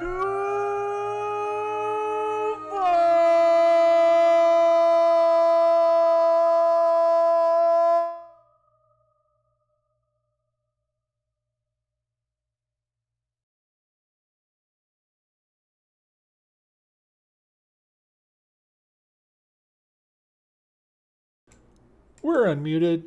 We're unmuted.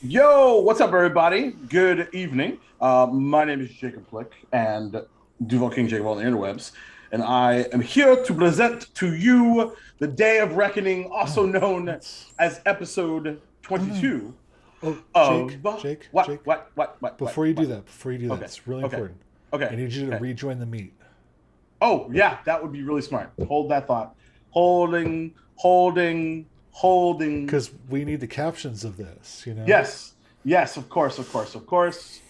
Yo, what's up, everybody? Good evening. My name is Jacob Plick and Duval King Jacob on the interwebs, and I am here to present to you the Day of Reckoning, also known as episode 22 Jake. What? Before you do that, it's really Okay. important. Okay. I need you to rejoin the meet. Oh, yeah, that would be really smart. Hold that thought. Holding. Because we need the captions of this, you know? Yes, of course.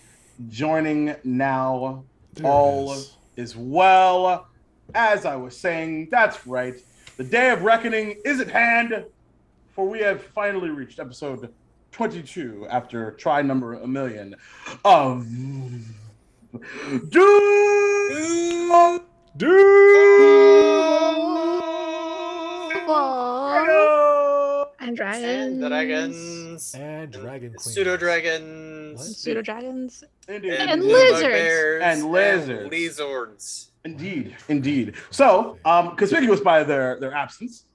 Joining now. There All is well. As I was saying, that's right. The Day of Reckoning is at hand, for we have finally reached episode 22 after try number a million of Duval and dragons and dragon queens, pseudo dragons, and lizards. Indeed. So, conspicuous by their absence,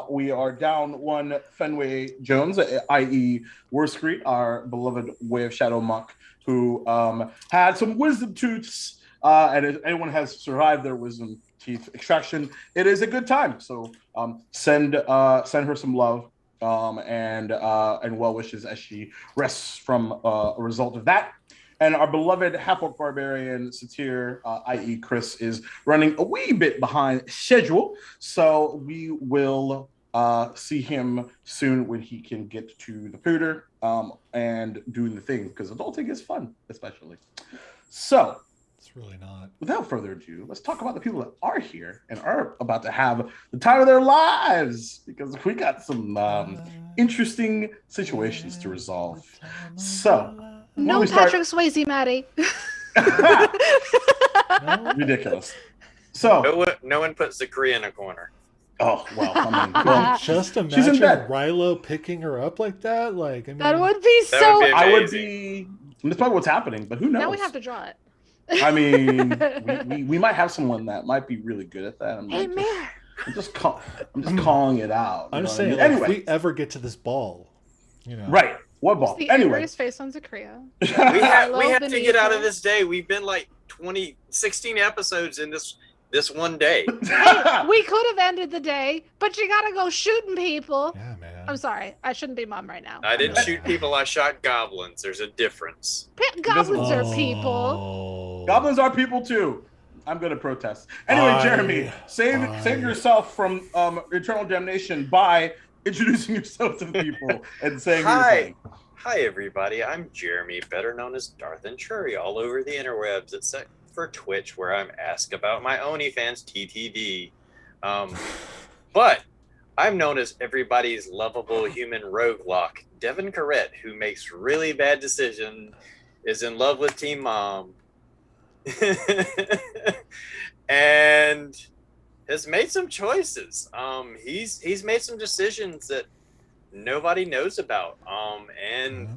we are down one Fenway Jones, i.e. Worscreet, our beloved Way of Shadow monk, who had some wisdom tooths, and if anyone has survived their wisdom teeth extraction, it is a good time. So send her some love and well wishes as she rests from a result of that. And our beloved half-orc barbarian Satyr, i.e. Chris, is running a wee bit behind schedule. So we will see him soon when he can get to the pooter and doing the thing, because adulting is fun, especially. So it's really not. Without further ado, let's talk about the people that are here and are about to have the time of their lives, because we got some interesting situations to resolve. So, no Patrick Swayze, Maddie. No? Ridiculous. So no one puts Zakria in a corner. Oh well, I mean, just imagine Rilo picking her up like that. Like, I mean, that would be I would be. That's probably what's happening, but who knows? Now we have to draw it. I mean, we might have someone that might be really good at that. I'm just calling it out. I'm just saying, like, anyway, if we ever get to this ball, you know, right? What ball? Anyway, face on Zakria. we have to get out of this day. We've been like 16 episodes in this one day. Hey, we could have ended the day, but you gotta go shooting people. Yeah, man. I'm sorry. I shouldn't be mom right now. I didn't shoot people. I shot goblins. There's a difference. Goblins are people. Goblins are people too. I'm going to protest. Anyway, Jeremy, save yourself from eternal damnation by introducing yourself to the people and saying hi. Hi, everybody. I'm Jeremy, better known as Darth and Churi, all over the interwebs, except for Twitch, where I'm asked about my OnlyFans TTD. But I'm known as everybody's lovable human roguelock, Devin Corrett, who makes really bad decisions, is in love with Team Mom, and has made some choices. He's made some decisions that nobody knows about. And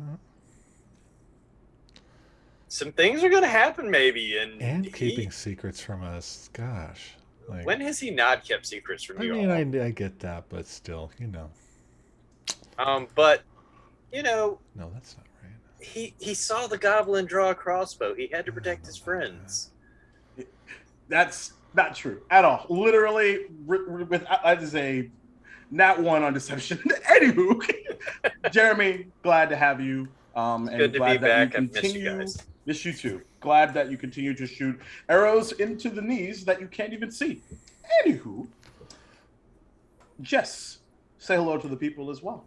some things are going to happen, maybe. And keeping secrets from us. Gosh. Like, when has he not kept secrets from you? I mean, I get that, but still, you know. But, you know. No, that's not right. He saw the goblin draw a crossbow. He had to protect his friends. That's not true at all. Literally, that is a nat one on deception. Anywho, Jeremy, glad to have you. It's good to be back. I've missed you guys. Miss you too. Glad that you continue to shoot arrows into the knees that you can't even see. Anywho, Jess, say hello to the people as well.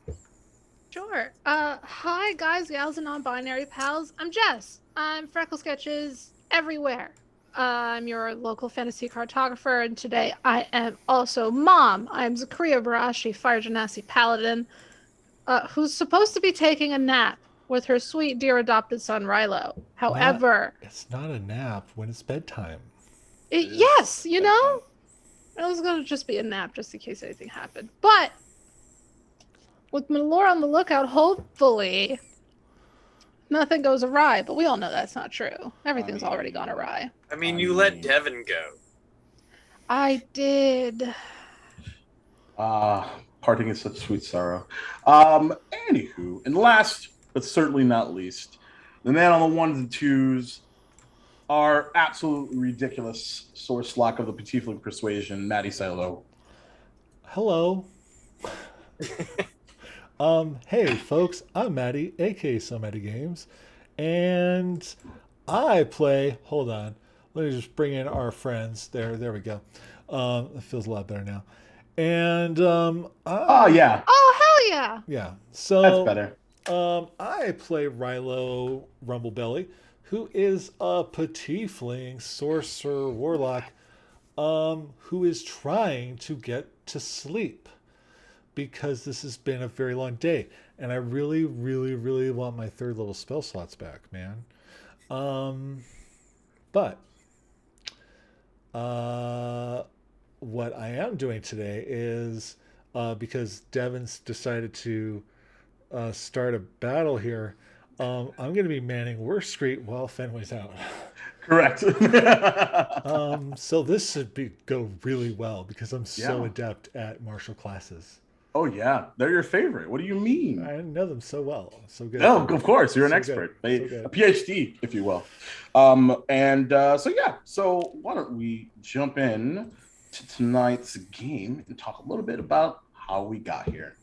Sure. Hi, guys, gals, and non-binary pals. I'm Jess. I'm FreckleSketches everywhere. I'm your local fantasy cartographer, and today I am also Mom. I'm Zakria Barashi, Fire Genasi Paladin, who's supposed to be taking a nap with her sweet, dear adopted son, Rilo. However... It's not a nap when it's bedtime. Yes, you know? It was going to just be a nap just in case anything happened. But with Malore on the lookout, hopefully nothing goes awry. But we all know that's not true. Everything's already gone awry. I mean, you let Devin go. I did. Parting is such sweet sorrow. Anywho, and last but certainly not least, the man on the ones and twos, our absolute ridiculous source lock of the Petite Persuasion, Matty Silo. Hello. Hey folks, I'm Matty, aka SoMattyGameZ, and I play. Hold on, let me just bring in our friends. There we go. It feels a lot better now. And yeah. Oh, hell yeah. Yeah. So That's better. I play Rilo Rumblebelly, who is a Petite sorcerer warlock, who is trying to get to sleep because this has been a very long day, and I really, really, really want my third level spell slots back, man. But what I am doing today is because Devin's decided to start a battle here. I'm going to be manning Worst Street while Fenway's out. Correct. So this should go really well because I'm so adept at martial classes. Oh yeah, they're your favorite. What do you mean? I know them so well, so good. Oh, of course, you're an So expert, good. So a PhD, if you will. So why don't we jump in to tonight's game and talk a little bit about how we got here.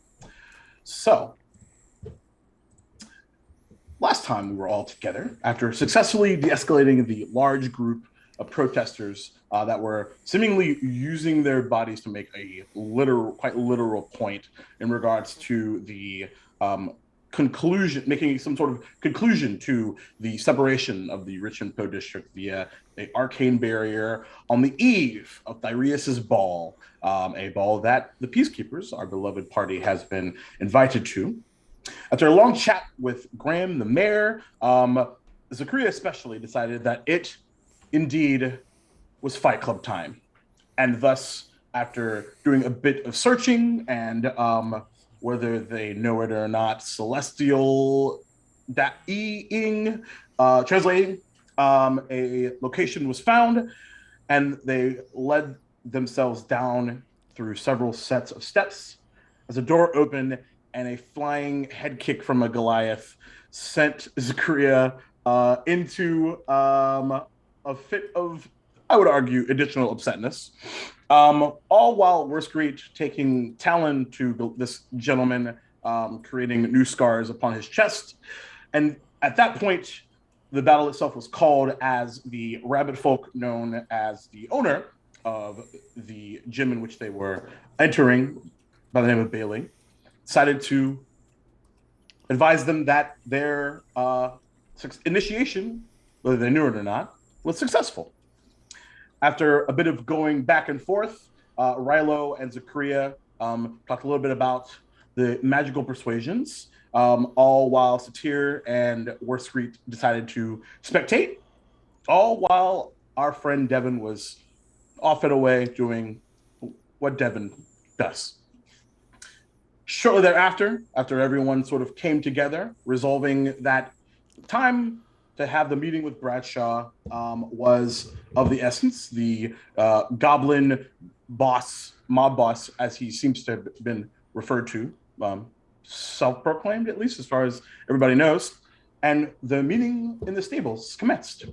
So, last time we were all together, after successfully de-escalating the large group of protesters that were seemingly using their bodies to make a quite literal point in regards to the conclusion, making some sort of conclusion to the separation of the Rich and Poe district via an arcane barrier on the eve of Thyreus's ball, a ball that the Peacekeepers, our beloved party, has been invited to. After a long chat with Graham, the mayor, Zachariah especially decided that it indeed was Fight Club time. And thus, after doing a bit of searching and whether they know it or not, celestial translating, a location was found, and they led themselves down through several sets of steps as a door opened and a flying head kick from a Goliath sent Zachariah into a fit of, I would argue, additional upsetness. All while Worskreet taking Talon to this gentleman, creating new scars upon his chest. And at that point, the battle itself was called as the rabbit folk, known as the owner of the gym in which they were entering, by the name of Bailey, decided to advise them that their initiation, whether they knew it or not, was successful. After a bit of going back and forth, Rilo and Zachariah talked a little bit about the magical persuasions, all while Satir and Worskreet decided to spectate, all while our friend Devin was off and away doing what Devin does. Shortly thereafter, after everyone sort of came together, resolving that time to have the meeting with Bradshaw was of the essence. The goblin boss, mob boss, as he seems to have been referred to, self-proclaimed, at least as far as everybody knows, and the meeting in the stables commenced.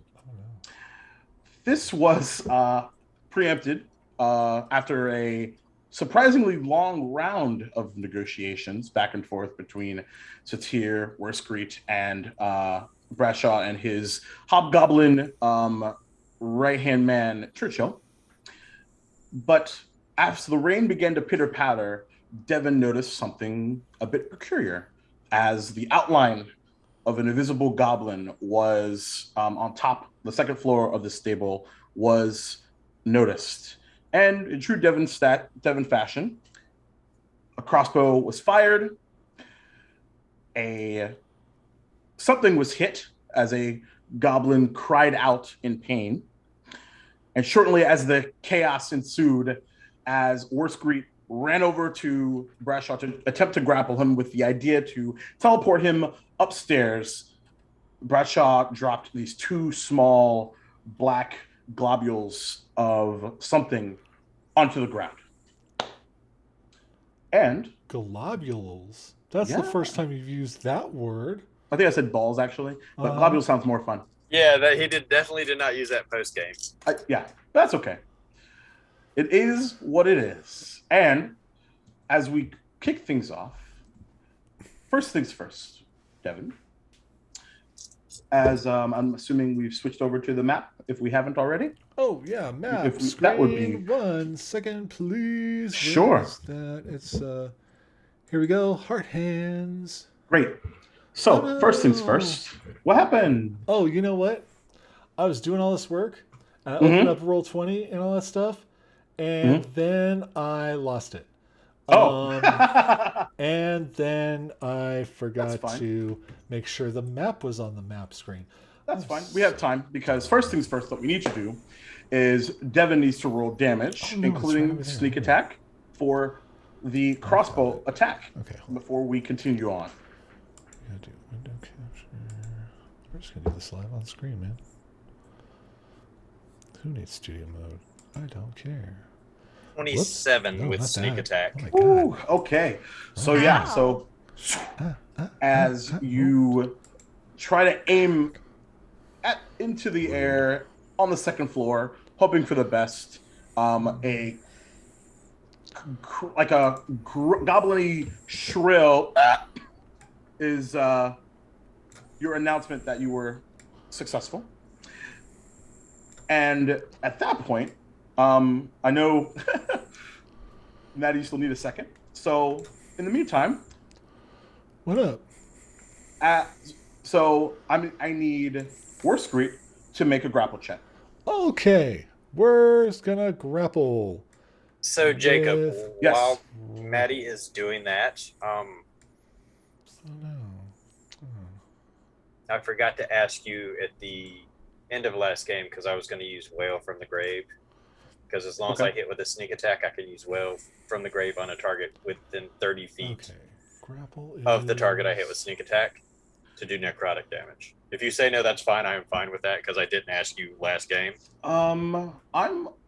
This was preempted after a surprisingly long round of negotiations back and forth between Satir, Worskreet, and Bradshaw and his hobgoblin right-hand man, Churchill. But as the rain began to pitter-patter, Devin noticed something a bit peculiar, as the outline of an invisible goblin was on top, the second floor of the stable, was noticed. And in true Devin fashion, a crossbow was fired, something was hit as a goblin cried out in pain, And shortly as the chaos ensued, as Worskreet ran over to Bradshaw to attempt to grapple him with the idea to teleport him upstairs, Bradshaw dropped these two small black globules of something onto the ground. And Globules. That's the Yeah. first time you've used that word. I think I said balls actually, but globule sounds more fun. Yeah, that he definitely did not use that post game. Yeah, that's okay. It is what it is. And as we kick things off, first things first, Devin. As I'm assuming we've switched over to the map, if we haven't already. Oh yeah, map. If we- Screen that would be- 1 second, please. Sure. Where is that? It's here we go. Heart hands. Great. So, Oh, first things no. first. What happened? Oh, you know what? I was doing all this work, and I Mm-hmm. opened up Roll20 and all that stuff, and then I lost it. Oh. And then I forgot That's fine. to make sure the map was on the map screen. That's fine. We have time because first things first, what we need to do is Devin needs to roll damage, Oh, no, it's right including over there. sneak attack for the crossbow attack Okay, hold on. before we continue on. Gotta do window capture. We're just gonna do this live on screen, man. Who needs studio mode? I don't care. 27 No, with not sneak that. attack. Oh my god. Ooh, okay. So yeah, Wow. so as you try to aim into the air on the second floor, hoping for the best, goblin-y shrill is your announcement that you were successful. And at that point, I know Maddie, you still need a second. So in the meantime, What up? I need Worskreet to make a grapple check. Okay, we're gonna grapple. So, Jacob, With- Yes. while Maddie is doing that, Oh no. I forgot to ask you at the end of last game because I was going to use Whale from the Grave. Because as long as I Okay. hit with a sneak attack, I can use Whale from the Grave on a target within 30 feet Okay. Grapple of the target I hit is- with sneak attack to do necrotic damage. If you say no, that's fine. I am fine with that because I didn't ask you last game. I'm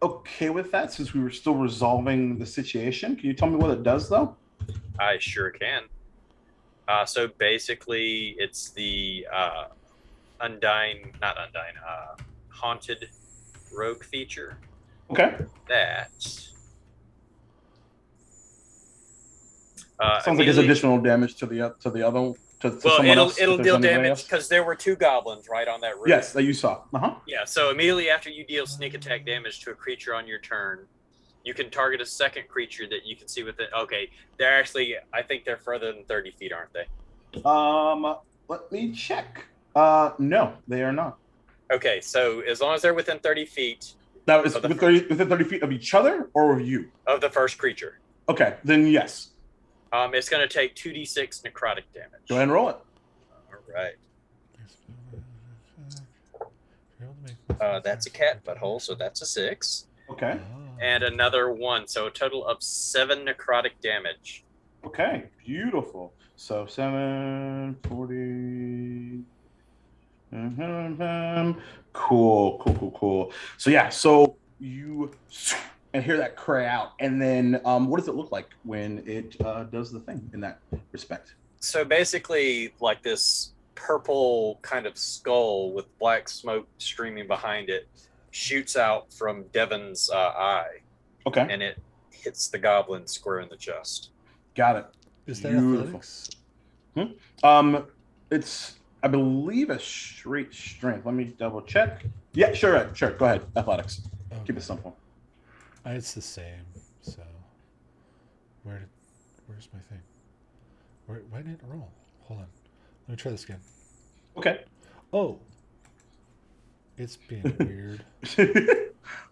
okay with that since we were still resolving the situation. Can you tell me what it does though? I sure can. So basically, it's the haunted rogue feature Okay. that Sounds like it's additional damage to the other to Well, someone else. it'll if there's deal anybody damage else. because there were two goblins right on that roof. Yes, that you saw. Uh-huh. Yeah. So immediately after you deal sneak attack damage to a creature on your turn, you can target a second creature that you can see with it. Okay, they're actually, I think they're further than 30 feet, aren't they? Let me check. No, they are not. Okay, so as long as they're within 30 feet Now, is Oh, the within 30 feet of each other or of you? of the first creature, Okay, then yes. it's going to take 2d6 necrotic damage. Go ahead and roll it. All right. That's a cat butthole, so that's a 6. Okay. And another 1, so a total of 7 necrotic damage. Okay, beautiful. So 740. Cool. So yeah, so you and hear that cry out, and then what does it look like when it does the thing in that respect? So basically, like this purple kind of skull with black smoke streaming behind it shoots out from Devin's eye, Okay, and it hits the goblin square in the chest. got it. Is that Beautiful. athletics? It's I believe a straight strength. Let me double check. Yeah, sure. Go ahead. Athletics. Keep it simple. It's the same. So, where's my thing? Why didn't it roll? Hold on. Let me try this again. Okay. Oh, it's being weird.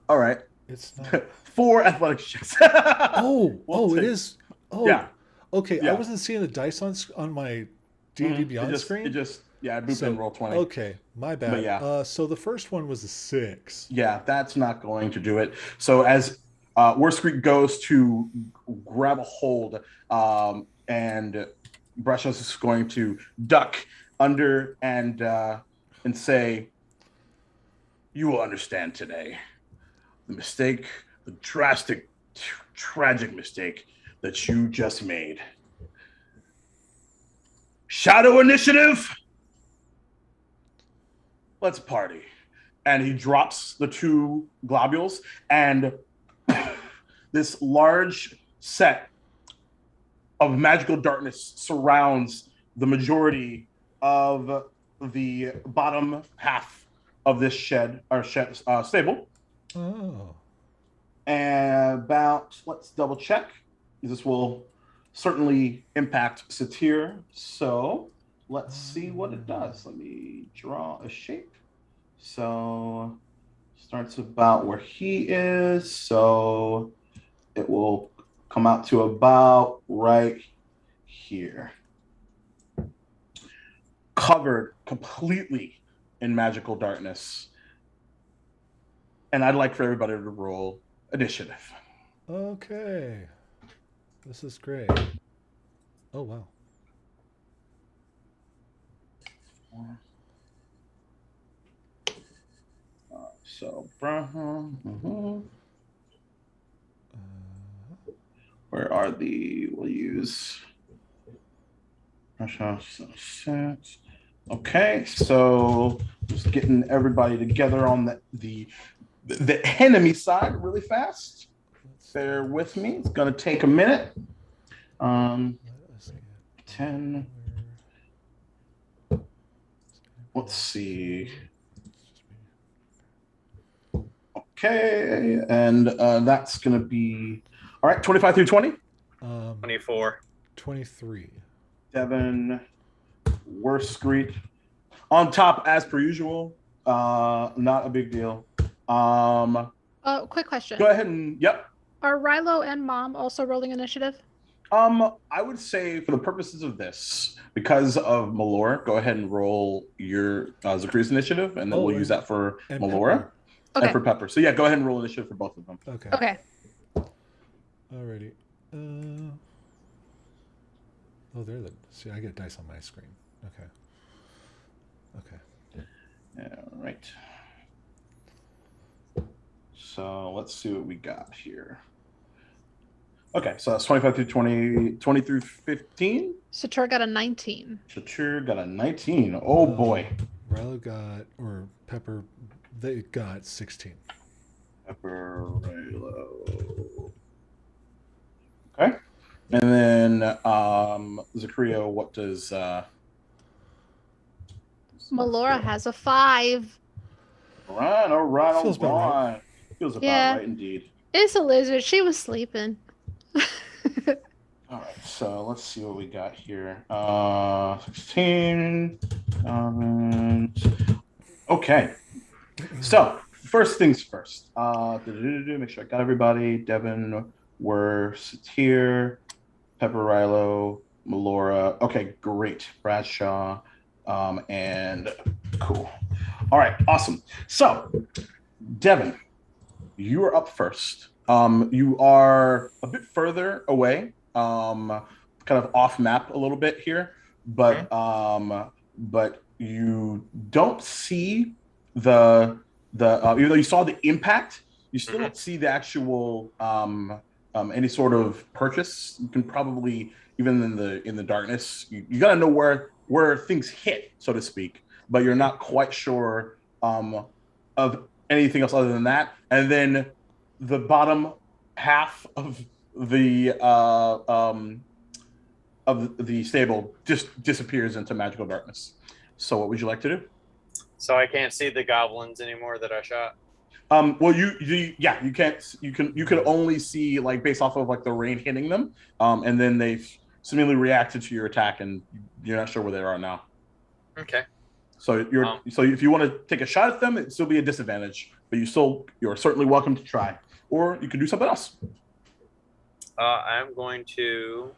All right. It's not. 4 athletics checks. Oh, We'll it take- is. Oh, Yeah. Okay, Yeah. I wasn't seeing the dice on my D&D Beyond it screen. Yeah, Boop didn't roll 20. Okay, my bad. But yeah. So the first one was a 6. Yeah, that's not going to do it. So as Worst Creek goes to grab a hold, and Brushless is going to duck under and say, "You will understand today the mistake, the drastic, tragic mistake that you just made. Shadow Initiative, let's party." And he drops the 2 globules, and this large set of magical darkness surrounds the majority of the bottom half of this stable. Oh. And let's double check. This will certainly impact Satir. So let's see what it does. Let me draw a shape. So starts about where he is. So it will come out to about right here. Covered completely in magical darkness. And I'd like for everybody to roll initiative. Okay. This is great. Oh, wow. So, where are we'll use. Okay, so just getting everybody together on the enemy side really fast. Bear with me. It's going to take a minute. 10. Let's see. Okay, and that's going to be all right. 25 through 20. 24. 23. Devin, Worst Street on top as per usual. Not a big deal. Quick question. Go ahead and Are Rilo and Mom also rolling initiative? I would say for the purposes of this, because of Malora, go ahead and roll your Zakri's initiative, and then we'll use that for Malora and for Pepper. So yeah, go ahead and roll initiative for both of them. Okay. Alrighty. See, I get dice on my screen. Okay. All right. So let's see what we got here. Okay, so that's 25 through 20, 20 through 15. Satur got a 19. Satur got a 19. Oh boy. Pepper, they got 16. Pepper, Rilo. Okay. And then Zakrio, what does Malora has a 5. All right. Feels about right. Feels about right indeed. It's a lizard. She was sleeping. All right, so let's see what we got here. 16. Okay. So first things first. Make sure I got everybody. Devin, Satir, Pepper, Rilo, Malora. Okay, great. Bradshaw, and cool. All right, awesome. So, Devin, you are up first. You are a bit further away, kind of off map a little bit here, but you don't see the even though you saw the impact, you still don't see the actual any sort of purchase. You can probably, even in the darkness, you gotta know where things hit, so to speak, but you're not quite sure of anything else other than that. And then the bottom half of the stable just disappears into magical darkness. So what would you like to do? So I can't see the goblins anymore that I shot. Well, you can't. You can only see, like, based off of like the rain hitting them, and then they've similarly reacted to your attack, and you're not sure where they are now. Okay. So so if you want to take a shot at them, it'd still be a disadvantage, but you're certainly welcome to try, or you could do something else. I'm going to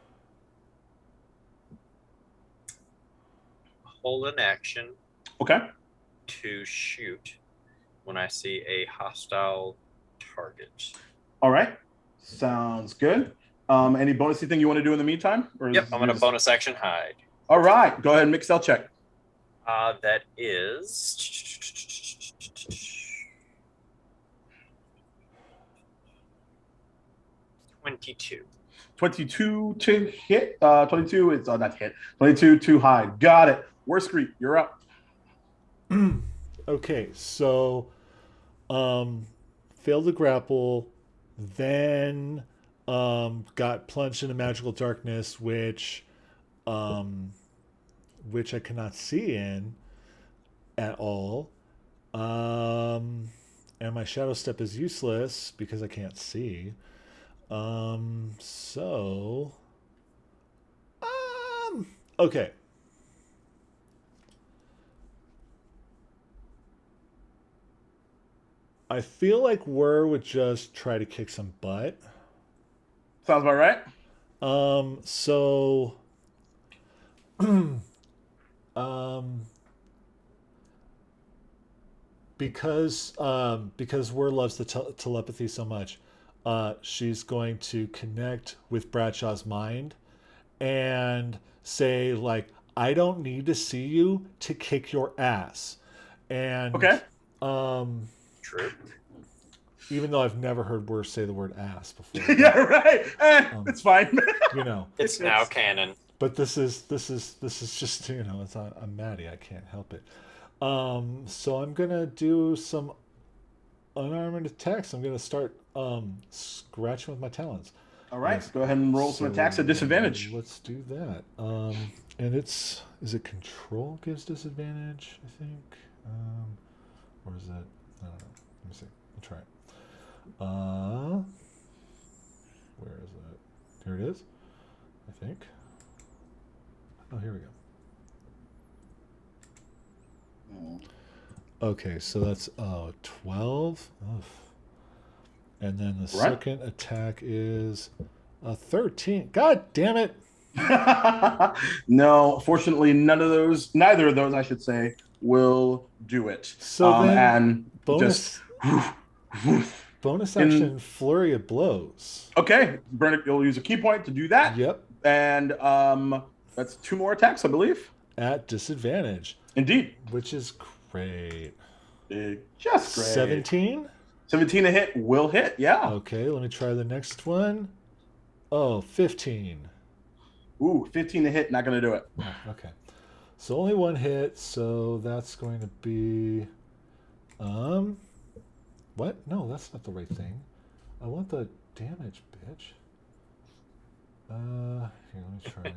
hold an action Okay. to shoot when I see a hostile target. All right. Sounds good. Any bonusy thing you want to do in the meantime? Or Yep, I'm going to bonus action hide. All right. Go ahead and make stealth check. That is 22. 22 to hit. 22 is not hit. 22 to hide. Got it. Worst Creep, you're up. Okay, so failed to grapple, then got plunged into magical darkness, which I cannot see in at all. And my shadow step is useless because I can't see. Okay. I feel like would just try to kick some butt. Sounds about right. So because Word loves the telepathy so much, she's going to connect with Bradshaw's mind and say, like, I don't need to see you to kick your ass. And Okay. True. even though I've never heard Word say the word ass before. Yeah, right. It's fine. You know. It's now canon. But this is just, you know, I'm Maddie, I can't help it. So I'm gonna do some unarmed attacks. I'm gonna start scratching with my talons. All right. Go ahead and roll some attacks at disadvantage. Let's do that. And is it control gives disadvantage, I think? Or is it? I don't know. Let me see. I'll try it. Where is it? Here it is, I think. Oh, here we go. Okay, so that's 12. Oof. And then the second attack is 13. God damn it! No, fortunately, neither of those, I should say, will do it. So then, and bonus action, flurry of blows. Okay, Brennan, you'll use a key point to do that. Yep. And that's 2 more attacks, I believe. At disadvantage. Indeed. Which is great. Just great. 17? 17 to hit will hit, yeah. Okay, let me try the next one. Oh, 15. Ooh, 15 to hit, not going to do it. Oh, okay. So only one hit, so that's going to be... What? No, that's not the right thing. I want the damage, bitch. Here, let me try it.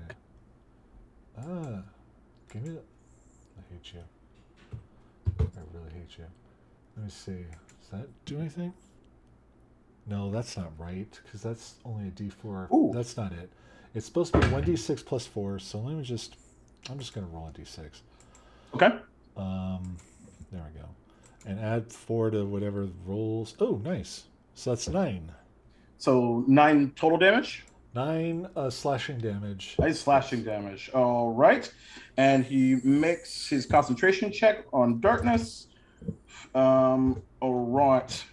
Give me the... I hate you. I really hate you. Let me see. Does that do anything? No, that's not right, because that's only a D4. Ooh. That's not it. It's supposed to be 1d6 plus 4, so let me just... I'm just going to roll a d6. Okay. There we go. And add 4 to whatever rolls. Oh, nice. So that's 9. So 9 total damage? 9 slashing damage. Nice slashing damage. All right. And he makes his concentration check on darkness. All right.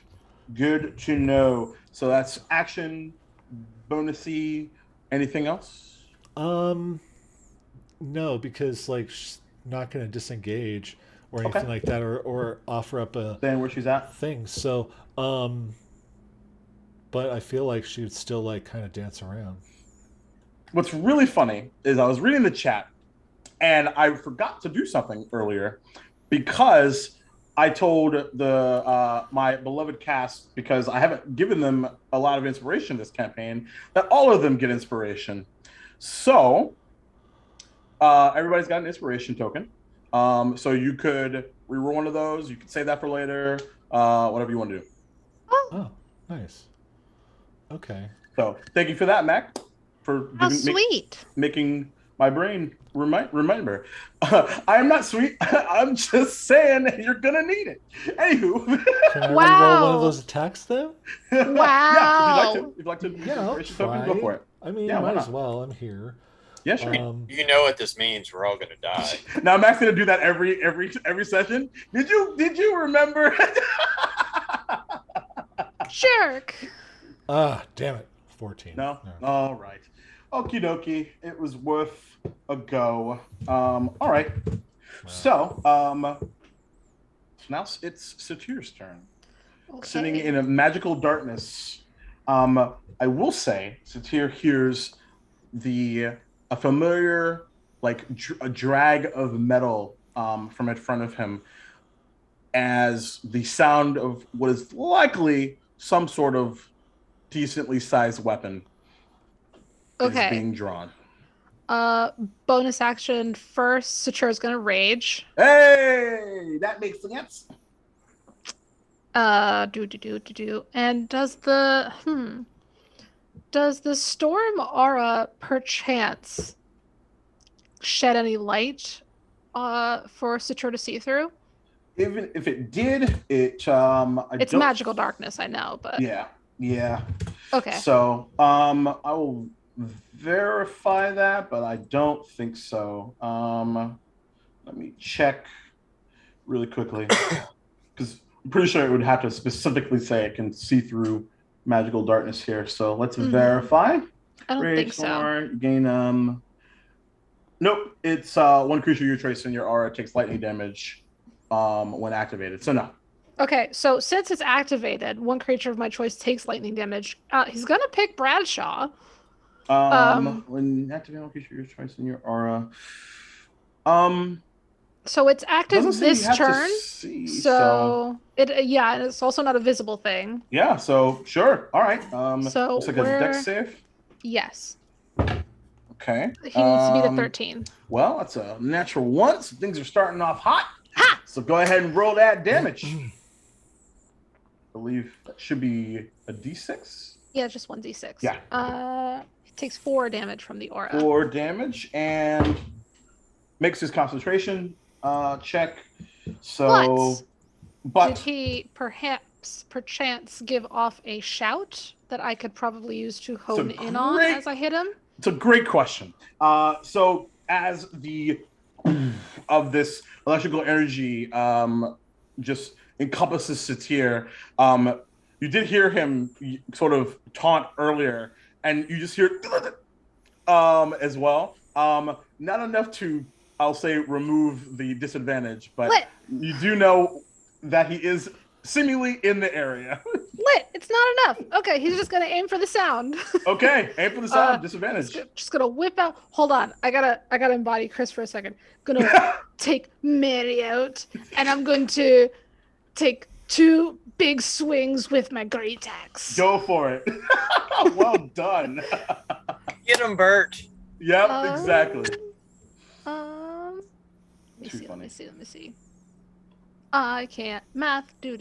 Good to know. So that's action, bonusy, anything else? No, because like she's not going to disengage or anything like that, or offer up a Saying where she's at thing. So, but I feel like she would still like kind of dance around. What's really funny is I was reading the chat and I forgot to do something earlier because I told the my beloved cast, because I haven't given them a lot of inspiration this campaign, that all of them get inspiration. So everybody's got an inspiration token. So you could reroll one of those. You could save that for later. Whatever you want to do. Oh, nice. Okay. So thank you for that, Mac, for making my brain remember. I am not sweet. I'm just saying you're gonna need it. Anywho. Can I roll one of those attacks then? Wow. Yeah, if you'd like to, Yeah, I'll try. go for it. I mean, Yeah, might as well. I'm here. Yeah, sure. You know what this means. We're all gonna die. Now Max gonna do that every session. Did you remember? Jerk. Damn it. 14. No? All right. Okie dokie. It was worth a go. All right. So, now it's Satir's turn. Okay. Sitting in a magical darkness. I will say, Satir hears a familiar, like a drag of metal from in front of him, as the sound of what is likely some sort of decently sized weapon is being drawn. Bonus action first. Satur's gonna rage. Hey, that makes sense. And does the storm aura perchance shed any light for Satur to see through? Even if it did, it's magical darkness, I know, but yeah. Okay. So I will verify that, but I don't think so. Let me check really quickly, because I'm pretty sure it would have to specifically say it can see through magical darkness here. So let's verify. I don't think so. Gain nope. It's one creature you trace in your aura takes lightning damage when activated. So no. Okay, so since it's activated, one creature of my choice takes lightning damage. He's gonna pick Bradshaw. When activated, one creature you trace in your aura. So it's active this turn. So and it's also not a visible thing. Yeah, so sure. All right. So looks like a dex save. Yes. Okay. He needs to be the 13. Well, that's a natural 1, so things are starting off hot. Ha! So go ahead and roll that damage. I believe that should be a d6. Yeah, just 1d6. Yeah. He takes 4 damage from the aura. 4 damage and makes his concentration check. So, but did he perchance give off a shout that I could probably use to hone in on as I hit him? It's a great question. So as the of this electrical energy just encompasses Satir, you did hear him sort of taunt earlier, and you just hear as well. Not enough to, I'll say, remove the disadvantage, but you do know that he is seemingly in the area. Lit! It's not enough. Okay, he's just gonna aim for the sound. Okay, aim for the sound. Disadvantage. Just gonna whip out. Hold on, I gotta embody Chris for a second. Gonna take Mary out, and I'm going to take 2 big swings with my great axe. Go for it. Well done. Get him, Bert. Yep, exactly. Let me see. I can't math. Do.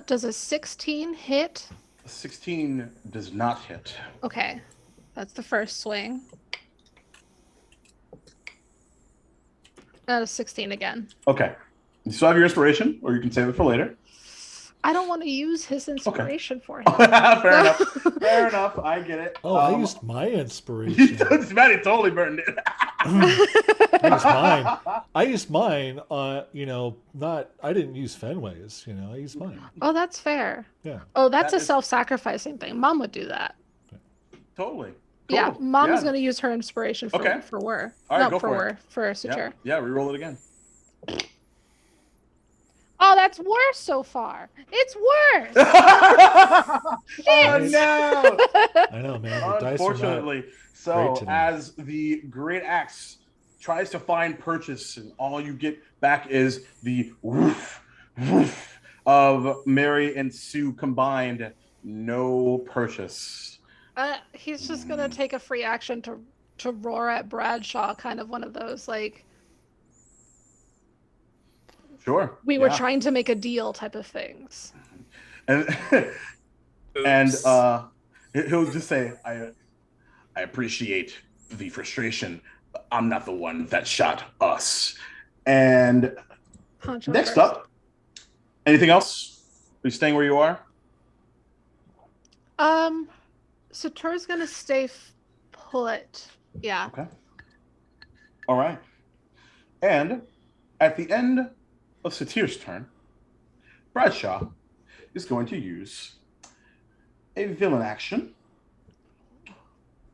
Does a 16 hit? 16 does not hit. Okay, that's the first swing. A 16 again. Okay. You still have your inspiration, or you can save it for later. I don't want to use his inspiration for him. Fair enough. Fair enough. I get it. Oh, I used my inspiration. Matty totally burned it. I used mine. I didn't use Fenway's. I used mine. Oh, that's fair. Yeah. Oh, that's a self-sacrificing thing. Mom would do that. Totally. Cool. Yeah, Mom is going to use her inspiration for Whir. All right, no, for Satur. Yeah, reroll it again. Oh, that's worse so far. It's worse. Oh no! I know, man. The dice are Unfortunately, so as the great axe tries to find purchase, and all you get back is the woof, woof of Mary and Sue combined. No purchase. He's just gonna take a free action to roar at Bradshaw, kind of one of those like. Sure. We were trying to make a deal type of things. And he'll just say, I appreciate the frustration. I'm not the one that shot us. And next up, anything else? Are you staying where you are? Satur's gonna stay put. Yeah. Okay. All right. And at the end of Satir's turn, Bradshaw is going to use a villain action.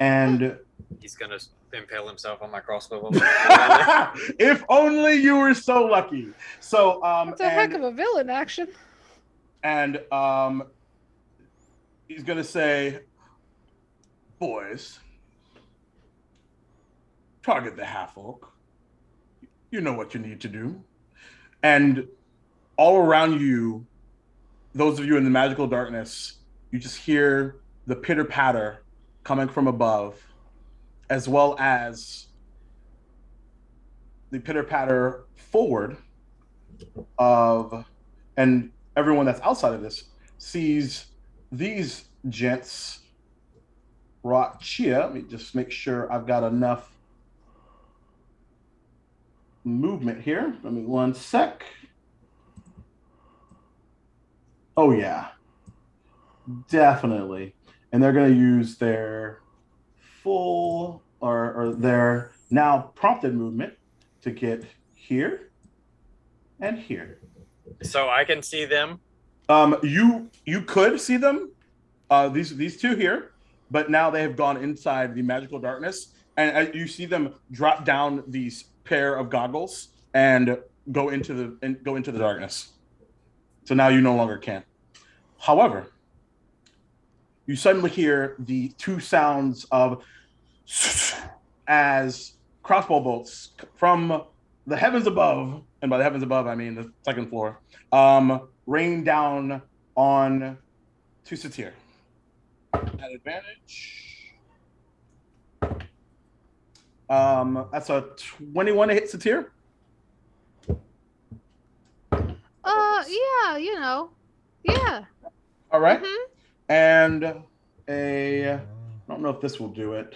And He's gonna impale himself on my crossbow. if only you were so lucky. So That's a heck of a villain action. And he's gonna say, boys, target the half-orc. You know what you need to do. And all around you, those of you in the magical darkness, you just hear the pitter-patter coming from above, as well as the pitter-patter forward of, and everyone that's outside of this sees these gents rock cheer. Let me just make sure I've got enough movement here. Let me 1 sec. Oh yeah, definitely. And they're going to use their full or their now prompted movement to get here and here. So I can see them. You could see them, these two here, but now they have gone inside the magical darkness, and you see them drop down these pair of goggles and go into the darkness. So now you no longer can. However, you suddenly hear the two sounds of as crossbow bolts from the heavens above, and by the heavens above I mean the second floor, rain down on to Satir. At advantage. That's a 21 to hit Satir. Yeah, you know. Yeah. All right. Mm-hmm. And I don't know if this will do it.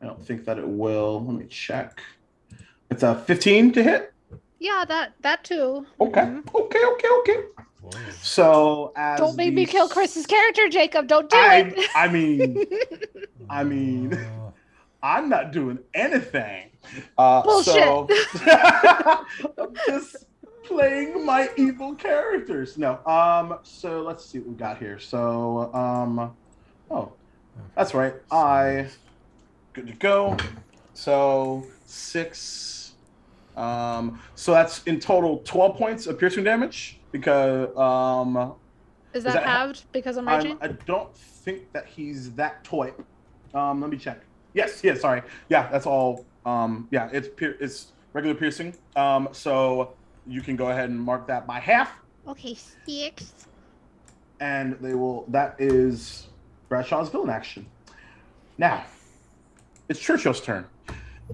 I don't think that it will. Let me check. It's a 15 to hit. Yeah, that too. Okay. Mm-hmm. Okay. Whoa. So as Don't make me kill Chris's character, Jacob. Don't do it. I mean, I'm not doing anything. Bullshit. So I'm just playing my evil characters. No. So let's see what we got here. So oh, that's right. Good to go. So 6. So that's in total 12 points of piercing damage because Is that halved because I'm raging? I don't think that he's that toy. Let me check. Yes, sorry. Yeah, that's all. Yeah, it's regular piercing. So you can go ahead and mark that by half. Okay, 6. And that is Bradshaw's villain action. Now, it's Churchill's turn.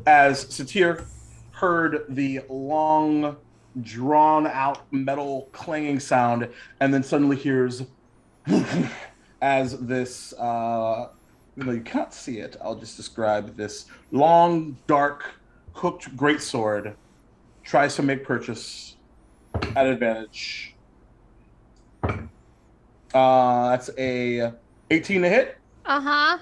As Satir heard the long, drawn-out metal clanging sound, and then suddenly hears as this, even though you can't see it, I'll just describe this long, dark, hooked greatsword tries to make purchase at advantage. That's a 18 to hit. Uh-huh.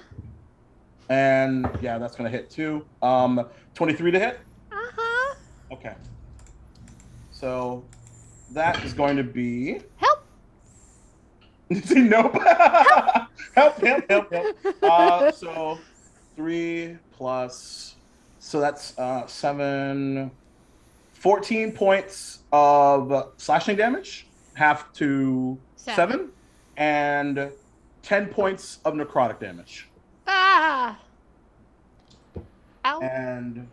And yeah, that's gonna hit too. 23 to hit. Uh-huh. Okay. So that is going to be Help. nope. help. So 3 plus, so that's 7, 14 points of slashing damage, half to 7, and 10 points of necrotic damage. Ah. Ow. And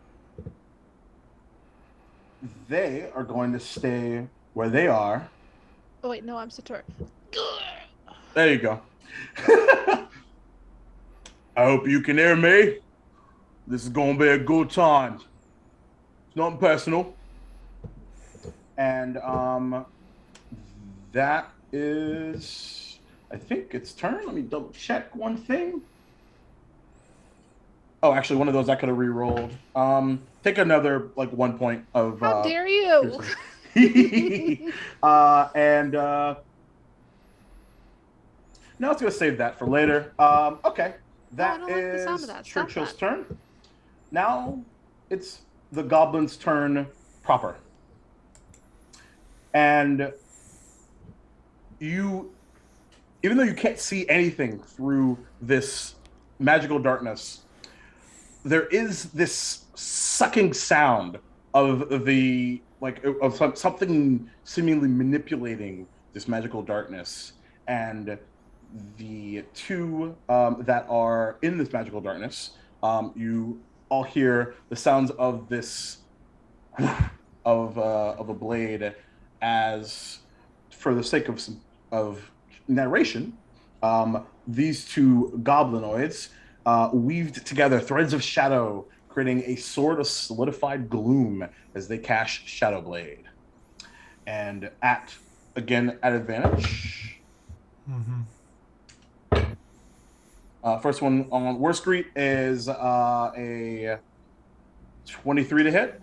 they are going to stay where they are. Oh wait, no, I'm Sator. There you go. I hope you can hear me. This is going to be a good time. It's nothing personal. And that is, I think it's turn. Let me double check one thing. Oh, actually, one of those I could have re-rolled. Take another 1 point of. How dare you? And No, I was gonna save that for later. Okay, I that don't like the sound is of that. Stop Churchill's that. turn. Now it's the goblin's turn proper, and you, even though you can't see anything through this magical darkness, there is this sucking sound of the something seemingly manipulating this magical darkness, and the two that are in this magical darkness, you all hear the sounds of this of a blade, as for the sake of narration, these two goblinoids weaved together threads of shadow, creating a sword of solidified gloom as they cast Shadow Blade. And at advantage. First one on Worst Greet is a 23 to hit.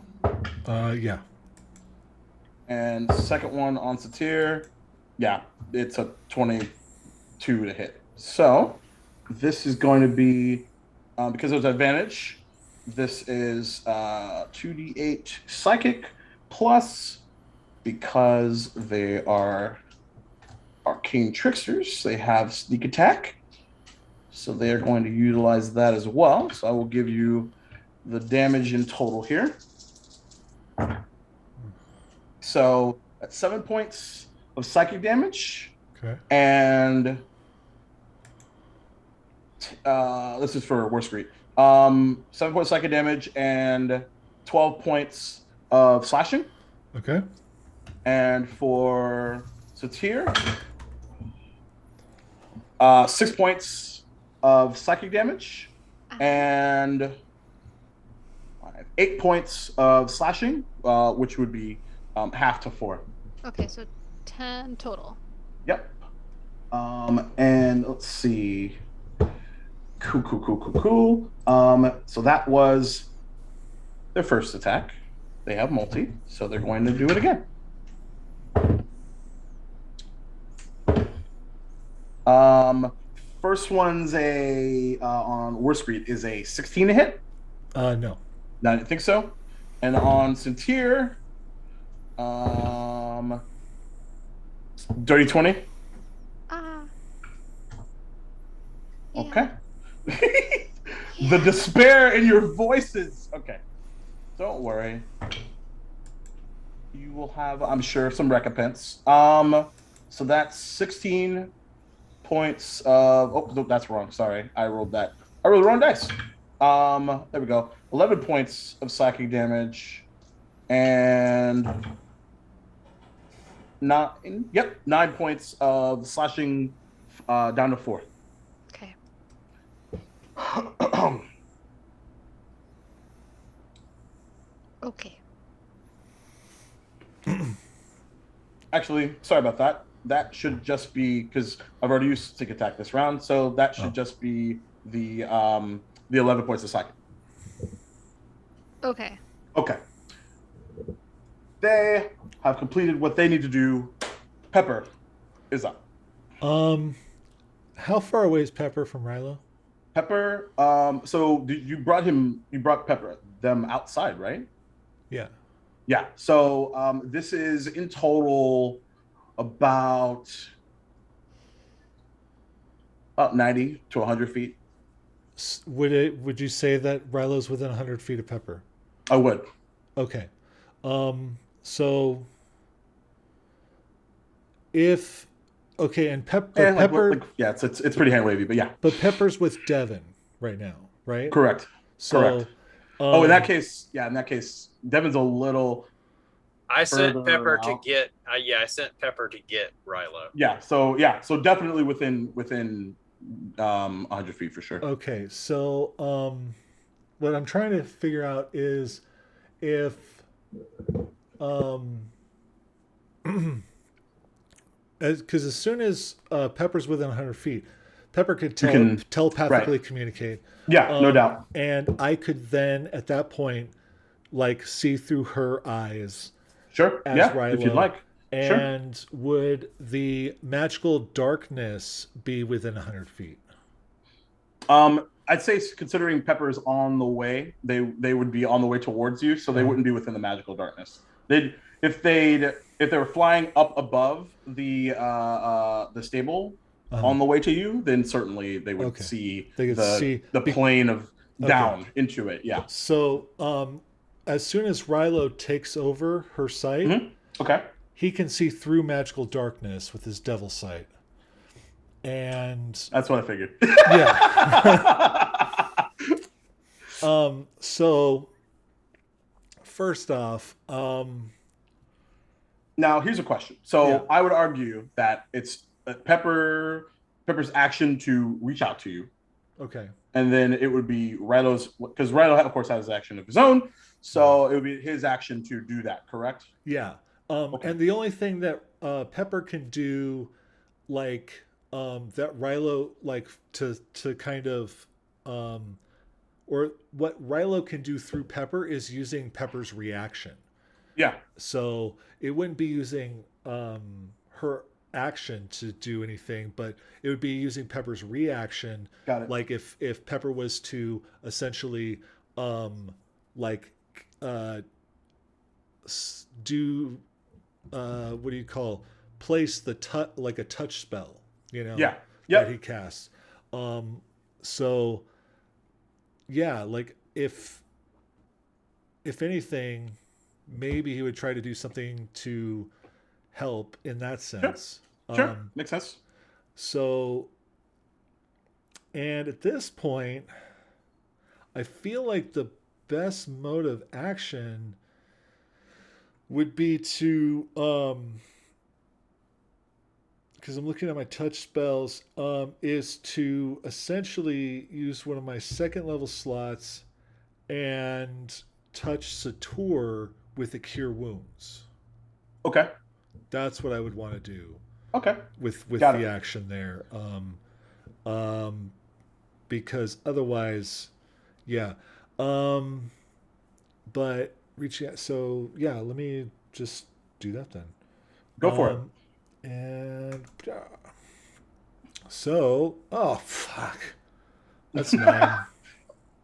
Yeah. And second one on Satir, yeah, it's a 22 to hit. So this is going to be, because of advantage, this is 2d8 psychic plus, because they are arcane tricksters, they have sneak attack. So they are going to utilize that as well. So I will give you the damage in total here. So that's 7 points of psychic damage. Okay. And this is for Worst Greet. 7 points psychic damage and 12 points of slashing. Okay. And for Satir, 6 points of psychic damage and 8 points of slashing, which would be half to 4. Okay, so 10 total. Yep. And let's see. Cool. So that was their first attack. They have multi, so they're going to do it again. First one's on Worst Greet is a 16 to hit. No. No, I didn't think so. And on Satir, dirty 20. Yeah. Okay. The despair in your voices. Okay. Don't worry. You will have, I'm sure, some recompense. So that's 16 points of, oh, no, that's wrong. Sorry. I rolled the wrong dice. There we go. 11 points of psychic damage and 9 points of slashing down to 4. Okay. Okay. Actually, sorry about that. That should just be, because I've already used Stick Attack this round, so that should just be the 11 points of psychic. Okay. Okay. They have completed what they need to do. Pepper is up. How far away is Pepper from Rilo? Pepper, so you brought them outside, right? Yeah. Yeah. So this is in total about 90 to 100 feet. Would you say that Rilo's within 100 feet of Pepper? I would. Okay. So if and Pepper, yeah, it's pretty hand wavy, but yeah. But Pepper's with Devin right now, right? Correct. So, correct. In that case, Devin's a little. I sent Pepper out. to get. I sent Pepper to get Rilo. Yeah. So definitely within 100 feet for sure. Okay. So what I'm trying to figure out is if because as soon as Pepper's within 100 feet, Pepper could telepathically communicate. Yeah, no doubt. And I could then, at that point, like see through her eyes. Sure. As yeah, Rilo. if you'd like. And would the magical darkness be within 100 feet? I'd say considering Pepper's on the way, they would be on the way towards you, so they wouldn't be within the magical darkness. If they were flying up above the stable on the way to you, then certainly they would see the plane of down into it. Yeah. So as soon as Rilo takes over her sight, he can see through magical darkness with his devil sight. And that's what I figured. Yeah. So first off, now here's a question. So I would argue that it's Pepper's action to reach out to you. Okay. And then it would be Rilo's, because Rilo, of course, has an action of his own. So it would be his action to do that, correct? Yeah. And the only thing that Pepper can do, like, that Rilo, like, to kind of, or what Rilo can do through Pepper is using Pepper's reaction. Yeah. So it wouldn't be using her action to do anything, but it would be using Pepper's reaction. Got it. Like if Pepper was to essentially do what do you call, place the like a touch spell, you know, that he casts. So yeah, like if anything, maybe he would try to do something to help in that sense. Sure. Makes sense. So, and at this point, I feel like the best mode of action would be to, because I'm looking at my touch spells, is to essentially use one of my second level slots and touch Sator with a Cure Wounds. Okay. That's what I would want to do. Okay. With the action there. Because otherwise, yeah. But reaching out, so yeah, let me just do that then. Go for it. And so, oh fuck, that's 9.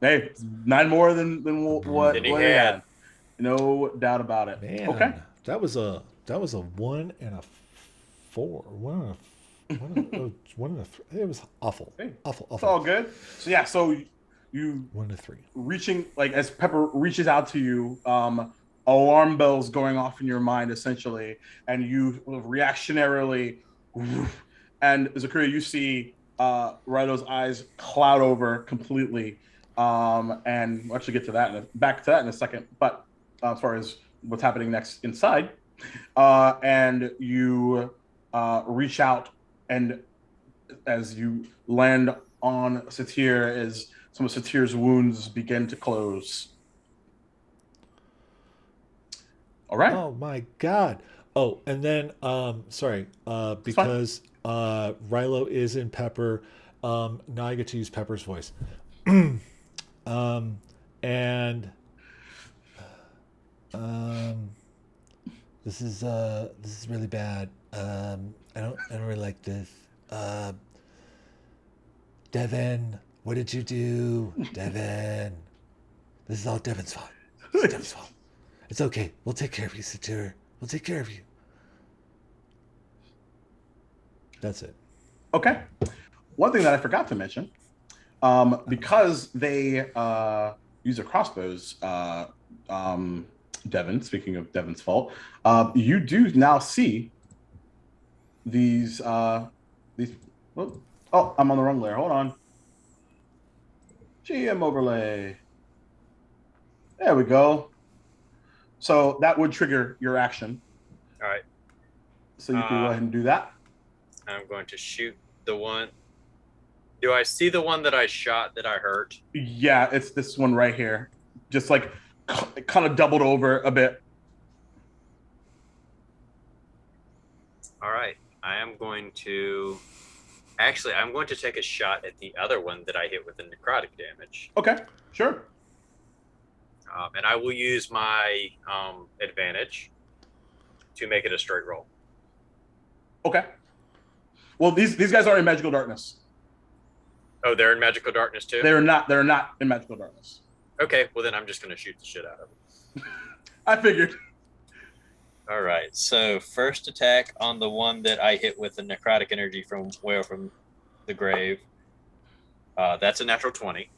Hey, 9 more than what he had. No doubt about it. Man, okay. That was a 1 and a 4. 1 and a 3. It was awful. Hey, awful. It's all good. So yeah, so you 1 to 3. reaching, like, as Pepper reaches out to you, alarm bells going off in your mind essentially, and you reactionarily, and Zakura, you see Rido's eyes cloud over completely, and we'll actually get to that back to that in a second. But as far as what's happening next inside, and you reach out, and as you land on Satir, as some of Satir's wounds begin to close. All right. Oh my god. Oh, and then sorry, because Rilo is in Pepper, now I get to use Pepper's voice. And this is really bad. I don't really like this. Devin, what did you do? Devin. This is all Devin's fault. It's Devin's fault. It's okay. We'll take care of you, Satir. We'll take care of you. That's it. Okay. One thing that I forgot to mention, because they use their crossbows, Devin, speaking of Devin's fault, you do now see these, oh, I'm on the wrong layer. Hold on. GM overlay. There we go. So that would trigger your action. All right. So you can go ahead and do that. I'm going to shoot the one. Do I see the one that I shot that I hurt? Yeah, it's this one right here. Just like kind of doubled over a bit. All right. I'm going to take a shot at the other one that I hit with the necrotic damage. Okay, sure. And I will use my advantage to make it a straight roll. Okay. Well, these guys are in magical darkness. Oh, they're in magical darkness too? They're not in magical darkness. Okay, well then I'm just going to shoot the shit out of them. I figured. All right, so first attack on the one that I hit with the necrotic energy from Whale from the Grave. That's a natural 20.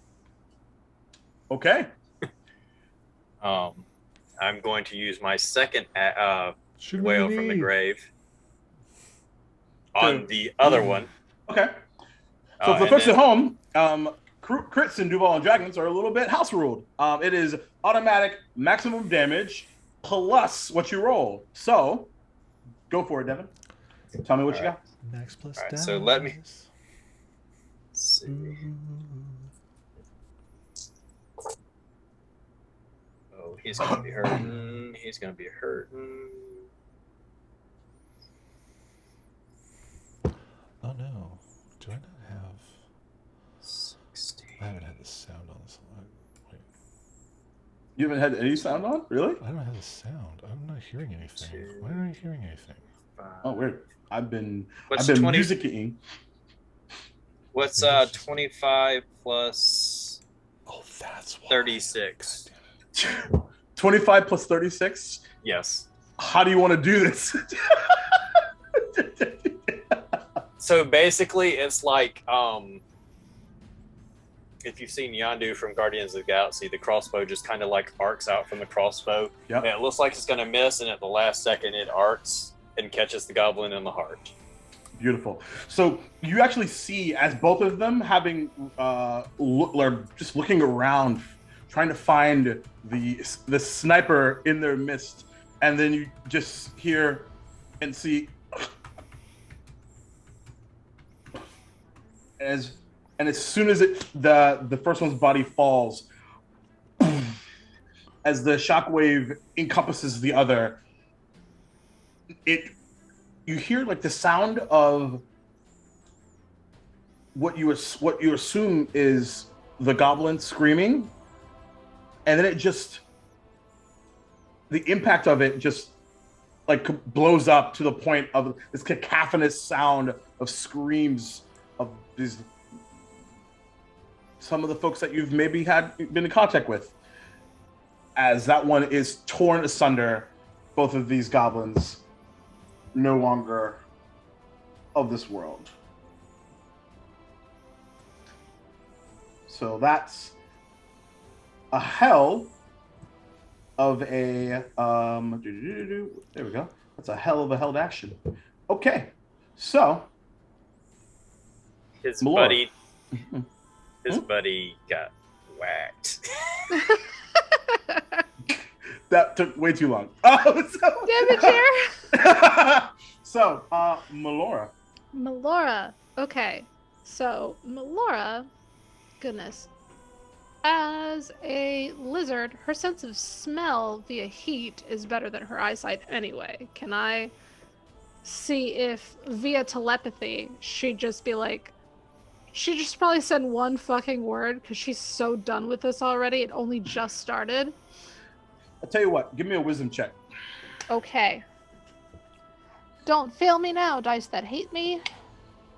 Okay. I'm going to use my second Shoot him in Whale the from the knee. Grave on the other one. Okay. So for the folks at home, crits in Duval Dragons are a little bit house ruled. It is automatic maximum damage plus what you roll. So go for it, Devin. Tell me what you got. Max plus All right, dice. so let me see. Oh, he's going to be hurting. He's going to be hurting. Oh no. Do I not have... 16. I haven't had the sound on this. Wait. You haven't had any sound on? Really? I don't have the sound. I'm not hearing anything. Why am I hearing anything? Oh, weird. I've been What's 20? musicking. What's 25 plus Oh, that's why. 36? 25 plus 36. Yes. How do you want to do this? So basically, it's like if you've seen Yondu from Guardians of the Galaxy, the crossbow just kind of like arcs out from the crossbow. Yep. And it looks like it's going to miss, and at the last second, it arcs and catches the goblin in the heart. Beautiful. So you actually see, as both of them having just looking around, trying to find the sniper in their midst, and then you just hear and see as soon as the first one's body falls, as the shockwave encompasses the other, you hear like the sound of what you assume is the goblin screaming, and then the impact of it just like blows up to the point of this cacophonous sound of screams of these some of the folks that you've maybe been in contact with, as that one is torn asunder. Both of these goblins no longer of this world. So that's a hell of a there we go. That's a hell of a held action. Okay, so His Melora. buddy got whacked. That took way too long. Damn it, Jer. So, Melora. Melora. Okay. So, Melora, goodness. As a lizard, her sense of smell via heat is better than her eyesight anyway. Can I see if via telepathy she'd just be like, she'd just probably send one fucking word because she's so done with this already. It only just started. I'll tell you what, give me a wisdom check. Okay. Don't fail me now, dice that hate me.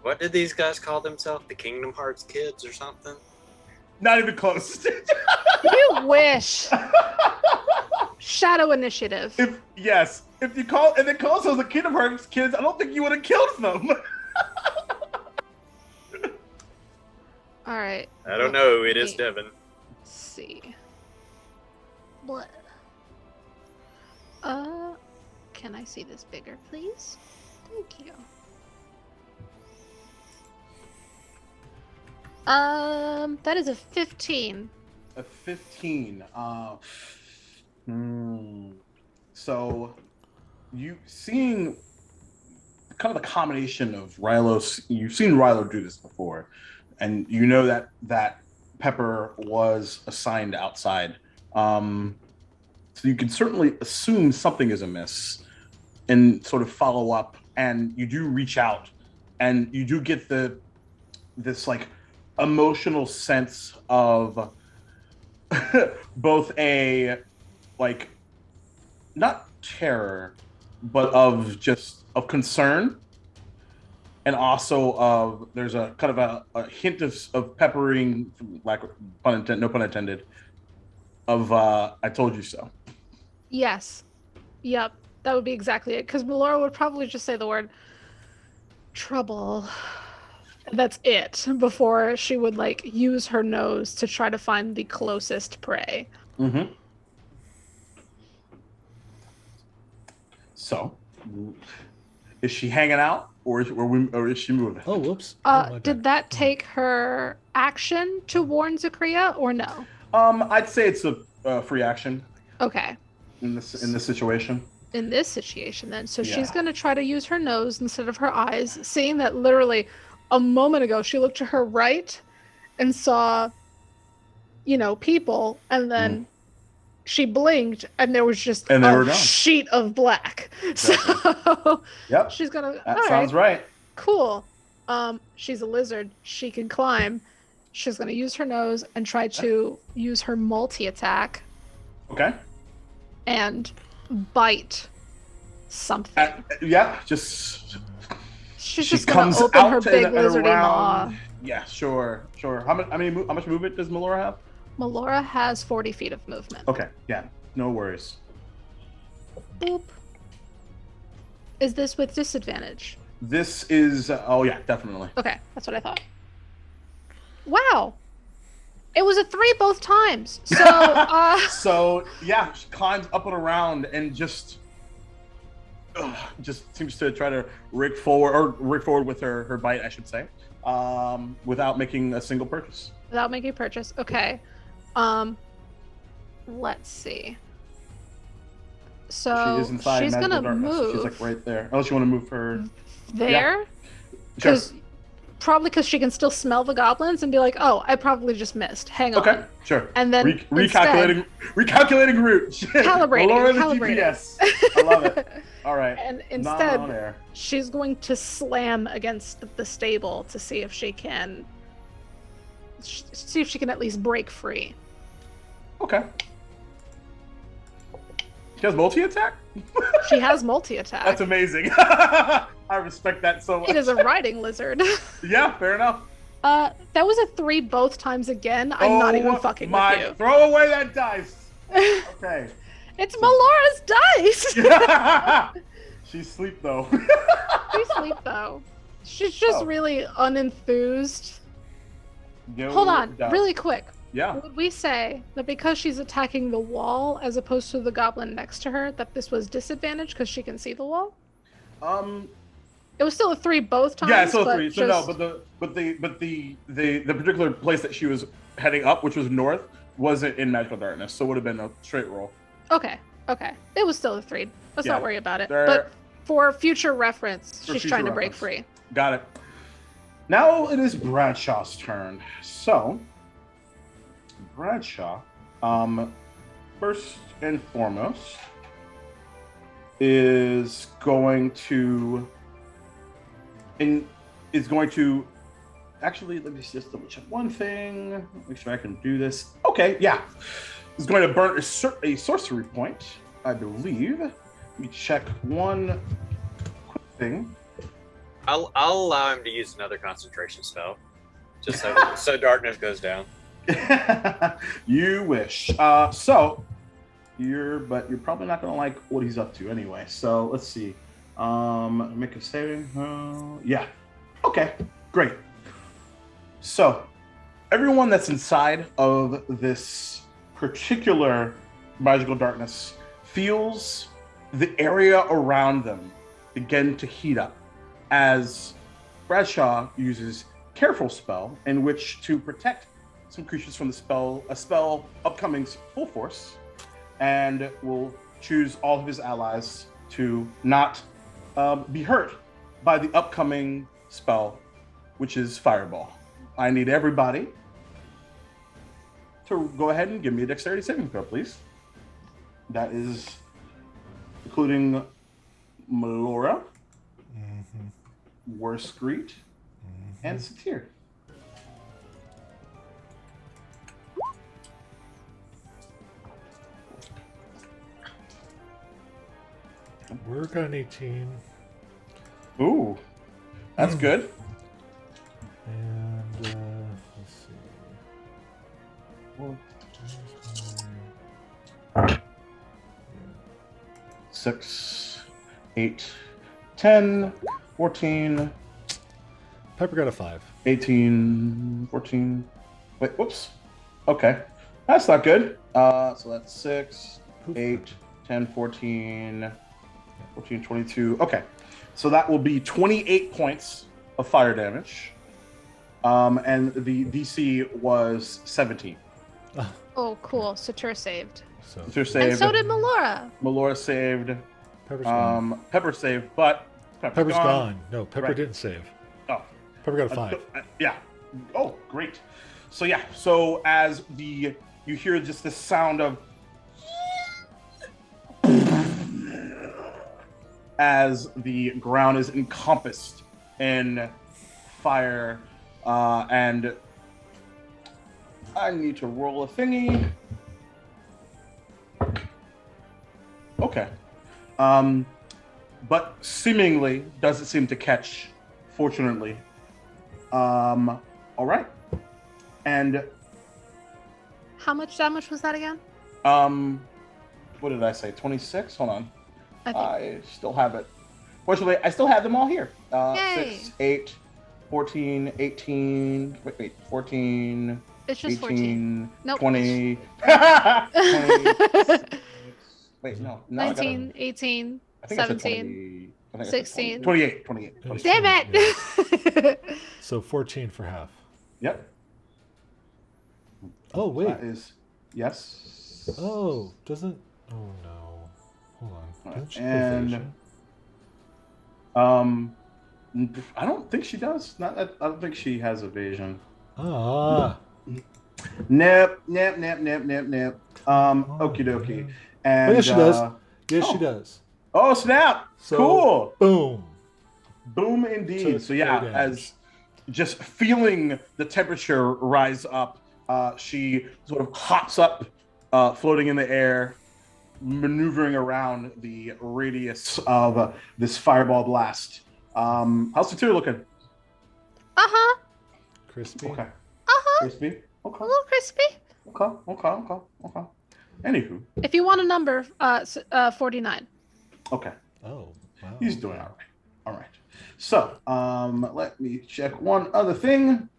What did these guys call themselves? The Kingdom Hearts kids or something? Not even close. You wish. Shadow initiative. If they call themselves the Kingdom Hearts kids, I don't think you would have killed them. All right. I don't know. It is Devin. Let's see. What? Can I see this bigger, please? Thank you. That is a 15. A 15. So, you seeing kind of the combination of Rilo. You've seen Rilo do this before, and you know that Pepper was assigned outside. So you can certainly assume something is amiss, and sort of follow up. And you do reach out, and you do get this like emotional sense of both a like not terror, but of concern and also there's a kind of a hint of peppering, like no pun intended, of I told you so. Yes. Yep. That would be exactly it. Because Melora would probably just say the word trouble. That's it before she would like use her nose to try to find the closest prey. Mm-hmm. So, is she hanging out, or is she moving? Oh, whoops. Oh, my Did bad. that take her action to warn Zakria or no? I'd say it's a free action Okay. in this situation. In this situation, then. So Yeah. she's going to try to use her nose instead of her eyes, seeing that literally a moment ago she looked to her right and saw, people, and then she blinked and there was just And they were a gone. sheet of black. Exactly. So Yep. she's going to, That sounds right. cool. She's a lizard. She can climb. She's going to use her nose and try to use her multi-attack Okay. and bite something. Yeah. Just She's she just gonna comes open her out big and lizardy maw. around. Yeah. Sure. How much movement does Melora have? Melora has 40 feet of movement. Okay. Yeah. No worries. Boop. Is this with disadvantage? This is. Oh yeah, definitely. Okay, that's what I thought. Wow. It was a 3 both times. So, So yeah, she climbs up and around and just seems to try to rig forward with her bite, I should say, without making a single purchase. without making a purchase. Okay. Let's see. So She is inside she's magical gonna darkness. move She's like right there. Unless you want to move her. there. Sure. Because probably because she can still smell the goblins and be like, oh, I probably just missed. Hang on. Okay, sure. And then recalculating route. Calibrating, Lower the calibrating. GPS. I love it. All right. And Not instead, on air. she's going to slam against the stable to see if she can at least break free. Okay. She has multi-attack? She has multi-attack. That's amazing. I respect that so much. It is a riding lizard. Yeah, fair enough. That was a 3 both times again. I'm not even fucking with you. Throw away that dice. Okay. It's Melora's dice! She's asleep though. She's asleep though. She's just really unenthused. No Hold on, doubt. really quick. Yeah. Would we say that because she's attacking the wall as opposed to the goblin next to her, that this was disadvantage because she can see the wall? It was still a 3 both times. Yeah, it's still but 3. So no, but the particular place that she was heading up, which was north, wasn't in magical darkness, so it would have been a straight roll. Okay. It was still a 3. Let's not worry about it. There- But for future reference, For she's future trying to break reference. free. Got it. Now it is Bradshaw's turn. So Bradshaw, first and foremost, is going to actually, let me just double check one thing. Make sure I can do this. Okay, yeah. He's going to burn a sorcery point, I believe. Let me check one quick thing. I'll allow him to use another concentration spell, just so darkness goes down. You wish. So you're probably not gonna like what he's up to anyway. So let's see. Make a saving. Yeah. Okay. Great. So everyone that's inside of this particular magical darkness feels the area around them begin to heat up as Bradshaw uses Careful spell in which to protect some creatures from a spell upcoming full force, and will choose all of his allies to not be hurt by the upcoming spell, which is Fireball. I need everybody to go ahead and give me a dexterity saving throw, please. That is including Melora, Warskreet, and Satir. Work on 18. Ooh. That's good. And let's see. 6, 8, 10, 14, Pepper got a 5. 18, 14. Wait, whoops. Okay. That's not good. So that's 6, 8, 10, 14, 14, 22. Okay. So that will be 28 points of fire damage. And the DC was 17. Oh, cool. Satur saved. So Satur saved. And so did Melora. Melora saved. Pepper's gone. Pepper saved, but Pepper's gone. No, Pepper Right. didn't save. Oh. Pepper got a 5. Yeah. Oh, great. So yeah. So as you hear just the sound of as the ground is encompassed in fire, and I need to roll a thingy. Okay. But seemingly doesn't seem to catch, fortunately. All right. And How much damage was that again? what did I say? 26? Hold on. I think. I still have it. Fortunately, I still have them all here. Yay. 6, 8, 14, 18, wait, 14, It's just 18, 14. Nope. 20, 20. Wait, no. I gotta- 19, 18, I think I said 17. 20, I think I said 16. 28. Damn it! So 14 for half. Yep. Oh, wait. That is, yes. Oh, doesn't... Oh, no. Hold on. Doesn't she have And evasion? I don't think she does. I don't think she has evasion. Ah. Nope. Okie dokie. And Oh, yes, she does. Yes, she does. Oh, snap! So, Cool. Boom. Boom indeed. Took So yeah, 4 damage. as just feeling the temperature rise up, she sort of hops up, floating in the air, maneuvering around the radius of this fireball blast. How's the two looking? Uh-huh. Crispy. Okay. Uh-huh. Crispy. Okay. A little crispy. Okay. Anywho. If you want a number, 49. Okay. Oh, wow. He's doing all right. All right. So, let me check one other thing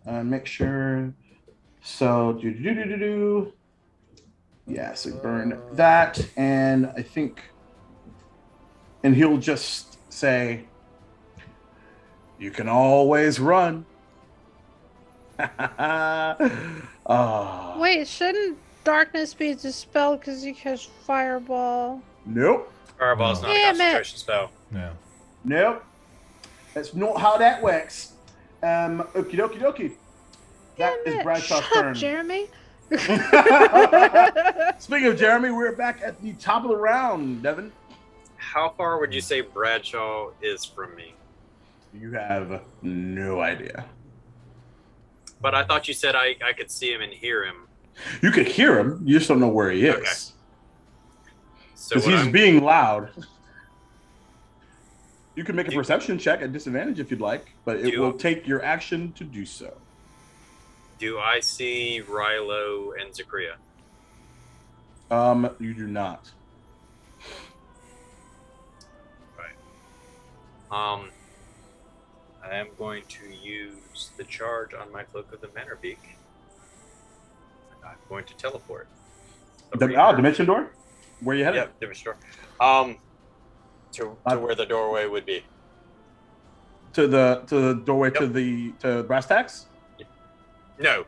and make sure. So, yeah, so burn that, and I think, and he'll just say, "You can always run." Oh, Wait, shouldn't darkness be dispelled because you catch fireball? nope. Fireball's not a Damn it. concentration spell. Yeah. Nope. That's not how that works. Okie dokie. That Damn is it. Bradshaw's Shut turn. up, Jeremy. Speaking of Jeremy, we're back at the top of the round, Devin. How far would you say Bradshaw is from me? You have no idea. But I thought you said I could see him and hear him. You could hear him, you just don't know where he is. Okay. So Because what he's I'm- being loud. You can make a perception check at disadvantage if you'd like, but it will take your action to do so. do I see Rilo and Zakria? You do not. I am going to use the charge on my Cloak of the Mannerbeak. I'm going to teleport. Dimension door? Where you headed? Yep, Dimension Door. To where the doorway would be. To the doorway Yep. to Brass Tacks? No,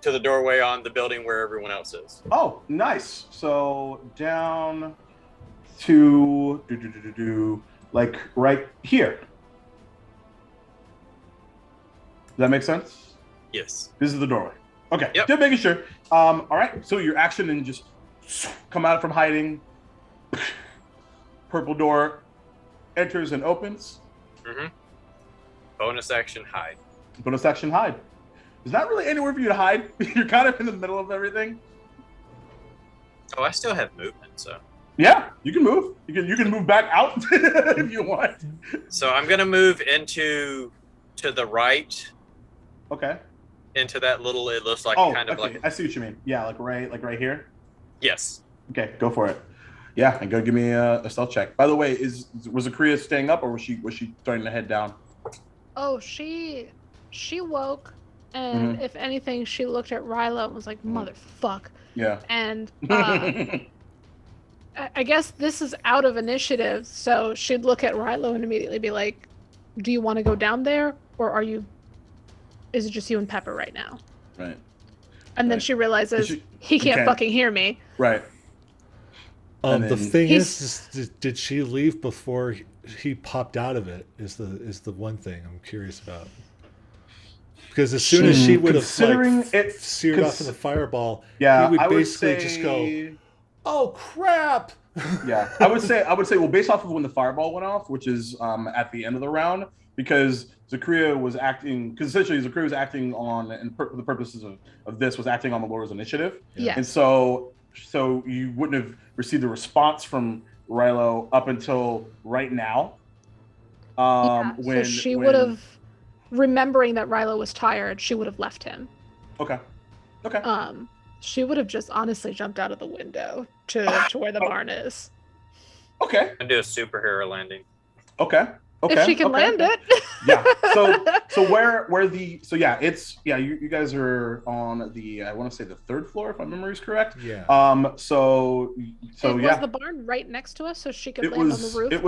to the doorway on the building where everyone else is. Oh, nice. So down to like right here. Does that make sense? Yes. This is the doorway. Okay. Yep. Just making sure. All right. So your action and just come out from hiding. Purple door enters and opens. Mm-hmm. Bonus action hide. Bonus action hide. There's not really anywhere for you to hide. You're kind of in the middle of everything. Oh, I still have movement, so. Yeah, you can move. You can move back out if you want. So I'm gonna move to the right Okay. into that little. It looks like kind of okay. like. I see what you mean. Yeah, like right here. Yes. Okay, go for it. Yeah, and go give me a stealth check. By the way, was Akria staying up or was she starting to head down? Oh, she woke, and if anything, she looked at Rilo and was like, "Motherfuck." Yeah. And I guess this is out of initiative, so she'd look at Rilo and immediately be like, "Do you want to go down there, or is it just you and Pepper right now?" Right. And then she realizes he can't fucking hear me. Right. The thing is, did she leave before he popped out of it? Is the one thing I'm curious about. Because as soon as she would have seared off in the fireball, he would basically just go, "Oh crap!" Yeah, I would say well, based off of when the fireball went off, which is at the end of the round, because Zakria was acting, because essentially Zakria was acting on, and the purposes of this was acting on the Laura's initiative. Yeah. And so you wouldn't have received a response from Rilo up until right now. So she would have, remembering that Rilo was tired, she would have left him. Okay. She would have just honestly jumped out of the window to where the barn is. Okay. And do a superhero landing. Okay. If she can land it. Yeah. So you guys are on the, I want to say the third floor if my memory is correct. Yeah. Was the barn right next to us so she could land on the roof? There's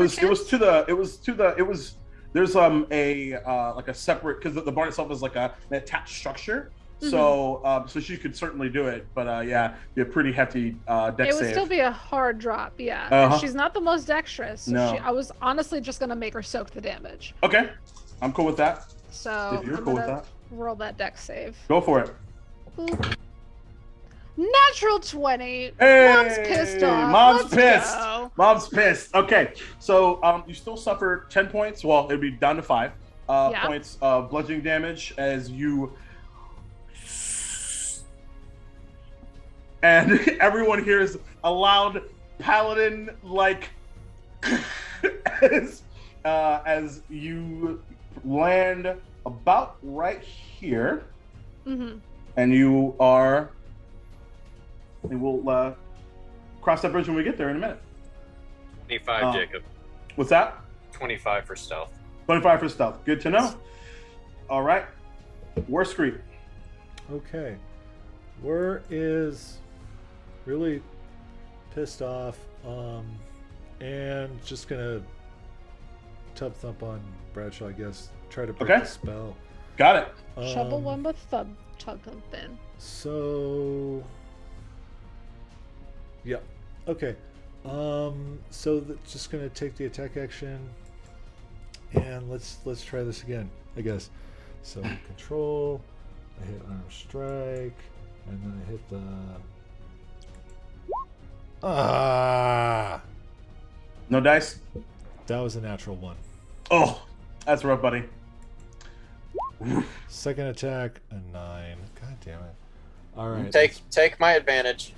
a separate, because the barn itself is like an attached structure. So she could certainly do it, but be a pretty hefty deck save. It would still be a hard drop, yeah. Uh-huh. She's not the most dexterous. So No. I was honestly just gonna make her soak the damage. Okay, I'm cool with that. So If you're I'm cool with gonna that, roll that deck save. go for it. Boop. Natural 20. Hey, Mom's pissed off. Mom's Let's pissed. go. Mom's pissed. Okay, so you still suffer 10 points. Well, it'd be down to 5 points of bludgeoning damage as you. And everyone hears a loud paladin like as you land about right here, and you are. And we'll cross that bridge when we get there in a minute. 25, Jacob. What's that? 25 for stealth. 25 for stealth. Good to know. All right. Worst creep. Okay. Where is really pissed off, and just gonna tub thump on Bradshaw, I guess. Try to break the spell. Got it. Chubbawamba thub tub thumpin'. So yeah. Okay. Just gonna take the attack action, and let's try this again, I guess. So control. I hit arm strike, and then I hit the. No dice? That was a natural 1. Oh, that's rough, buddy. Second attack, a 9. God damn it. All right. Take my advantage.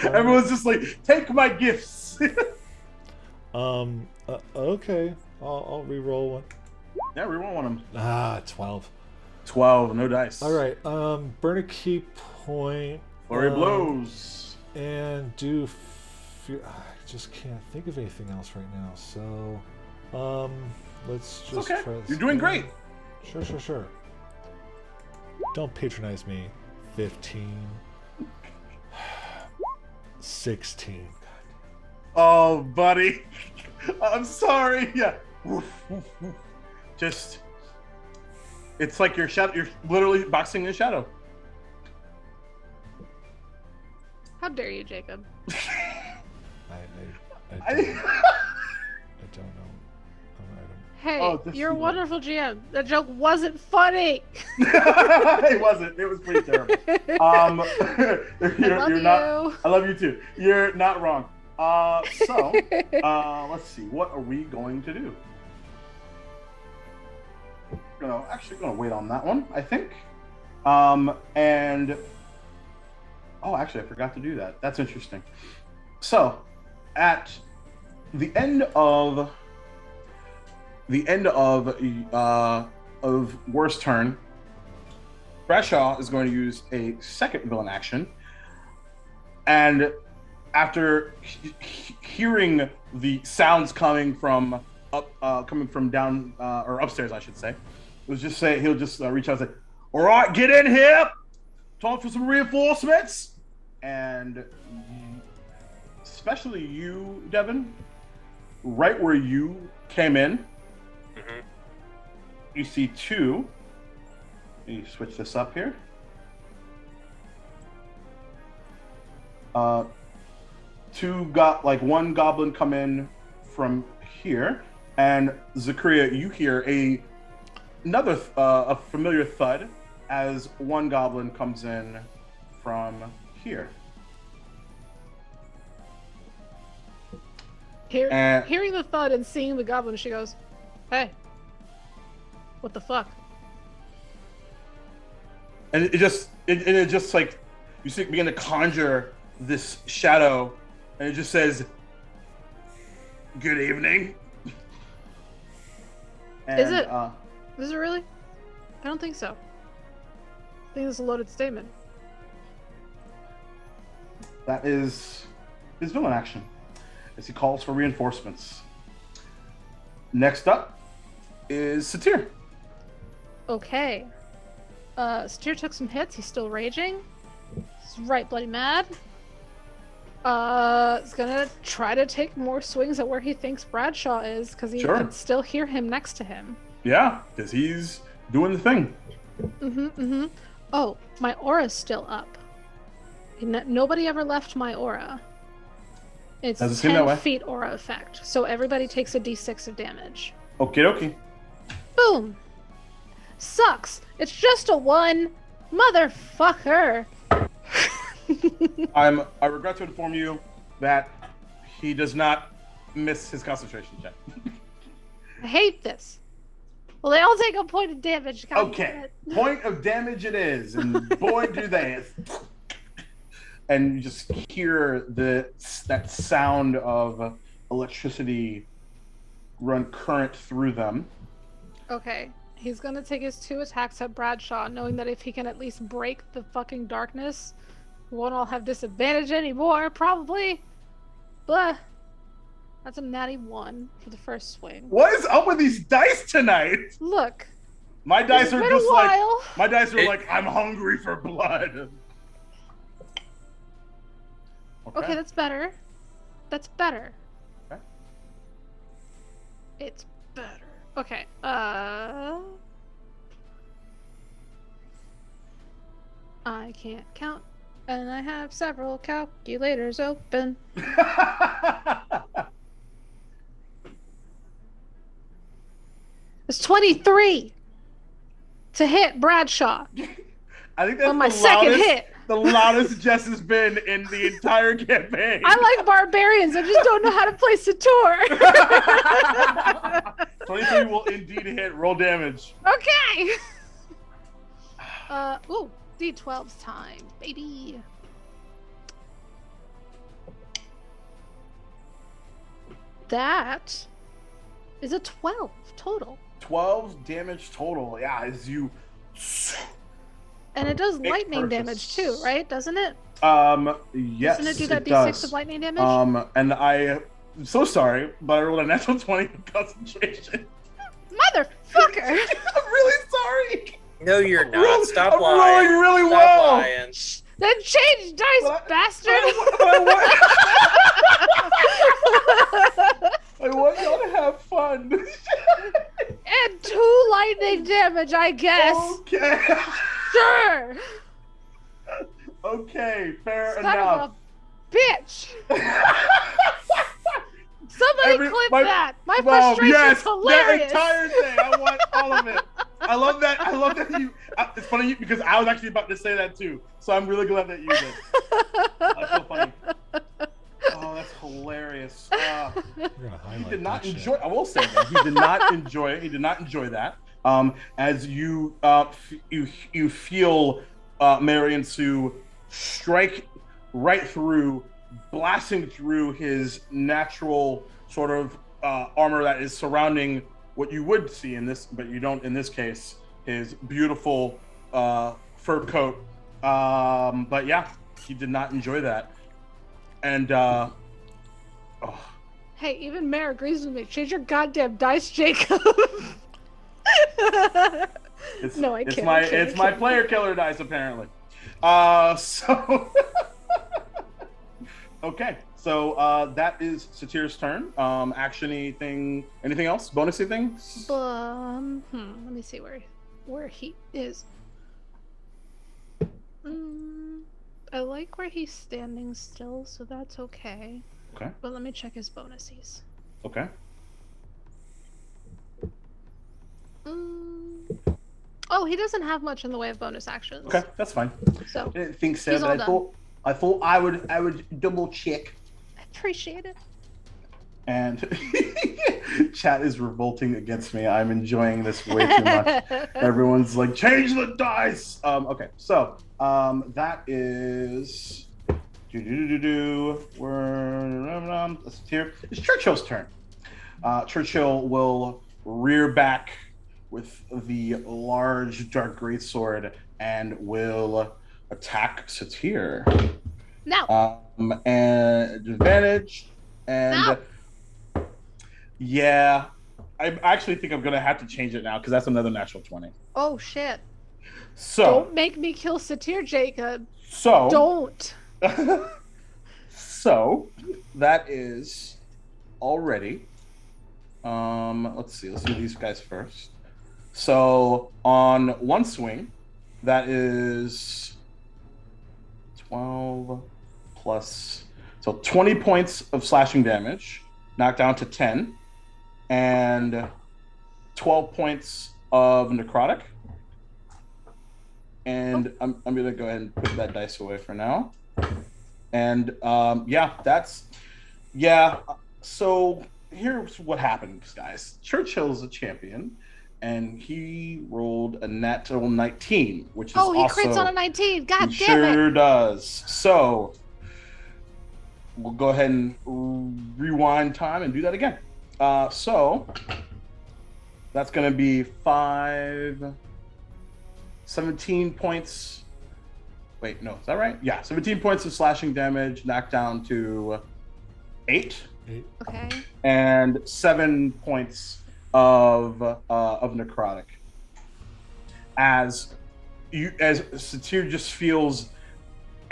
Everyone's just like, take my gifts. Okay. I'll re-roll one. Yeah, re-roll one of them. 12. 12, no dice. All right. Burn a key point. Flurry of blows. And do. I just can't think of anything else right now. So, let's just try this. You're doing great. Sure. Don't patronize me. 15. 16. Oh, buddy. I'm sorry. Yeah. Just. It's like your shadow. You're literally boxing in shadow. How dare you, Jacob? I don't know. Hey, you're a wonderful GM. That joke wasn't funny. It wasn't. It was pretty terrible. I love you too. You're not wrong. Let's see. What are we going to do? Actually gonna wait on that one, I think. Actually, I forgot to do that. That's interesting. So, at the end of Worst's turn, Bradshaw is going to use a second villain action, and after hearing the sounds coming from down or upstairs, I should say, he'll just reach out and say, "All right, get in here. Time for some reinforcements." And especially you, Devin, right where you came in, you see two. Let me switch this up here. One goblin come in from here, and Zakaria, you hear another familiar thud as one goblin comes in from here. Hearing the thud and seeing the goblin, she goes, "Hey, what the fuck?" And it just like you see it begin to conjure this shadow, and it just says, "Good evening." And, Is it? Is it really? I don't think so. I think it's a loaded statement. That is his villain action, as he calls for reinforcements. Next up is Satir. Okay. Satir took some hits. He's still raging. He's right bloody mad. He's gonna try to take more swings at where he thinks Bradshaw is, because he can still hear him next to him. Yeah, because he's doing the thing. Oh, my aura's still up. Nobody ever left my aura. It's 10 feet aura effect, so everybody takes a d6 of damage. Okie dokie. Boom! Sucks! It's just a 1! Motherfucker! I regret to inform you that he does not miss his concentration check. I hate this. Well, they all take a point of damage. Okay, point of damage it is, and boy do they. And you just hear that sound of electricity run current through them. Okay, he's gonna take his 2 attacks at Bradshaw, knowing that if he can at least break the fucking darkness, we won't all have disadvantage anymore, probably. Blah. That's a natty 1 for the first swing. What is up with these dice tonight? Look. My dice are just like, like, I'm hungry for blood. Okay, that's better. That's better. Okay. It's better. Okay, I can't count, and I have several calculators open. It's 23 to hit Bradshaw. I think that's on my second hit. The loudest Jess has been in the entire campaign. I like barbarians. I just don't know how to play Sator. 23 will indeed hit. Roll damage. Okay. D12's time, baby. That is a 12 total. 12 damage total. Yeah, as you. And it does lightning damage too, right? Doesn't it? Yes. Doesn't it do that D6 of lightning damage? And I'm so sorry, but I rolled a natural 20 in concentration. Motherfucker! I'm really sorry. No, you're not. Stop lying. I'm rolling really Stop well. lying. Then change dice, bastard! I want y'all to have fun. And 2 lightning damage, I guess. Okay. Sure. Okay, fair Son enough. of a bitch. Somebody clip that. My frustration's hilarious. That entire thing. I want all of it. I love that. You. It's funny because I was actually about to say that too. So I'm really glad that you did. That's so funny. Oh, that's hilarious. He did not enjoy. I will say that he did not enjoy it. He did not enjoy that. As you you feel Marion Sue strike right through blasting through his natural sort of armor that is surrounding what you would see in this, but you don't in this case, his beautiful fur coat. But yeah, he did not enjoy that. And Hey, even Mayor agrees with me. Change your goddamn dice, Jacob. No, I can't. It's my player killer dice apparently. So okay, so that is Satir's turn. Action anything else? Bonusy things? Let me see where he is. I like where he's standing still, so that's okay. Okay. But let me check his bonuses. Okay. Oh, he doesn't have much in the way of bonus actions. Okay, that's fine. So I didn't think so, he's but all I thought I would double check. I appreciate it. And chat is revolting against me. I'm enjoying this way too much. Everyone's like, change the dice. Okay, so that is let's here. It's Churchill's turn. Churchill will rear back with the large dark greatsword and will attack Satir. No. And advantage. And No. yeah, I actually think I'm gonna have to change it now because that's another natural 20. Oh shit. So Don't make me kill Satir, Jacob. So Don't. So that is already. Let's see. Let's do these guys first. So on one swing, that is 12 plus. So 20 points of slashing damage, knocked down to 10, and 12 points of necrotic. And I'm gonna go ahead and put that dice away for now. And so here's what happened, guys. Churchill's a champion, and he rolled a natural 19, which is he also, crits on a 19. God he damn it. sure does. So we'll go ahead and rewind time and do that again. So that's going to be 17 points. Wait, no, is that right? Yeah, 17 points of slashing damage, knocked down to 8. Okay. And 7 points of necrotic. As Satir just feels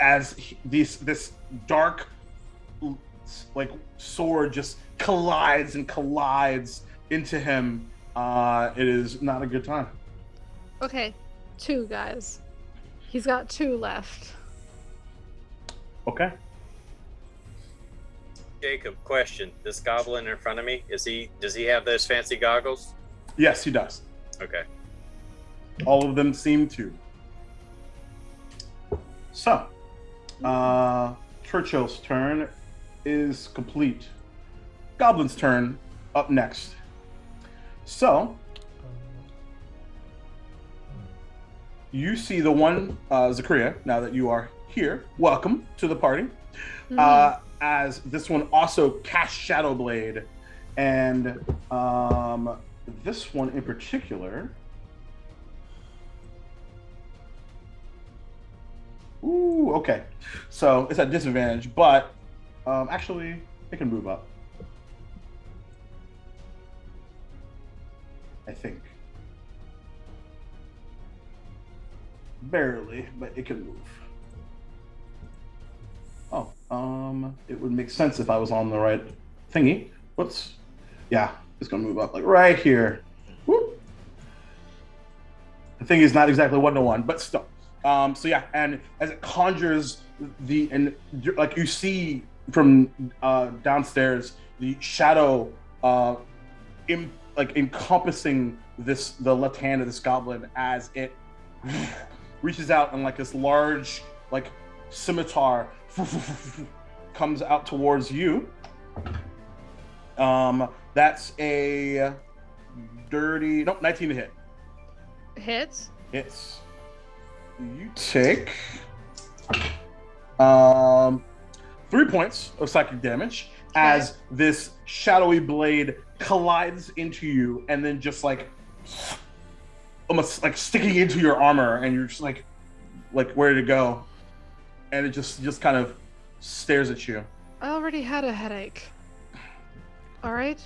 as this dark like sword just collides into him. It is not a good time. Okay. 2 guys. He's got 2 left. Okay. Jacob, question. This goblin in front of me, does he have those fancy goggles? Yes, he does. Okay. All of them seem to. So, Churchill's turn is complete. Goblin's turn up next. So, you see the one, Zachariah, now that you are here. Welcome to the party. As this one also casts Shadow Blade. And this one in particular. Ooh, okay. So it's at disadvantage, but actually, it can move up. I think. Barely, but it can move. Oh, it would make sense if I was on the right thingy. Whoops. Yeah, it's gonna move up like right here. Whoop. The thing is not exactly 1-to-1, but still. So yeah, and as it conjures like you see from downstairs, the shadow encompassing the left hand of this goblin as it reaches out and like this large scimitar comes out towards you. That's a 19 to hit. Hits? Hits. You take 5 3 points of psychic damage as this shadowy blade collides into you and then just like almost like sticking into your armor, and you're just like where to go, and it just kind of stares at you. I already had a headache. All right.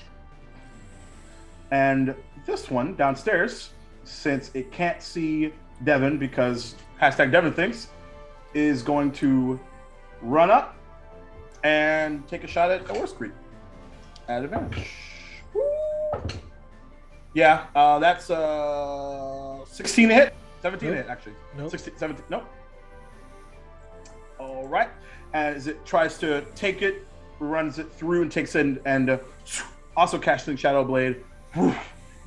And this one downstairs, since it can't see Devin because #Devin thinks, is going to run up and take a shot at the Horse Creek at advantage. Woo! Yeah, that's 16 to hit. 17 to hit, actually. Nope. 16, 17, nope. All right. As it tries to take it, runs it through and takes it and also casting Shadow Blade.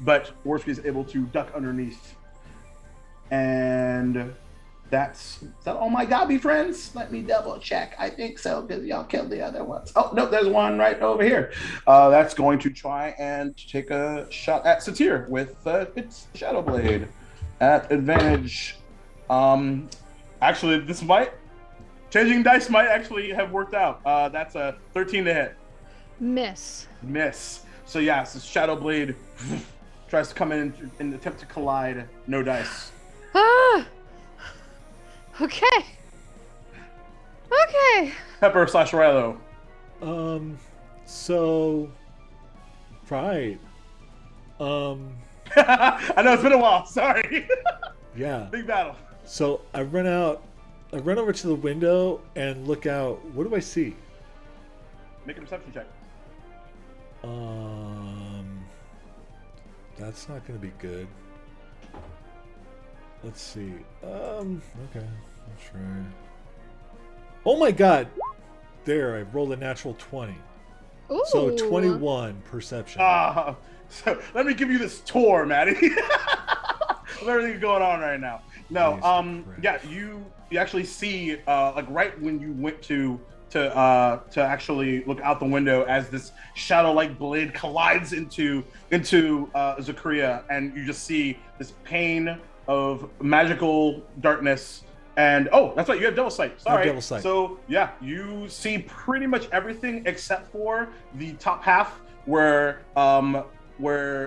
But Horse is able to duck underneath. And is that all my Gobby friends? Let me double check. I think so, because y'all killed the other ones. Oh, no, there's one right over here. That's going to try and take a shot at Satyr with its Shadow Blade at advantage. Actually, changing dice might actually have worked out. That's a 13 to hit. Miss. So yeah, so Shadow Blade tries to come in and attempt to collide. No dice. Ah. Okay. Pepper/Rilo. So, right. I know it's been a while. Sorry. Yeah. Big battle. So I run over to the window and look out. What do I see? Make a perception check. That's not going to be good. Let's see. Okay. I'll try. Oh my god! There, I rolled a natural 20. Ooh. So 21 perception. So let me give you this tour, Maddie. Of everything going on right now. No, yeah, you actually see like right when you went to actually look out the window as this shadow-like blade collides into Zakaria, and you just see this pane of magical darkness. And that's right, you have double sight. Sorry. Double sight. So yeah, you see pretty much everything except for the top half where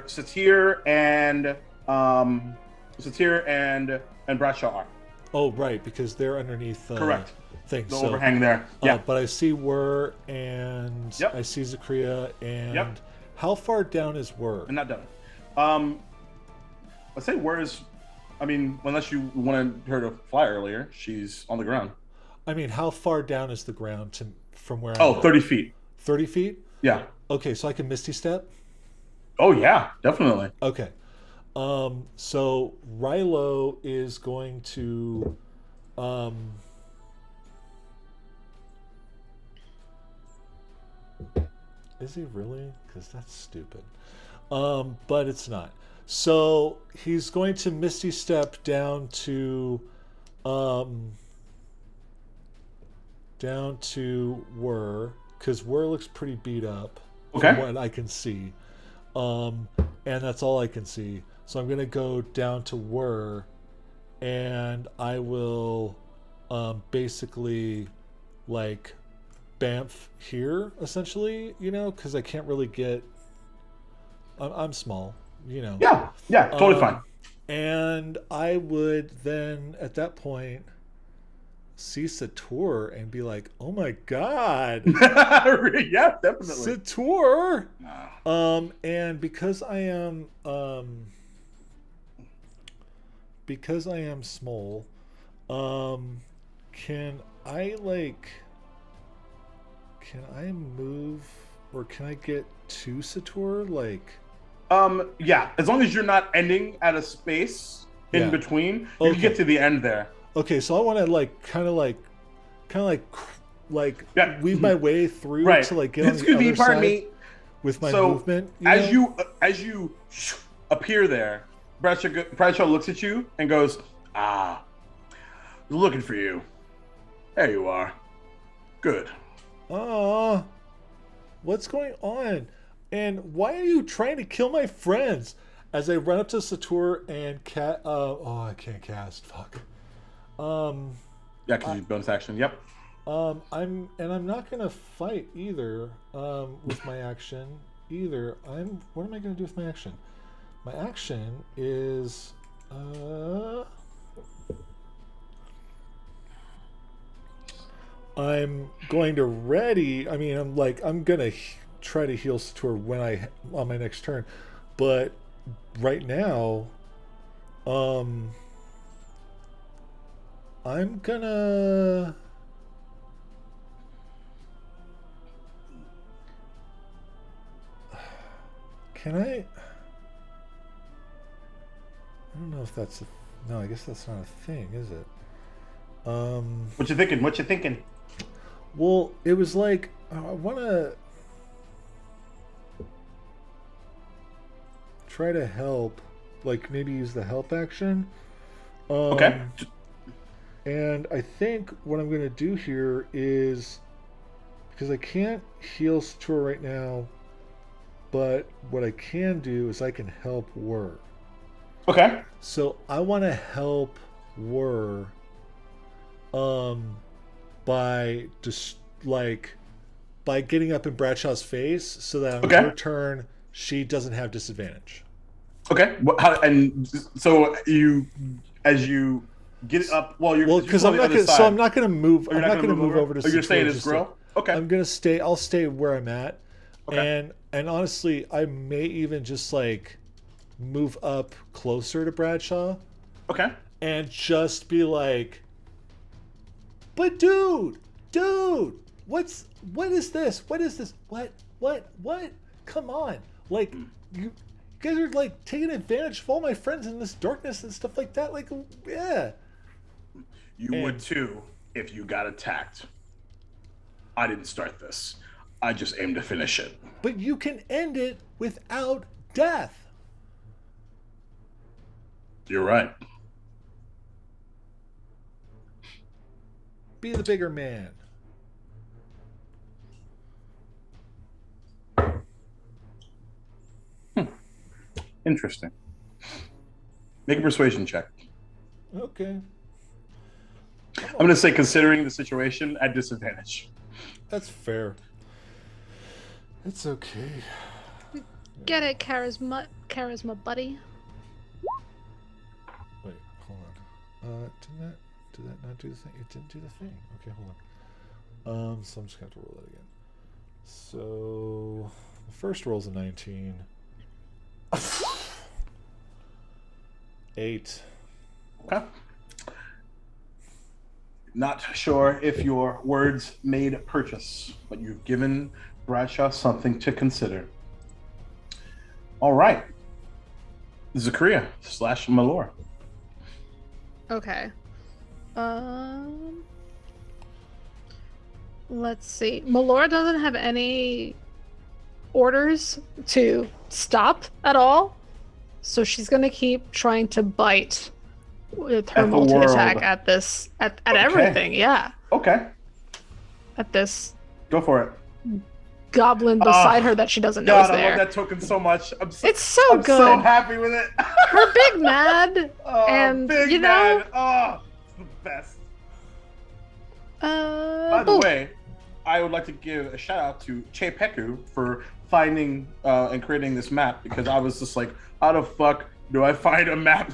Satyr and Bradshaw are. Oh right, because they're underneath. Correct. Things. The so, overhang there. Yeah. But I see Whir and I see Zakaria and how far down is Whir? And not done. Let's say Whir is. I mean, unless you wanted her to fly earlier, she's on the ground. I mean, how far down is the ground from where I'm 30 feet. 30 feet? Yeah. Okay, so I can Misty Step? Oh, yeah, definitely. Okay. So Rilo is going to... Is he really? Because that's stupid. But it's not. So he's going to Misty Step down to Whir, because Whir looks pretty beat up from what I can see. And that's all I can see. So I'm going to go down to Whir, and I will basically like bamf here, essentially, because I can't really get... I'm small. Yeah, totally fine. And I would then, at that point, see Satyr and be like, "Oh my god!" Yeah, definitely. Satyr. And because I am small, can I move, or can I get to Satyr? Yeah, as long as you're not ending at a space in between, you can get to the end there. Okay, so I want to weave my way through to get on the other side with my movement. As you appear there, Bradshaw looks at you and goes, looking for you. There you are. Good. What's going on? And why are you trying to kill my friends? As I run up to Satyr and I can't cast. Fuck. Yeah, because you bonus action. Yep. I'm not gonna fight either with my action either. What am I gonna do with my action? My action is I'm going to ready. I mean, I'm gonna try to heal Sator when on my next turn, but right now, I'm gonna. Can I? I don't know if that's no. I guess that's not a thing, is it? What you thinking? What you thinking? Well, it was like I want to try to help, like maybe use the help action. Okay. And I think what I'm going to do here is, because I can't heal Sator right now, but what I can do is I can help Whir. Okay. So I want to help Whir by just by getting up in Bradshaw's face so that on her turn she doesn't have disadvantage. Okay. And so as you get up, because I'm not going to move. I'm not going to move over to. You're staying as Grill. Okay. I'm going to stay. I'll stay where I'm at. Okay. And honestly, I may even just move up closer to Bradshaw. Okay. And just be like, but dude, what is this? What is this? What? Come on. You guys are taking advantage of all my friends in this darkness and stuff like that. Yeah. You would too if you got attacked. I didn't start this. I just aim to finish it. But you can end it without death. You're right. Be the bigger man. Interesting. Make a persuasion check. Okay. I'm going to say, considering the situation, at disadvantage. That's fair. It's okay. Get it, charisma buddy. Wait, hold on. Did that not do the thing? It didn't do the thing. Okay, hold on. So I'm just gonna have to roll that again. So the first roll's a 19. 8. Okay. Not sure if your words made a purchase, but you've given Bradshaw something to consider. All right. Zakaria / Malor. Okay. Let's see. Malor doesn't have any orders to stop at all, so she's gonna keep trying to bite with her multi-attack at everything. Yeah. Okay. At this. Go for it. Goblin beside her that she doesn't know is there. I love that token so much. I'm so good. So happy with it. Her big mad, and big you know, mad. Oh, it's the best. By the way, I would like to give a shout out to Che Peku for finding and creating this map, because I was just like, how the fuck do I find a map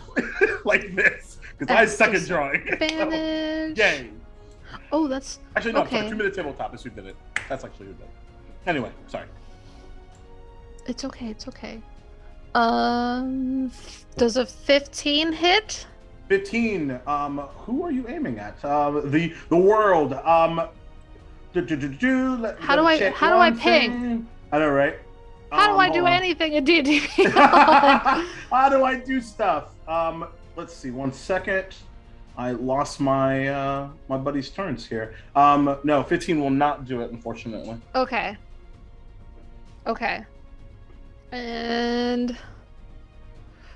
like this? Because I suck at drawing. Advantage. Yay. Oh, that's actually no. Okay. 2-minute tabletop is who did it. That's actually who did it. Anyway, sorry. It's okay. It's okay. Does a 15 hit? 15. Who are you aiming at? The world. How do I ping? I know, right? How do I do anything in D&D? How do I do stuff? Let's see. 1 second. I lost my my buddy's turns here. No, 15 will not do it, unfortunately. Okay. And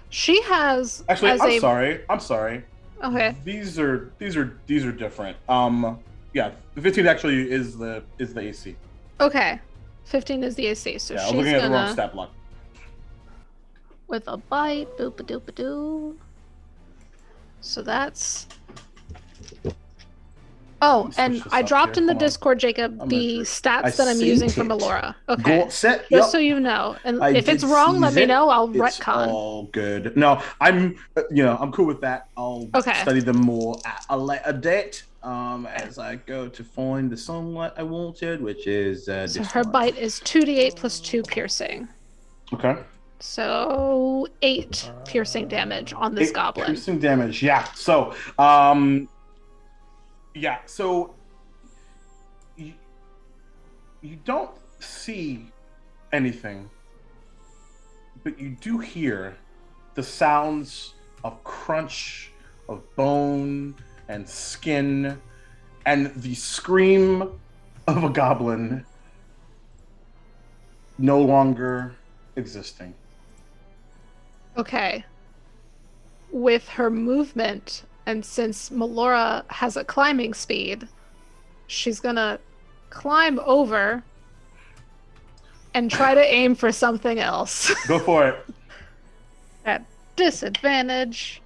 she has. Actually, I'm sorry. Okay. These are different. Yeah, the 15 actually is the AC. Okay. 15 is the AC, so yeah, she's I'm looking at the wrong gonna stat block. with a bite, boop a doop a doo. So that's Oh, Let me and switch this I up dropped here. in the Hold on. Discord, Jacob, I'm the measuring. stats I that I'm seen using for it. Melora. Okay. Goal set. Just so you know. And if it's wrong, let me know. I'll It's retcon. all good. No, I'm I'm cool with that. I'll Okay. study them more at a later date. As I go to find the song that I wanted, which is So this her one. bite is 2d8 plus 2 piercing. Okay. So 8 piercing damage on this 8 goblin. piercing damage. Yeah. So so you don't see anything, but you do hear the sounds of crunch of bone and skin and the scream of a goblin no longer existing. Okay. With her movement, and since Melora has a climbing speed, she's gonna climb over and try to aim for something else. Go for it. At disadvantage.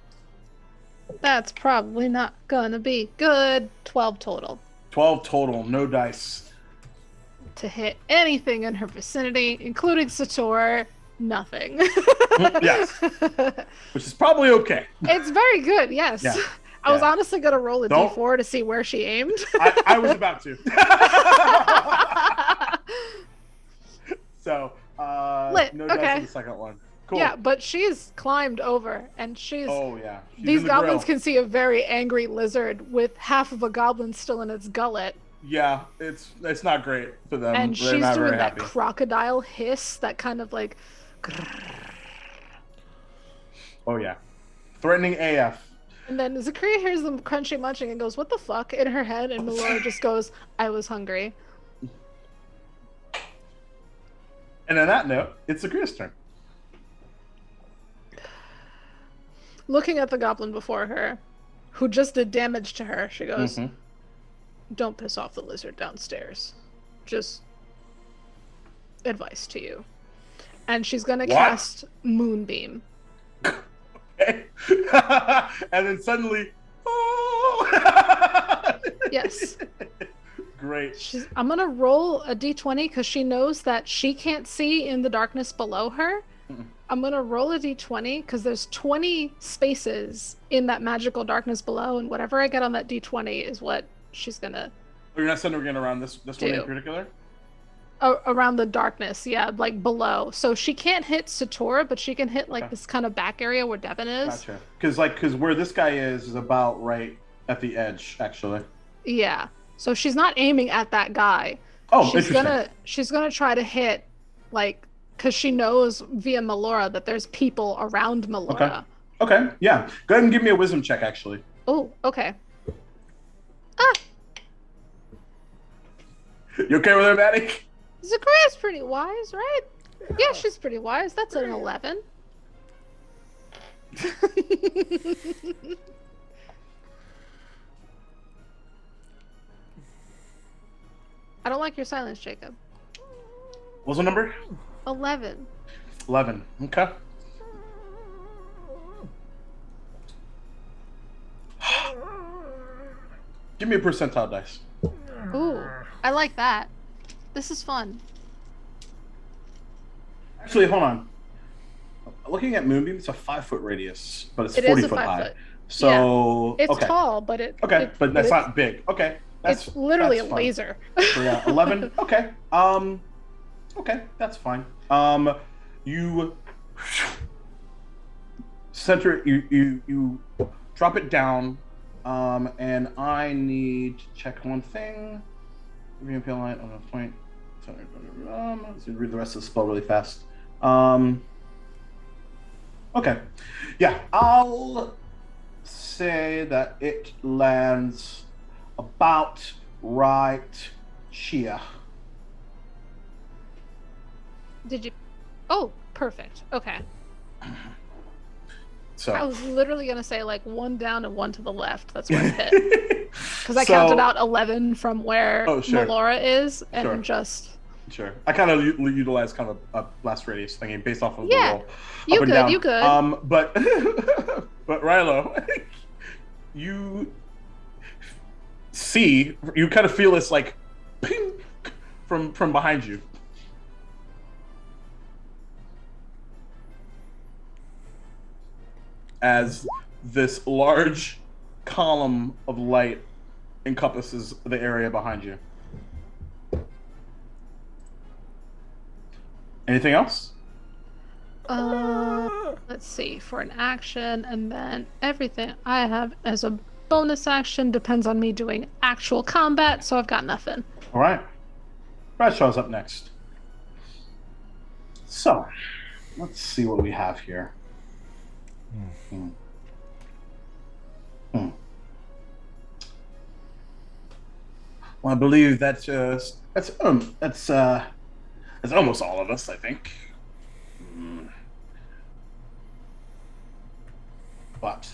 That's probably not gonna be good. 12 total. 12 total, no dice. To hit anything in her vicinity, including Sator, nothing. Yes. Which is probably okay. It's very good, yes. Yeah. I was honestly gonna roll a Don't- d4 to see where she aimed. I was about to. So, Lit, no dice okay. on the second one. Cool. Yeah, but she's climbed over, and she's... Oh, yeah. She's These in the goblins grill. can see a very angry lizard with half of a goblin still in its gullet. Yeah, it's not great for them. And They're she's not doing very that happy. crocodile hiss, that kind of like... Oh, yeah. Threatening AF. And then Zakaria hears them crunching, munching, and goes, "What the fuck?" in her head, and Melora just goes, "I was hungry." And on that note, it's Zakria's turn. Looking at the goblin before her, who just did damage to her, she goes, Mhm. "Don't piss off the lizard downstairs. Just advice to you." And she's gonna cast Moonbeam. Okay. And then suddenly, oh! Yes. Great. I'm gonna roll a d20 because she knows that she can't see in the darkness below her. I'm gonna roll a d20 because there's 20 spaces in that magical darkness below, and whatever I get on that d20 is what she's gonna You're not sending again around this one in particular? around the darkness, yeah, like below. So she can't hit Satora, but she can hit like this kind of back area where Devin is. Gotcha. Because where this guy is about right at the edge, actually. Yeah. So she's not aiming at that guy. Oh, she's interesting. she's gonna try to hit, like, because she knows via Melora that there's people around Melora. Okay, yeah. Go ahead and give me a wisdom check, actually. Oh, okay. Ah, You okay with her, Maddie? Zakaria's pretty wise, right? Yeah, she's pretty wise. That's an 11. I don't like your silence, Jacob. What's the number? 11. 11. Okay. Give me a percentile dice. Ooh, I like that. This is fun. Actually, hold on. Looking at Moonbeam, it's a 5-foot radius, but it's It 40 is a foot 5 high. foot. So It's okay. tall, but But that's not big. Okay. It's literally a fine. laser. So yeah, 11. Okay. Okay, that's fine. You center it. You drop it down. And I need to check one thing. Give me a pale light on a point. Let's read the rest of the spell really fast. Okay. Yeah, I'll say that it lands about right here. Did you? Oh, perfect. Okay. So I was literally gonna say like one down and one to the left. That's where it hit. Because I counted out 11 from where Melora is, and just. Sure. I kind of utilize kind of a blast radius thingy based off of the roll. You up and good, down. you good. But Rilo, you see, you kind of feel this like ping from behind you. As this large column of light encompasses the area behind you. Anything else? Let's see. For an action, and then everything I have as a bonus action depends on me doing actual combat, so I've got nothing. All right. Bradshaw's up next. So, let's see what we have here. Well, I believe that's almost all of us, I think. But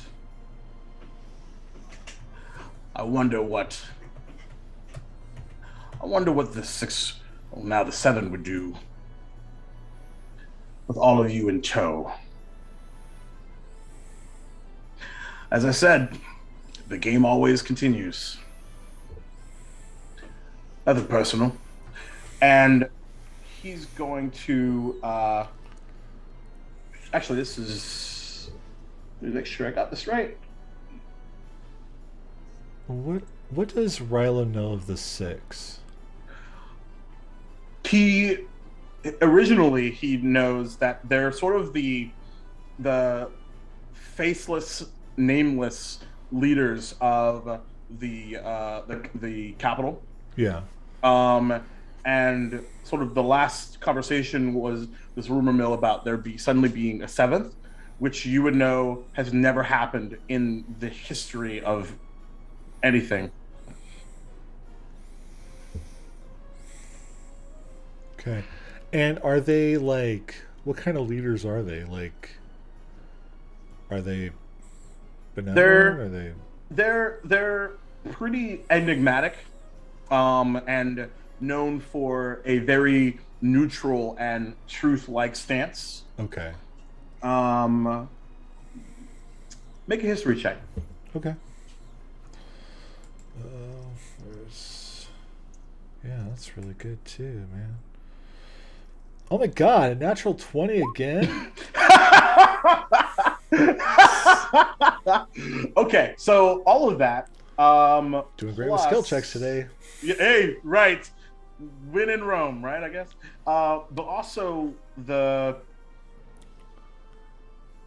I wonder what the 6, well, now the 7 would do with all of you in tow. As I said, the game always continues. Nothing personal. And he's going to actually, this is, let me make sure I got this right. What does Rilo know of the 6? He originally knows that they're sort of the faceless, nameless leaders of the capital. Yeah. And sort of the last conversation was this rumor mill about there suddenly being a 7th, which you would know has never happened in the history of anything. Okay. And are they like, what kind of leaders are they? Like, are they benevolent? Are they? They're pretty enigmatic, and known for a very neutral and truth-like stance. Okay. Make a history check. Okay. Yeah, that's really good too, man. Oh my god, a natural 20 again? Okay, so all of that. Doing great with skill checks today. Yeah, hey, right. Win in Rome, right, I guess. But also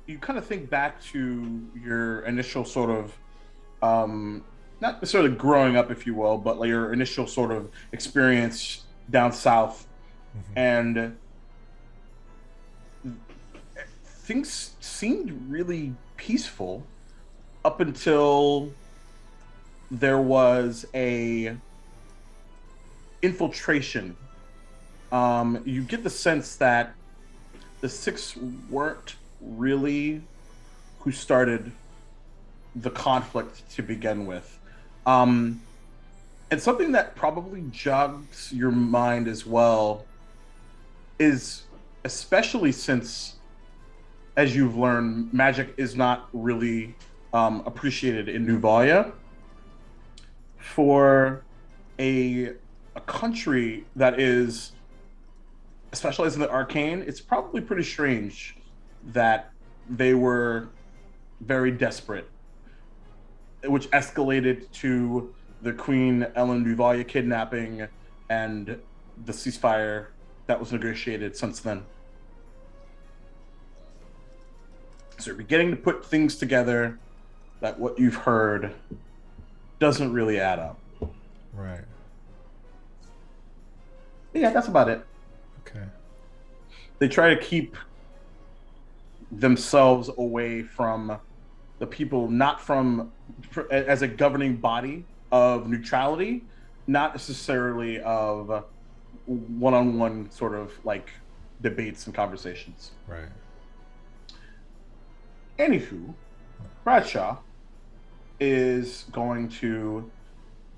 you kind of think back to your initial sort of not necessarily growing up, if you will, but like your initial sort of experience down south. Mm-hmm. And things seemed really peaceful up until there was a infiltration. You get the sense that the 6 weren't really who started the conflict to begin with. And something that probably jogs your mind as well is, especially since, as you've learned, magic is not really appreciated in Nuvalia. For a country that is specialized in the arcane, it's probably pretty strange that they were very desperate, which escalated to the Queen Ellen Nuvalia kidnapping and the ceasefire that was negotiated since then. So you're beginning to put things together that what you've heard doesn't really add up. Right. Yeah, that's about it. Okay. They try to keep themselves away from the people, not from, as a governing body of neutrality, not necessarily of one-on-one sort of like debates and conversations. Right. Anywho, Bradshaw is going to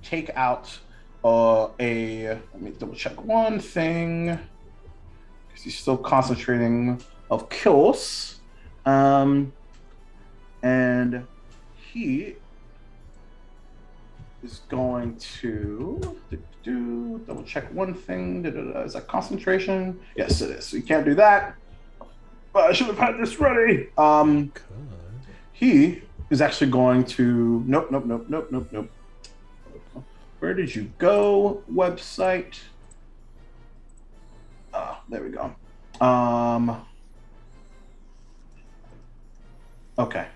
take out let me double check one thing, because he's still concentrating, of course. And he is going to double check one thing. Is that concentration? Yes, it is. So you can't do that. But I should have had this ready. He is actually going to. Nope. Where did you go? Website. There we go. Okay.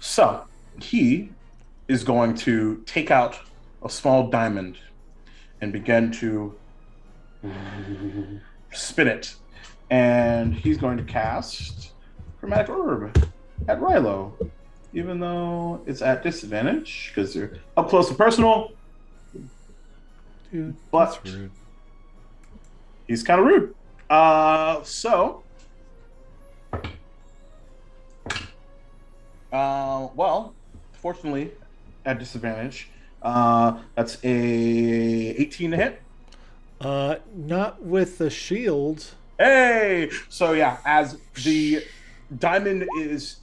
So he is going to take out a small diamond and begin to spin it. And he's going to cast Chromatic Orb at Rilo, even though it's at disadvantage because they're up close and personal. Dude, but that's rude. He's kind of rude. Well, fortunately, at disadvantage, that's a 18 to hit. Not with the shield. Hey! So yeah, as the diamond is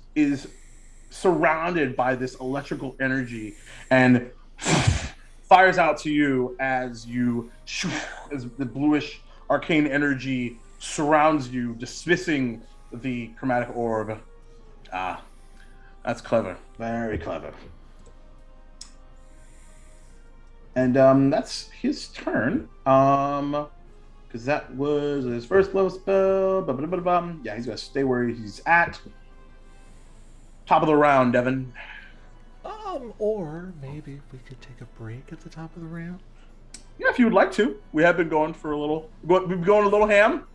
surrounded by this electrical energy and fires out to you as the bluish arcane energy surrounds you, dismissing the chromatic orb. That's clever. Very clever. And that's his turn. Because that was his first level spell. Yeah, he's gonna stay where he's at. Top of the round, Devin. Or maybe we could take a break at the top of the round. Yeah, if you would like to. We have been going for a little. We've been going a little ham.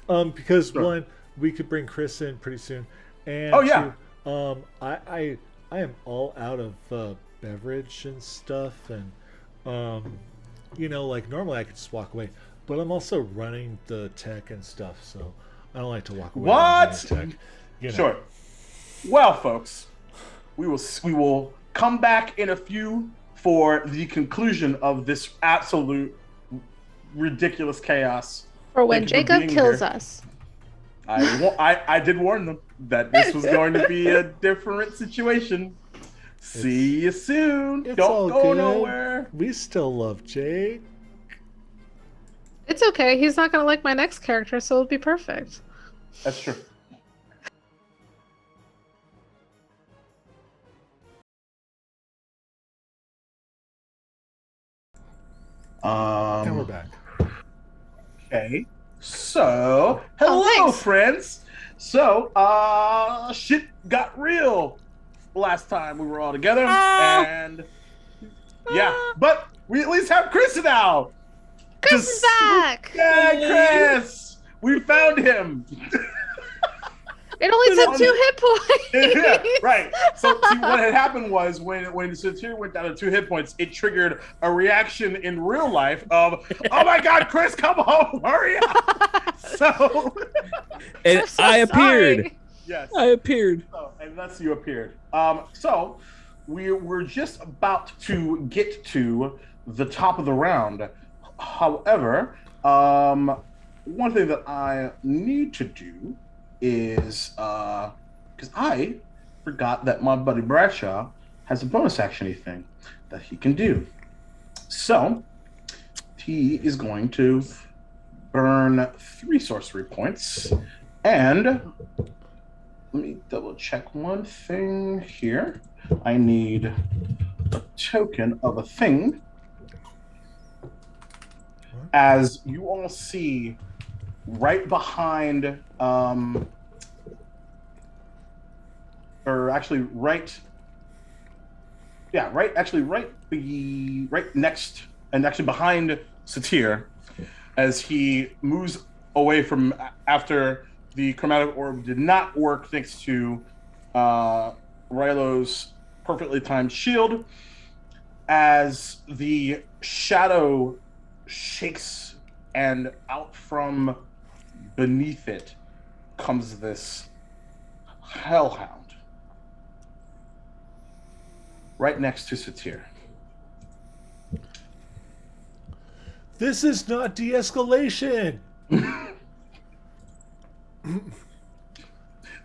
Because Sure. one, we could bring Chris in pretty soon, and Oh, yeah. two, I am all out of beverage and stuff, and like normally I could just walk away, but I'm also running the tech and stuff, so I don't like to walk away. What? Tech, Sure. Well, folks, we will come back in a few for the conclusion of this absolute ridiculous chaos. For when Thank you for Jacob being kills here. us. I did warn them that this was going to be a different situation. See you soon. It's Don't all go good. nowhere. We still love Jake. It's okay. He's not going to like my next character, so it'll be perfect. That's true. And we're back. Okay. So, hello, thanks. friends. So, shit got real last time we were all together, and yeah, but we at least have Chris now. Chris is back! Yeah, Chris, we found him. It only took 2 hit points. Yeah, right. So see, what had happened was when Satir went down to 2 hit points, it triggered a reaction in real life of, "Oh my God, Chris, come home, hurry up!" So, and I'm so I appeared. sorry. yes, I appeared. so, and thus you appeared. So we're just about to get to the top of the round. However, one thing that I need to do is because I forgot that my buddy Bradshaw has a bonus action thing that he can do. So he is going to burn 3 sorcery points, and let me double check one thing here. I need a token of a thing. As you all see, right behind, or actually right next, and actually behind Satir, as he moves away from after the chromatic orb did not work thanks to Rilo's perfectly timed shield, as the shadow shakes and out from beneath it comes this hellhound right next to Satir. This is not de-escalation. Did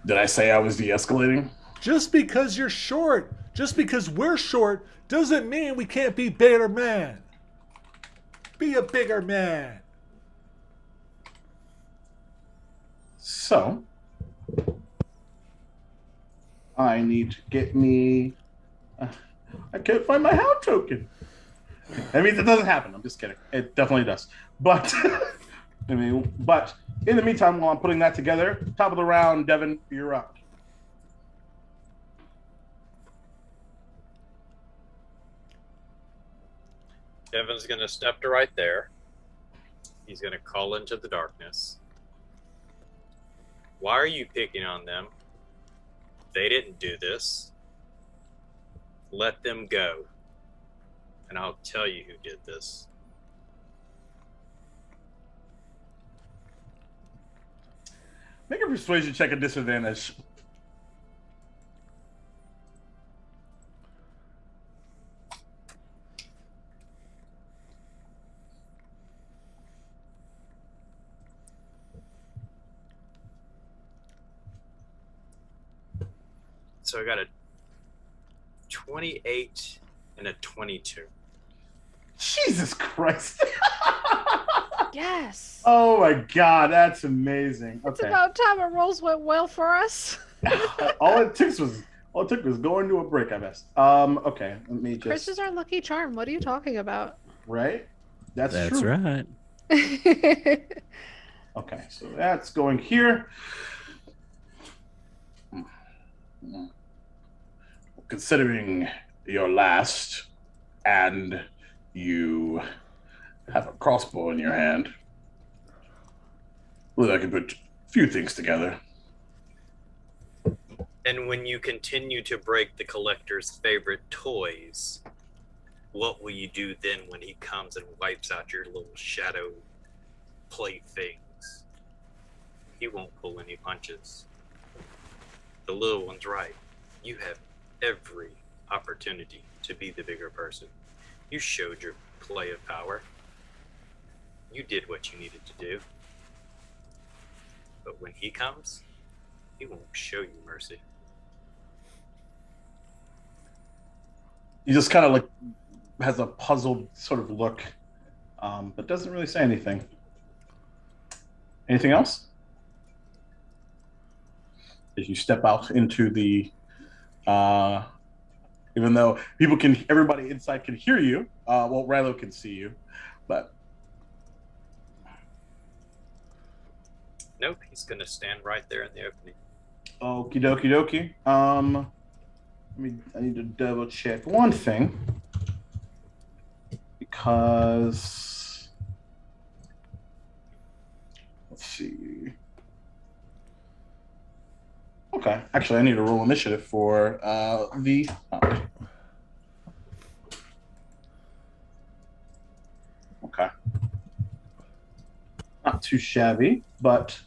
I say I was de-escalating? Just because you're short, just because we're short, doesn't mean we can't be bigger man. Be a bigger man. So, I need to get me. I can't find my hound token. That means it doesn't happen. I'm just kidding. It definitely does. But but in the meantime, while I'm putting that together, top of the round, Devin, you're up. Devin's going to step to right there. He's going to call into the darkness. Why are you picking on them? They didn't do this. Let them go. And I'll tell you who did this. Make a persuasion check at disadvantage. So I got a 28 and a 22. Jesus Christ. Yes. Oh my God, that's amazing. It's Okay. about time our rolls went well for us. all it took was going to a break, I guess. Okay, let me just. Chris is our lucky charm. What are you talking about? Right? That's That's true. right. Okay, so that's going here. Considering your last, and you have a crossbow in your hand, well, I can put a few things together. And when you continue to break the collector's favorite toys, what will you do then when he comes and wipes out your little shadow playthings? He won't pull any punches. The little one's right. You have every opportunity to be the bigger person. You showed your play of power. You did what you needed to do. But when he comes, he won't show you mercy. He just kind of like has a puzzled sort of look, but doesn't really say anything. Anything else? As you step out into the, even though everybody inside can hear you, well, Rilo can see you, but Nope, he's gonna stand right there in the opening. okie dokie dokie. I need to double check one thing because let's see. Okay, actually, I need to roll initiative for the. Okay, not too shabby, but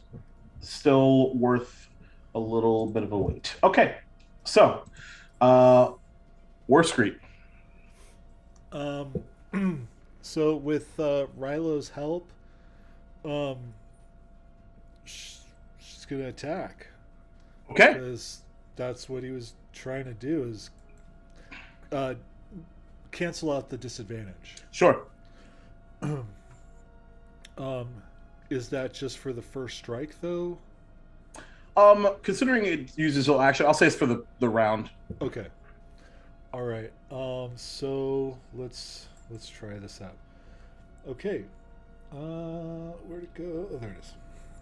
still worth a little bit of a wait. Okay, so. Warscreet. So with Rilo's help, she's gonna attack. Okay. Because that's what he was trying to do is cancel out the disadvantage. Sure. Is that just for the first strike though? Considering it uses all action, I'll say it's for the round. Okay. All right. So let's try this out. Okay. Where'd it go? Oh, there it is.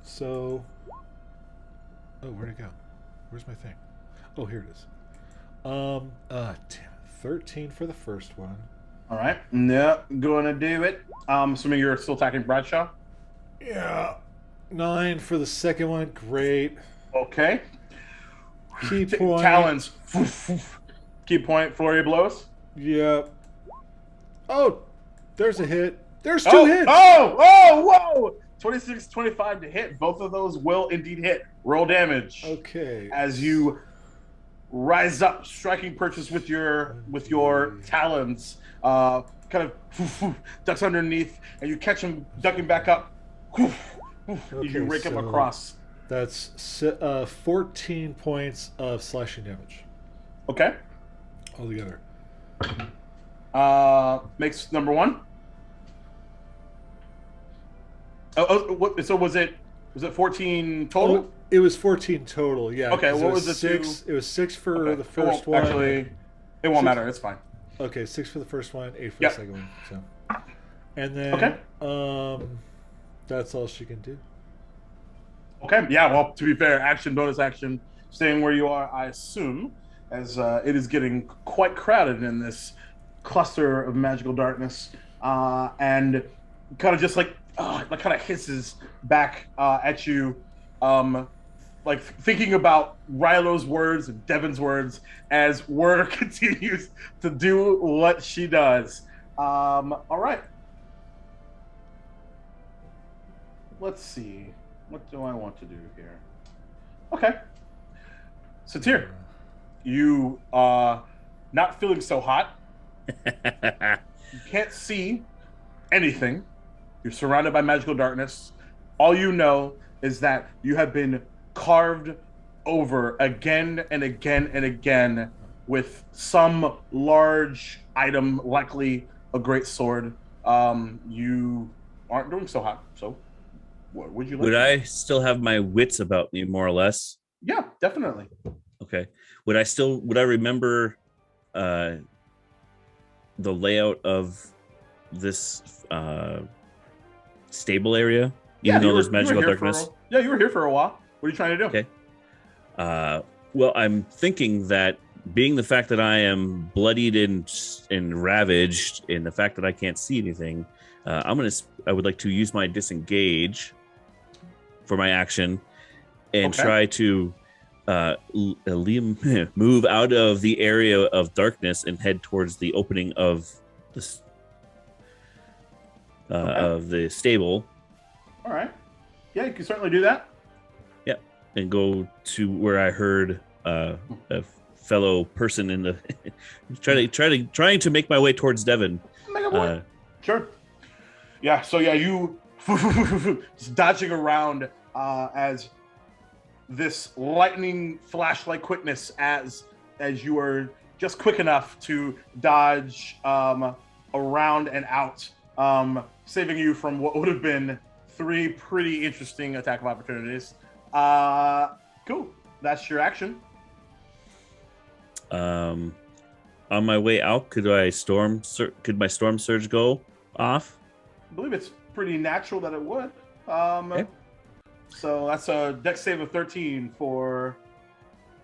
So. Oh, where'd it go? Where's my thing? Oh, here it is. Damn. 13 for the first one. All right. No, gonna do it. Assuming you're still attacking Bradshaw. Yeah. 9 for the second one. Great. Okay. Key point. Talons. Key point. Flurry of blows. Yep. Oh, there's a hit. There's two hits. Whoa! 26, 25 to hit. Both of those will indeed hit. Roll damage. Okay. As you rise up, striking purchase with your talons, kind of ducks underneath, and you catch him ducking back up. Okay, You rake him so across. That's 14 points of slashing damage Okay. altogether. Makes number one. What? So was it 14 total? Oh, it was 14 total. Yeah. Okay. 'cause What it was the six? two? It was 6 for Okay. the first one. Actually, it won't Six- matter. It's fine. Okay, 6 for the first one, 8 for Yep. the second one. So, and then Okay. that's all she can do. Okay. Yeah. Well, to be fair, action, bonus action, staying where you are, I assume, as it is getting quite crowded in this cluster of magical darkness, and kind of just like kind of hisses back at you, like thinking about Rilo's words and Devin's words as Word continues to do what she does. All right. Let's see. What do I want to do here? Okay. Satir, you not feeling so hot. You can't see anything. You're surrounded by magical darkness. All you know is that you have been carved over again and again and again with some large item, likely a great sword. You aren't doing so hot. So what would you like? Would I still have my wits about me, more or less? Yeah, definitely. Okay. Would I remember the layout of this stable area? Even though there's magical darkness? Yeah, you were here for a while. What are you trying to do? Okay. Well, I'm thinking that being the fact that I am bloodied and ravaged, and the fact that I can't see anything, I would like to use my disengage for my action and try to move out of the area of darkness and head towards the opening of this of the stable. All right. Yeah, you can certainly do that. Yep, and go to where I heard a fellow person in the trying to make my way towards Devon. Sure. Yeah. So yeah, you just dodging around as this lightning flash-like quickness as you are just quick enough to dodge around and out, saving you from what would have been 3 pretty interesting attack of opportunities. Cool. That's your action. On my way out, could my storm surge go off? I believe it's pretty natural that it would. Okay. So that's a dex save of 13 for.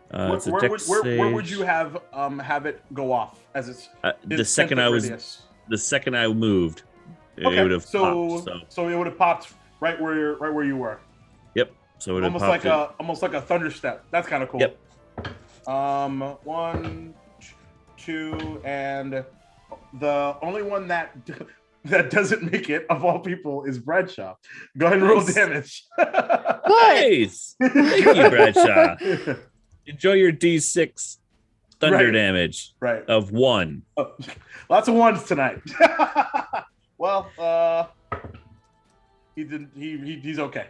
Where would you have it go off as it's the second I moved, it would have popped. So it would have popped right where you were. Yep. So it would have almost like a thunder step. That's kind of cool. Yep. 1, 2, and the only one that doesn't make it of all people is Bradshaw. Go ahead and roll damage. Nice. Thank you, Bradshaw. Enjoy your D6 thunder damage. Right. Of 1. Lots of 1s tonight. Well, he's okay.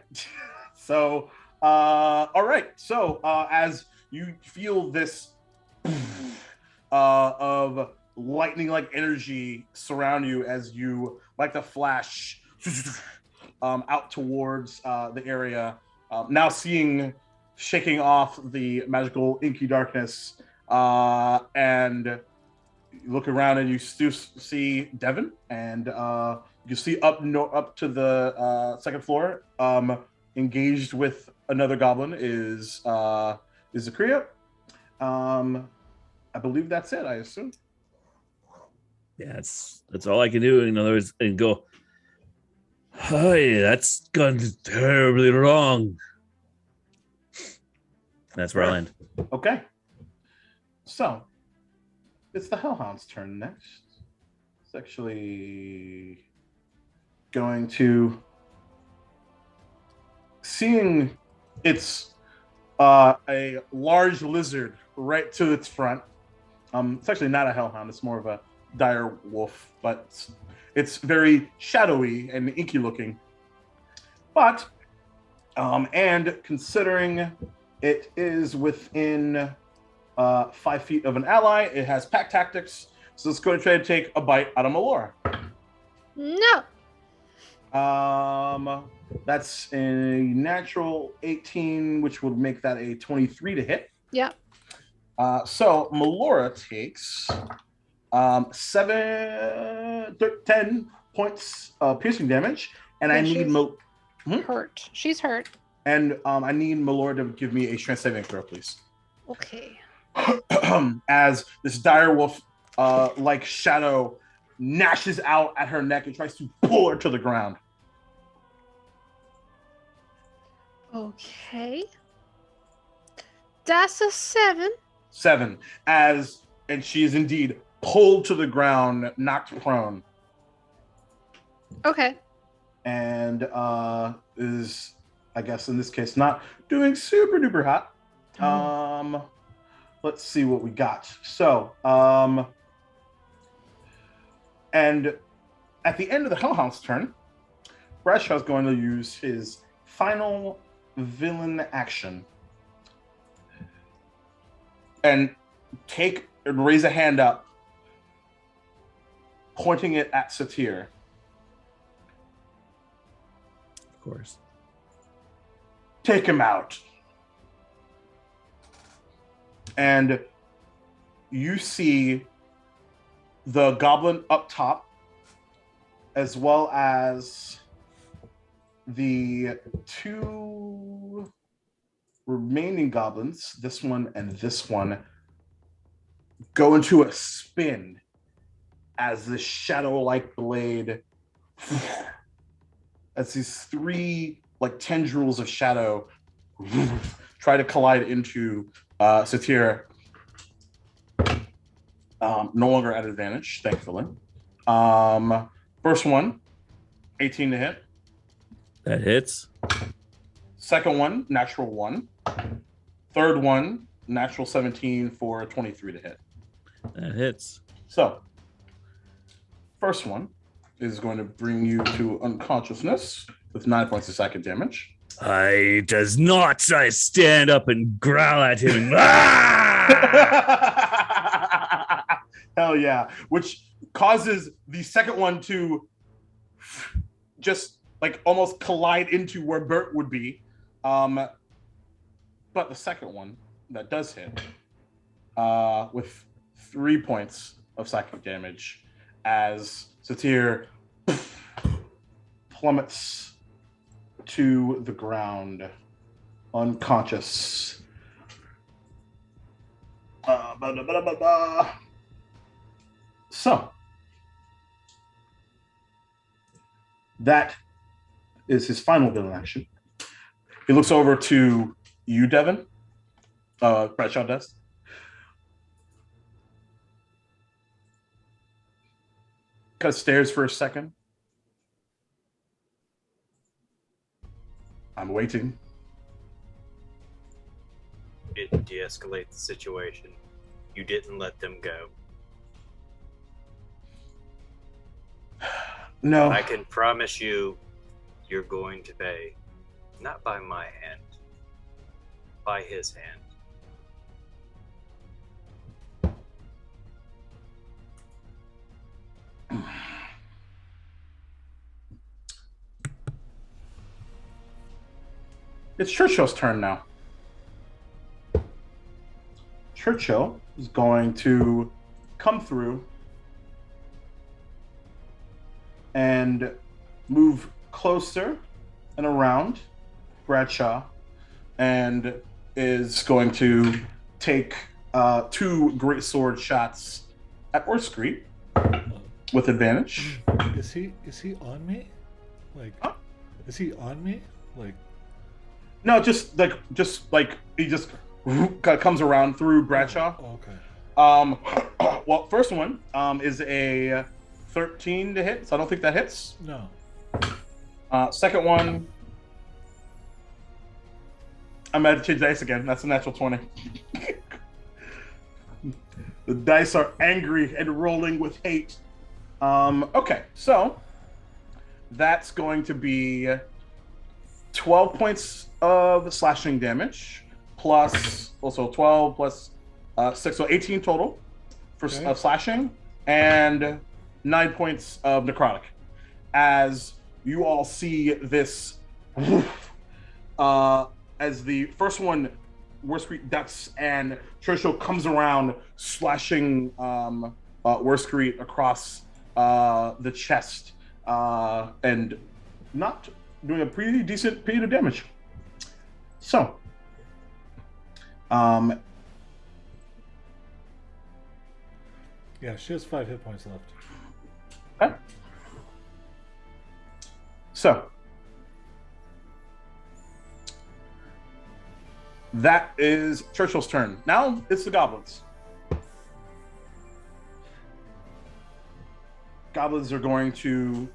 So, all right. So, as you feel this of lightning-like energy surround you as you like to flash out towards the area, now shaking off the magical inky darkness, and you look around and you still see Devon, and you see up to the second floor, engaged with another goblin is Zakria. I believe that's it, I assume. Yeah, that's all I can do. In other words, and go, hey, that's gone terribly wrong. That's where I land. Okay. So, it's the Hellhound's turn next. It's actually going to... Seeing it's a large lizard right to its front. It's actually not a Hellhound. It's more of a dire wolf, but it's very shadowy and inky looking. But And considering it is within 5 feet of an ally, it has pack tactics. So it's going to try to take a bite out of Melora. No. That's a natural 18, which would make that a 23 to hit. Yep. So Melora takes 10 points of piercing damage, and I need hurt. She's hurt. And I need Melora to give me a strength saving throw, please. Okay. As this dire wolf like shadow gnashes out at her neck and tries to pull her to the ground. Okay. That's a 7. 7. And she is indeed pulled to the ground, knocked prone. Okay. And is, I guess in this case, not doing super duper hot. Let's see what we got. So, and at the end of the Hellhound's turn, Bradshaw's going to use his final villain action and raise a hand up, pointing it at Satyr. Of course. Take him out. And you see the goblin up top, as well as the 2 remaining goblins, this one and this one, go into a spin as this shadow-like blade, as these 3 like tendrils of shadow try to collide into Satyr. No longer at advantage, thankfully. First one, 18 to hit. That hits. Second one, natural 1. Third one, natural 17 for 23 to hit. That hits. So, first one is going to bring you to unconsciousness with 9 points of psychic damage. I does not. I stand up and growl at him. And, Hell yeah. Which causes the second one to just like almost collide into where Bert would be. But the second one that does hit with 3 points of psychic damage as Satyr plummets to the ground, unconscious. So, that is his final villain action. He looks over to you, Devin. Bradshaw does. Kind of stares for a second. I'm waiting. You didn't de-escalate the situation. You didn't let them go. No. I can promise you, you're going to pay. Not by my hand. By his hand. It's Churchill's turn now. Churchill is going to come through and move closer and around Bradshaw, and is going to take 2 great sword shots at Orskreet with advantage. Is he on me? Like, huh? Is he on me? Like, no, just like he just comes around through Bradshaw. Oh, okay. Well, first one is a 13 to hit, so I don't think that hits. No. Second one, I'm going to change dice again. That's a natural 20. The dice are angry and rolling with hate. Okay, so that's going to be 12 points of slashing damage, plus also 12 plus 6, so 18 total of slashing, and 9 points of necrotic. As you all see this, as the first one, Worskreet ducks and Churchill comes around, slashing Worskreet across the chest, and not doing a pretty decent bit of damage. So, yeah, she has 5 hit points left. okay. So, that is Churchill's turn. Now it's the goblins. Goblins are going to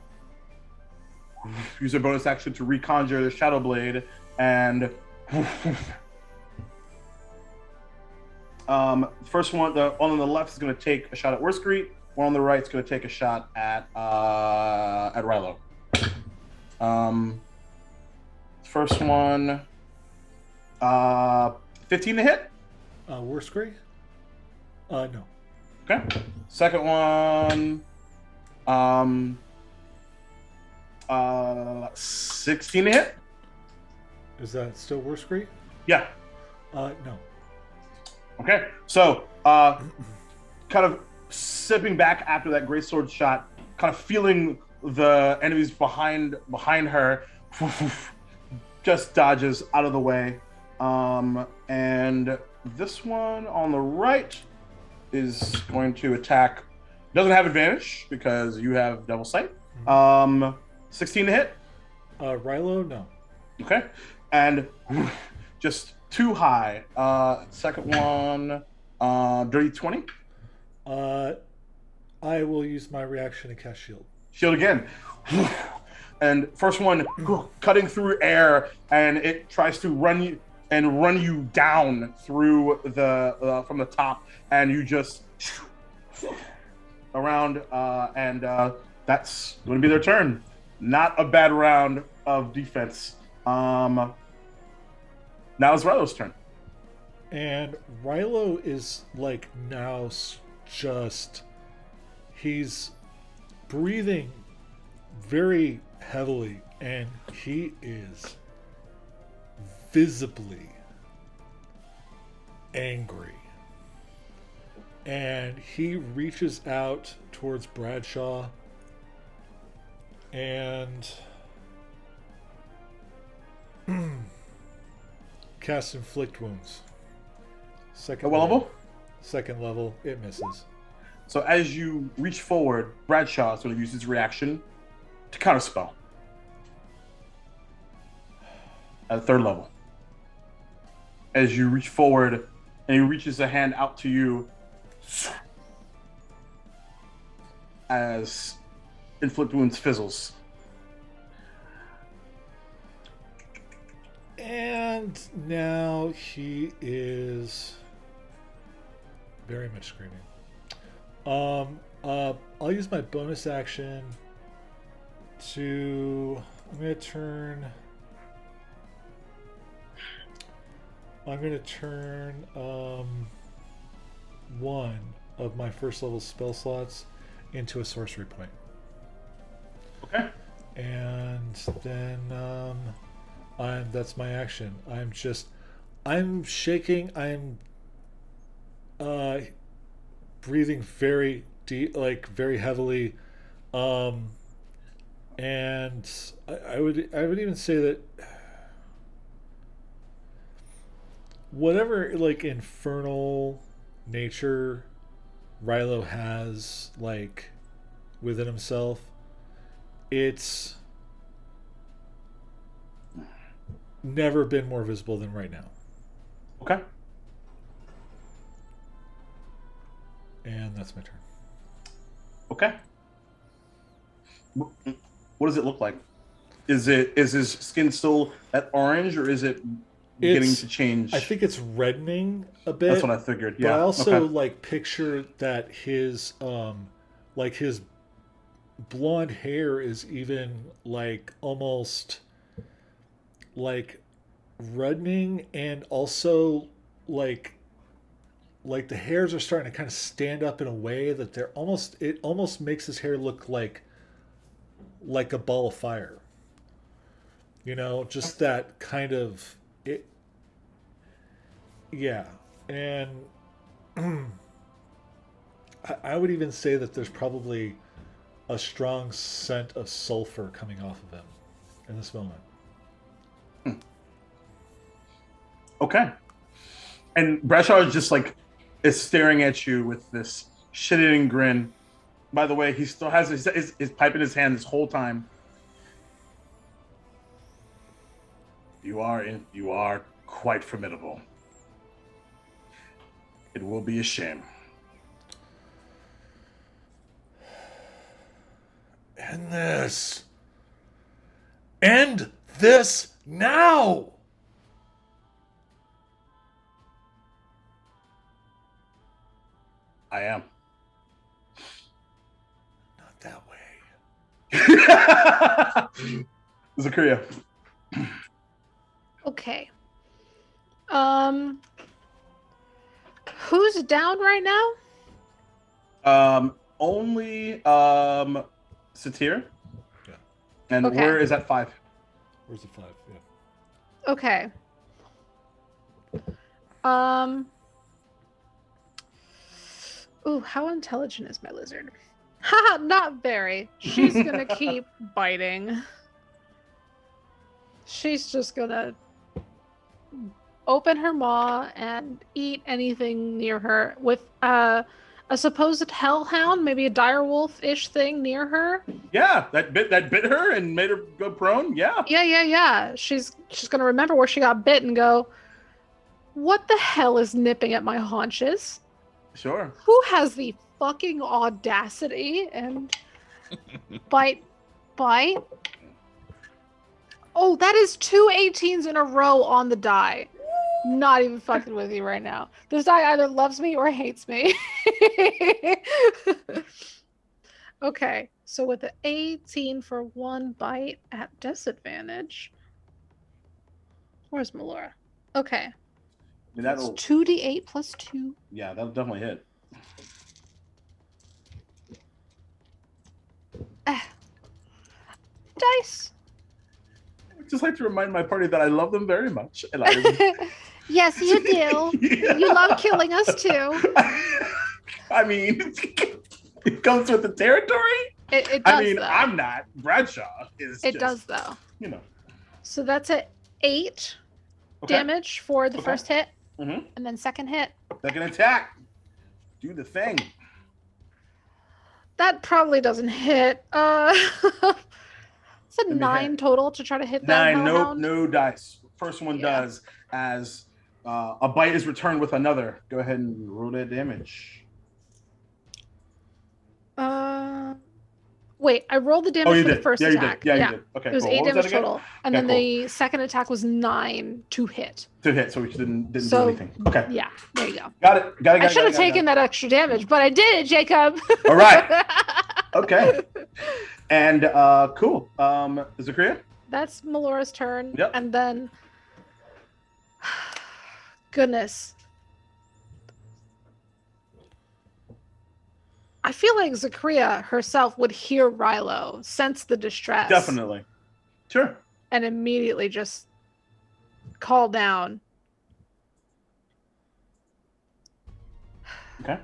use their bonus action to reconjure the Shadow Blade, and first one, the one on the left is going to take a shot at Worskreet. One on the right is going to take a shot at Rilo. First one, 15 to hit. Worskreet? No. Okay. Second one, 16 to hit. Is that still Worskreet? Yeah. No. Okay. So, kind of sipping back after that greatsword shot, kind of feeling the enemies behind her, just dodges out of the way. And this one on the right is going to attack. Doesn't have advantage because you have double sight. 16 to hit. Rilo? No. Okay. And just too high. Second one, dirty 20. I will use my reaction to cast shield. Shield again. And first one cutting through air, and it tries to run you down through the from the top, and you just around, and that's going to be their turn. Not a bad round of defense. Now it's Rilo's turn. And Rilo is like now just, he's breathing very heavily, and he is visibly angry. And he reaches out towards Bradshaw and casts Inflict Wounds. Second level? Second level, it misses. So as you reach forward, Bradshaw is going to use his reaction to counterspell at third level. As you reach forward, and he reaches a hand out to you, as Inflict Wounds fizzles. And now he is very much screaming. I'll use my bonus action to. I'm gonna turn one of my first level spell slots into a sorcery point. Okay. And then that's my action. I'm shaking. I'm breathing very deep, like very heavily, and I would even say that whatever like infernal nature Rilo has like within himself, it's never been more visible than right now. Okay. And that's my turn. Okay. What does it look like? Is his skin still that orange, or is it beginning to change? I think it's reddening a bit. That's what I figured. Yeah. But I also okay. like picture that his his blonde hair is even like almost like reddening, and also like the hairs are starting to kind of stand up in a way that it almost makes his hair look like a ball of fire. You know, just that kind of it. Yeah, and I would even say that there's probably a strong scent of sulfur coming off of him in this moment. Okay. And Bradshaw is just like is staring at you with this shit-eating grin. By the way, he still has his pipe in his hand this whole time. You are quite formidable. It will be a shame. End this. End this now. I am. Not that way. Zakaria. Okay. Who's down right now? Only Satir. Yeah. And Okay. where is that 5? Where's the 5? Yeah. Okay. Ooh, how intelligent is my lizard? Haha, not very. She's gonna keep biting. She's just gonna open her maw and eat anything near her with a supposed hellhound, maybe a direwolf-ish thing near her. Yeah, that bit her and made her go prone. Yeah. Yeah. She's gonna remember where she got bit and go, what the hell is nipping at my haunches? Sure. Who has the fucking audacity? And bite. Oh, that is 2 18s in a row on the die. Not even fucking with you right now. This die either loves me or hates me. Okay, so with the 18 for 1 bite at disadvantage. Where's Melora? Okay. I mean, It's that'll 2d8 plus 2. yeah, that'll definitely hit. Dice. I'd just like to remind my party that I love them very much. And I Yes, you do. Yeah. You love killing us too. I mean, it comes with the territory. It does, I mean, though. I'm not. Bradshaw is. It just, does, though. You know. So that's a 8 Okay. damage for the Okay. first hit, Mm-hmm. and then second hit. Second attack. Do the thing. That probably doesn't hit. It's a me 9 hit. total to try to hit that 9. hellhound. No dice. First one Yeah. does as a bite is returned with another. Go ahead and roll that damage. Wait, I rolled the damage you for the did. first Yeah, you attack. did. Yeah, you did. Okay, It was cool. 8 What was damage that again? total, and Okay, then the second attack was 9 to hit. To hit, so we didn't do So, anything. Okay, Yeah, there you go. got it. I should have taken that extra damage, but I did it, Jacob. All right. Okay. And cool. Zakaria? That's Melora's turn. Yep. And then, goodness. I feel like Zakaria herself would hear Rilo, sense the distress. Definitely. Sure. And immediately just call down. Okay.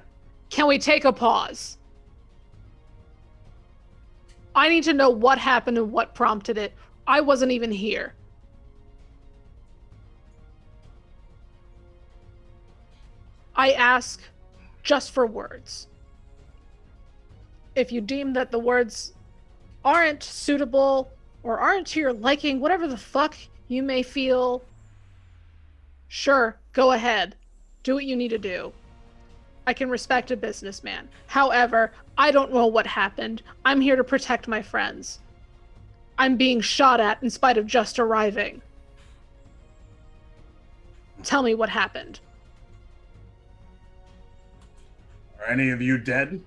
Can we take a pause? I need to know what happened and what prompted it. I wasn't even here. I ask just for words. If you deem that the words aren't suitable or aren't to your liking, whatever the fuck you may feel, sure, go ahead. Do what you need to do. I can respect a businessman. However, I don't know what happened. I'm here to protect my friends. I'm being shot at in spite of just arriving. Tell me what happened. Are any of you dead?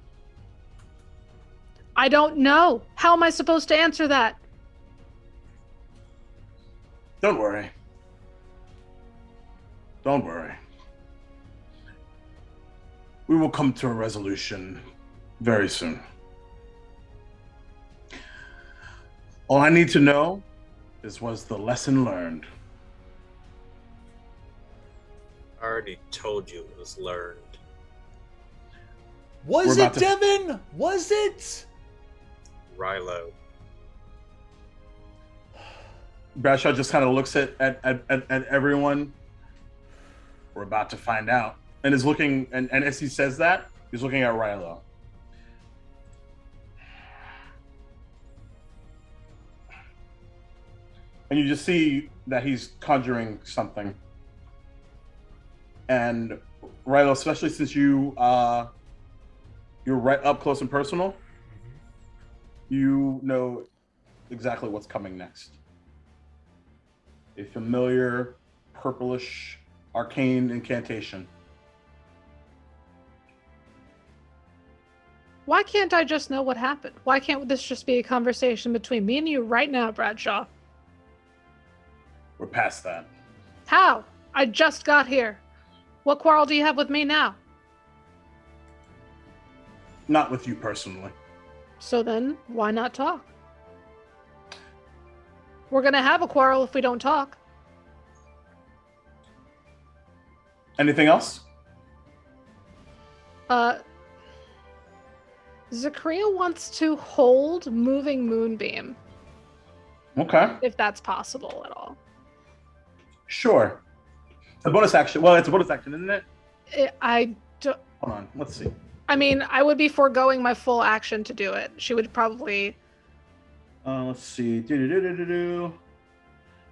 I don't know. How am I supposed to answer that? Don't worry. Don't worry. We will come to a resolution very soon. All I need to know is was the lesson learned. I already told you it was learned. Was We're it, about to- Devin? Was it? Rilo. Bradshaw just kind of looks at everyone. We're about to find out. And is looking, and as he says that, he's looking at Rilo. And you just see that he's conjuring something. And Rilo, especially since you're right up close and personal, you know exactly what's coming next. A familiar purplish arcane incantation. Why can't I just know what happened? Why can't this just be a conversation between me and you right now, Bradshaw? We're past that. How? I just got here. What quarrel do you have with me now? Not with you personally. So then, why not talk? We're gonna have a quarrel if we don't talk. Anything else? Zachria wants to hold moving moonbeam, Okay. if that's possible at all. Sure. A bonus action. Well, it's a bonus action, isn't it? I Hold on. Let's see. mean, I would be foregoing my full action to do it. She would probably. Let's see. Do.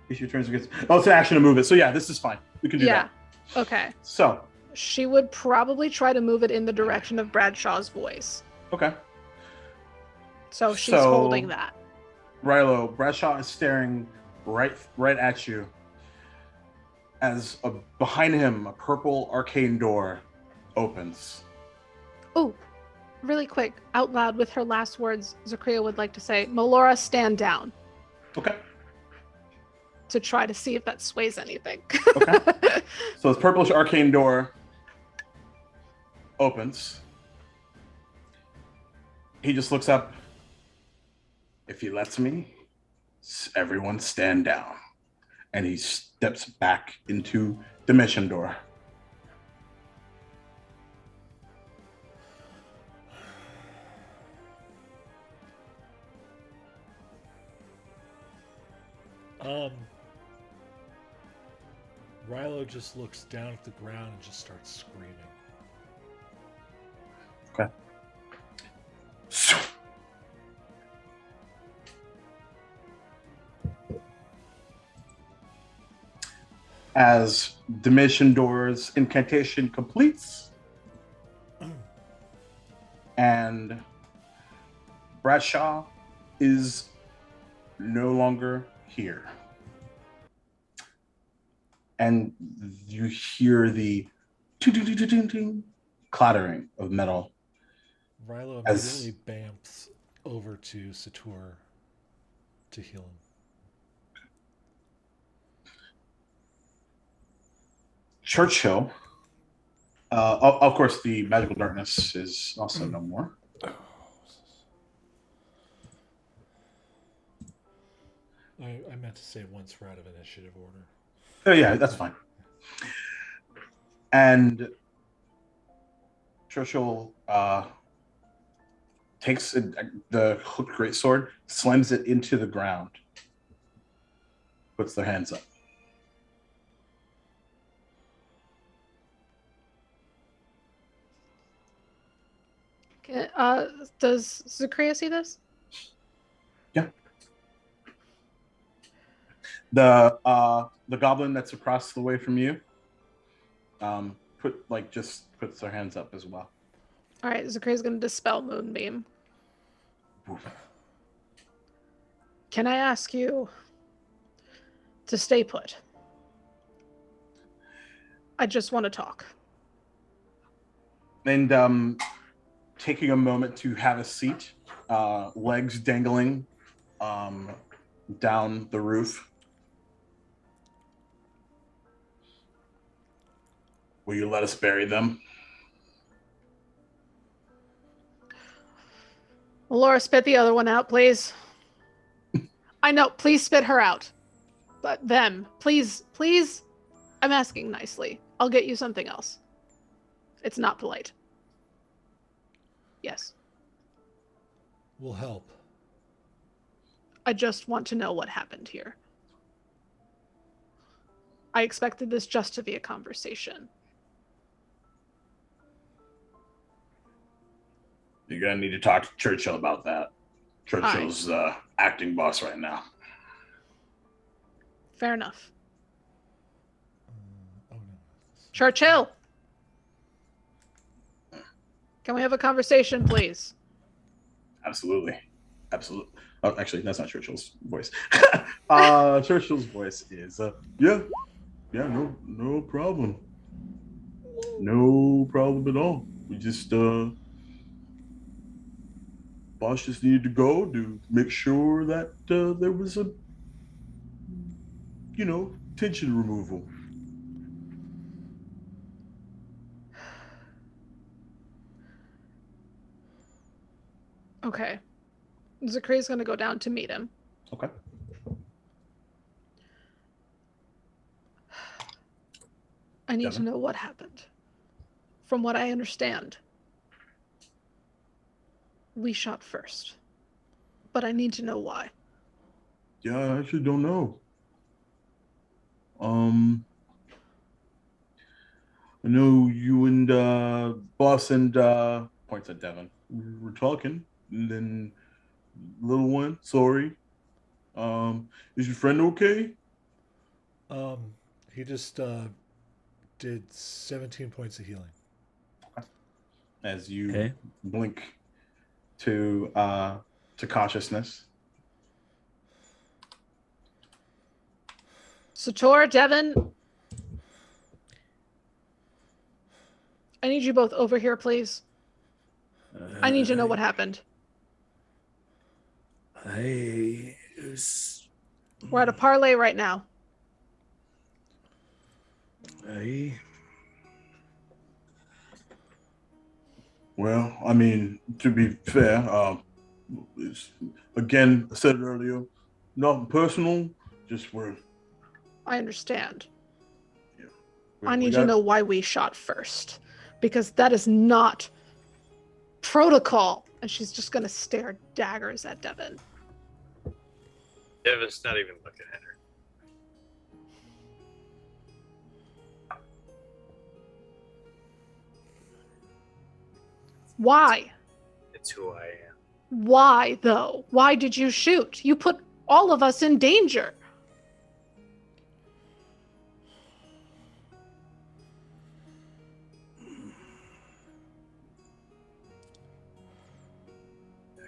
Issue turns against. Oh, it's an action to move it. So yeah, this is fine. We can do Yeah. that. Okay. So, She would probably try to move it in the direction of Bradshaw's voice. okay. So she's So- holding that. Rilo, Bradshaw is staring right at you as behind him a purple arcane door opens. Oh, really quick, out loud with her last words, Zachria would like to say, Melora, stand down, Okay. to try to see if that sways anything. Okay. So this purplish arcane door opens. He just looks up. If he lets me, everyone stand down. And he steps back into the mission door. Rilo just looks down at the ground and just starts screaming. Okay. As the mission door's incantation completes, and Bradshaw is no longer here. And you hear the clattering of metal. Rilo As- immediately bamps over to Sator to heal him. Churchill, of course, the magical darkness is also no more. I meant to say once we're out of initiative order. Oh, yeah, that's fine. And Churchill takes the hooked greatsword, slams it into the ground, puts their hands up. Does Zachria see this? Yeah. The goblin that's across the way from you, just puts their hands up as well. All right, Zacria's going to dispel Moonbeam. Oof. Can I ask you to stay put? I just want to talk. And taking a moment to have a seat, legs dangling down the roof. Will you let us bury them? Laura, spit the other one out, please. I know, please spit her out. But them, please, please. I'm asking nicely. I'll get you something else. It's not polite. Yes. Will help. I just want to know what happened here. I expected this just to be a conversation. You're gonna need to talk to Churchill about that. Churchill's acting boss right now. Fair enough. Oh, no. Churchill! Can we have a conversation, please? Absolutely. Oh, actually, that's not Churchill's voice. Churchill's voice is, yeah, no problem. No problem at all. We just, boss just needed to go to make sure that there was a, tension removal. Okay. Zakri's gonna go down to meet him. Okay. I need to Devin? know what happened. From what I understand, we shot first. But I need to know why. Yeah, I actually don't know. I know you and boss and points at Devin. We were talking, and then little one, sorry. Is your friend okay? He just did 17 points of healing. As you blink to consciousness. Sator, Devin, I need you both over here, please. I need to know what happened. We're We're at a parlay right now. Well, I mean, to be fair, again, I said it earlier, nothing personal, just we're. I understand. Yeah, I need to know why we shot first. Because that is not protocol. And she's just going to stare daggers at Devin. Devin's not even looking at her. Why? It's who I am. Why, though? Why did you shoot? You put all of us in danger.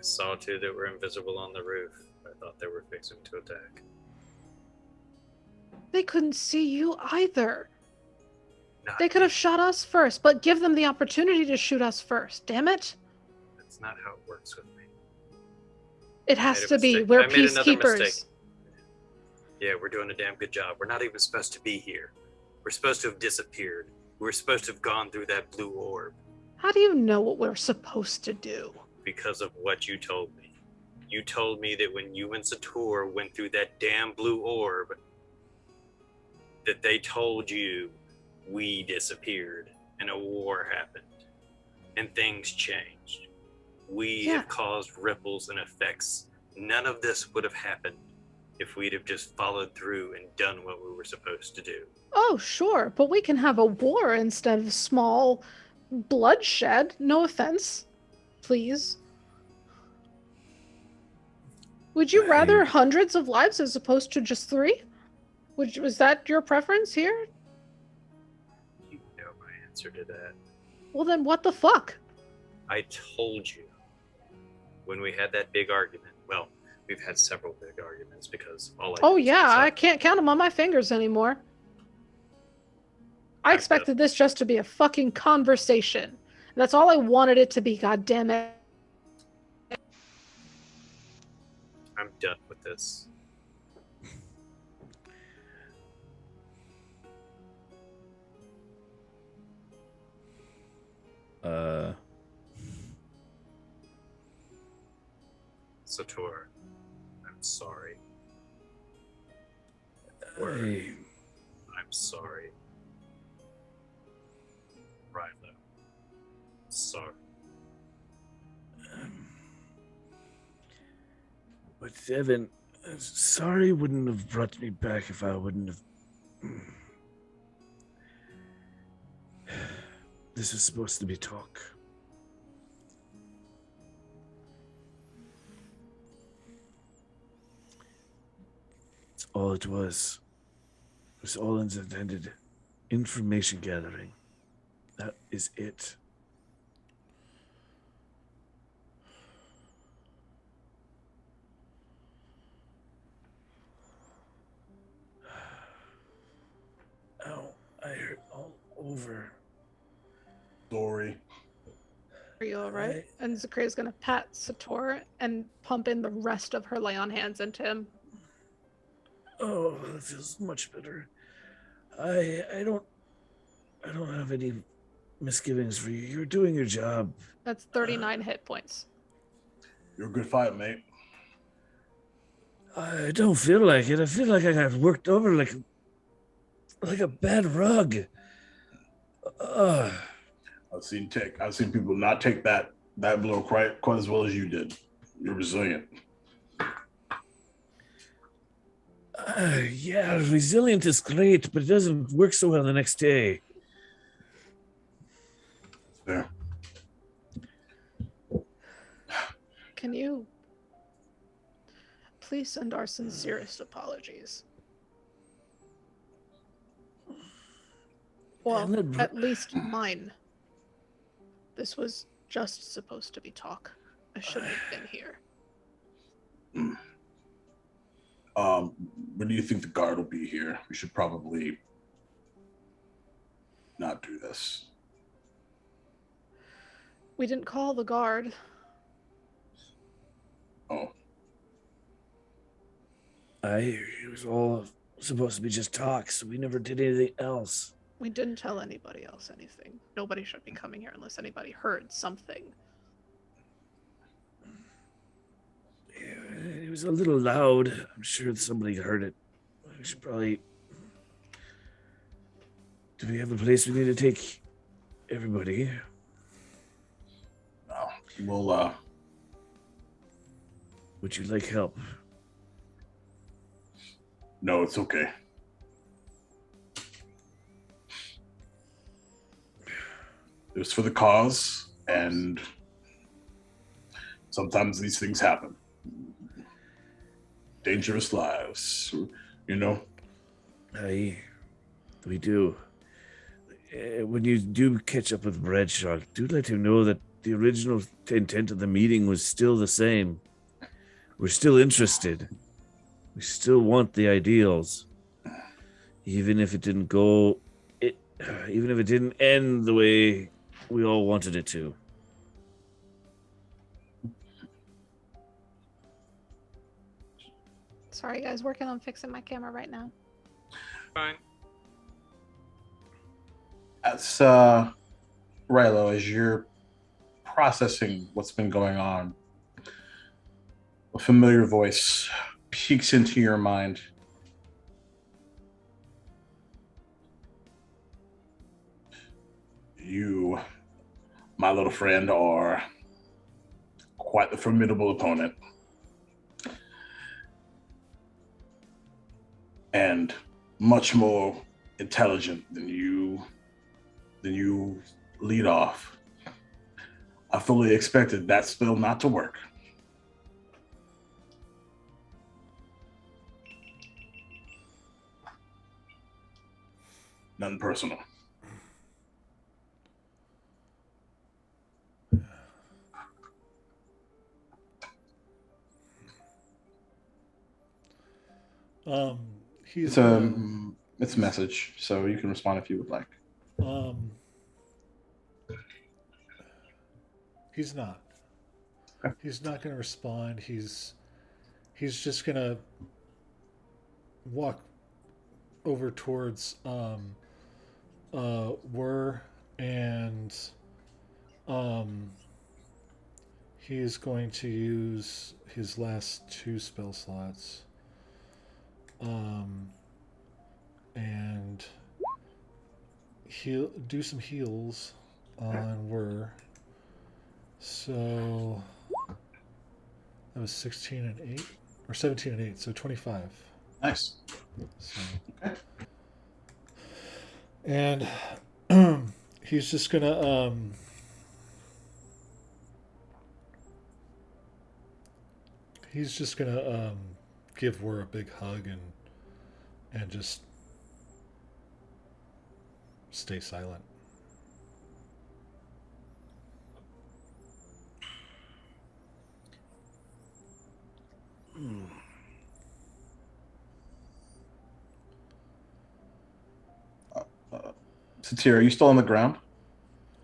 I saw two that were invisible on the roof. I thought they were fixing to attack. They couldn't see you either. Not They could have shot us first, but give them the opportunity to shoot us first. Damn it. That's not how it works with me. It has made a to be. mistake. We're I made another peacekeepers. mistake. Yeah, we're doing a damn good job. We're not even supposed to be here. We're supposed to have disappeared. We're supposed to have gone through that blue orb How do you know what we're supposed to do? because of what you told me. You told me that when you and Sator went through that damn blue orb, that they told you we disappeared and a war happened and things changed. We have caused ripples and effects. None of this would have happened if we'd have just followed through and done what we were supposed to do. Oh, sure, but we can have a war instead of small bloodshed. No offense. Please. Would you rather hundreds of lives as opposed to just 3? Was that your preference here? You know my answer to that. Well, then what the fuck? I told you when we had that big argument. Well, we've had several big arguments because all I Oh, did was yeah, mess I up. can't count them on my fingers anymore. I expected this just to be a fucking conversation. That's all I wanted it to be, God damn it. I'm done with this. Sator, I'm sorry. I- I'm sorry. Rilo. Sorry. But Evan, sorry wouldn't have brought me back if I wouldn't have. This is supposed to be talk. It's all it was. It was all intended. Information gathering. That is it. Ow, I hurt all over. Sorry. Are you all right? And Zakria's gonna pat Sator and pump in the rest of her lay on hands into him. Oh, that feels much better. I don't have any misgivings for you. You're doing your job. That's 39 hit points. You're a good fighter, mate. I don't feel like it. I feel like I got worked over like a bad rug. I've seen people not take that blow quite as well as you did. You're resilient. Yeah, resilient is great, but it doesn't work so well the next day. Fair. Can you please send our sincerest apologies? Well, at least mine. This was just supposed to be talk. I shouldn't have been here. When do you think the guard will be here? We should probably not do this. We didn't call the guard. Oh. It was all supposed to be just talk, so we never did anything else. We didn't tell anybody else anything. Nobody should be coming here unless anybody heard something. It was a little loud. I'm sure somebody heard it. We should probably... Do we have a place we need to take everybody? No. We'll, Would you like help? No, it's okay. It was for the cause, and sometimes these things happen. Dangerous lives, you know? We do. When you do catch up with Bradshaw, do let him know that the original intent of the meeting was still the same. We're still interested. We still want the ideals. Even if it didn't go... even if it didn't end the way we all wanted it to. Sorry, guys. Working on fixing my camera right now. Fine. As Rilo, as you're processing what's been going on, a familiar voice peeks into your mind. You, my little friend, are quite the formidable opponent. And much more intelligent than you lead off. I fully expected that spell not to work. Nothing personal. He's It's a message, so you can respond if you would like. He's not. Okay. He's not going to respond. He's just going to walk over towards Wur, and He is going to use his last 2 spell slots. And heal, do some heals on Whir. So that was 16 and 8, or 17 and 8, so 25. Nice. So, Okay. and he's just gonna give Whir a big hug and just stay silent. Satir, are you still on the ground?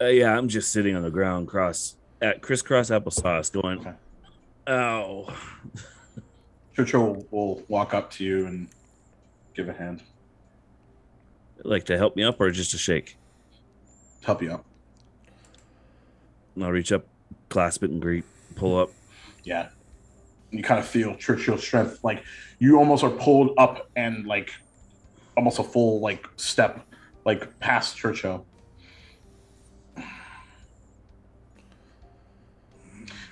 Yeah, I'm just sitting on the ground, crisscross applesauce, going, Okay. "Ow." Churchill will walk up to you and give a hand. Like to help me up or just a shake? To help you up. And I'll reach up, clasp it, and pull up. Yeah. You kind of feel Churchill's strength. Like you almost are pulled up and like almost a full like step like past Churchill.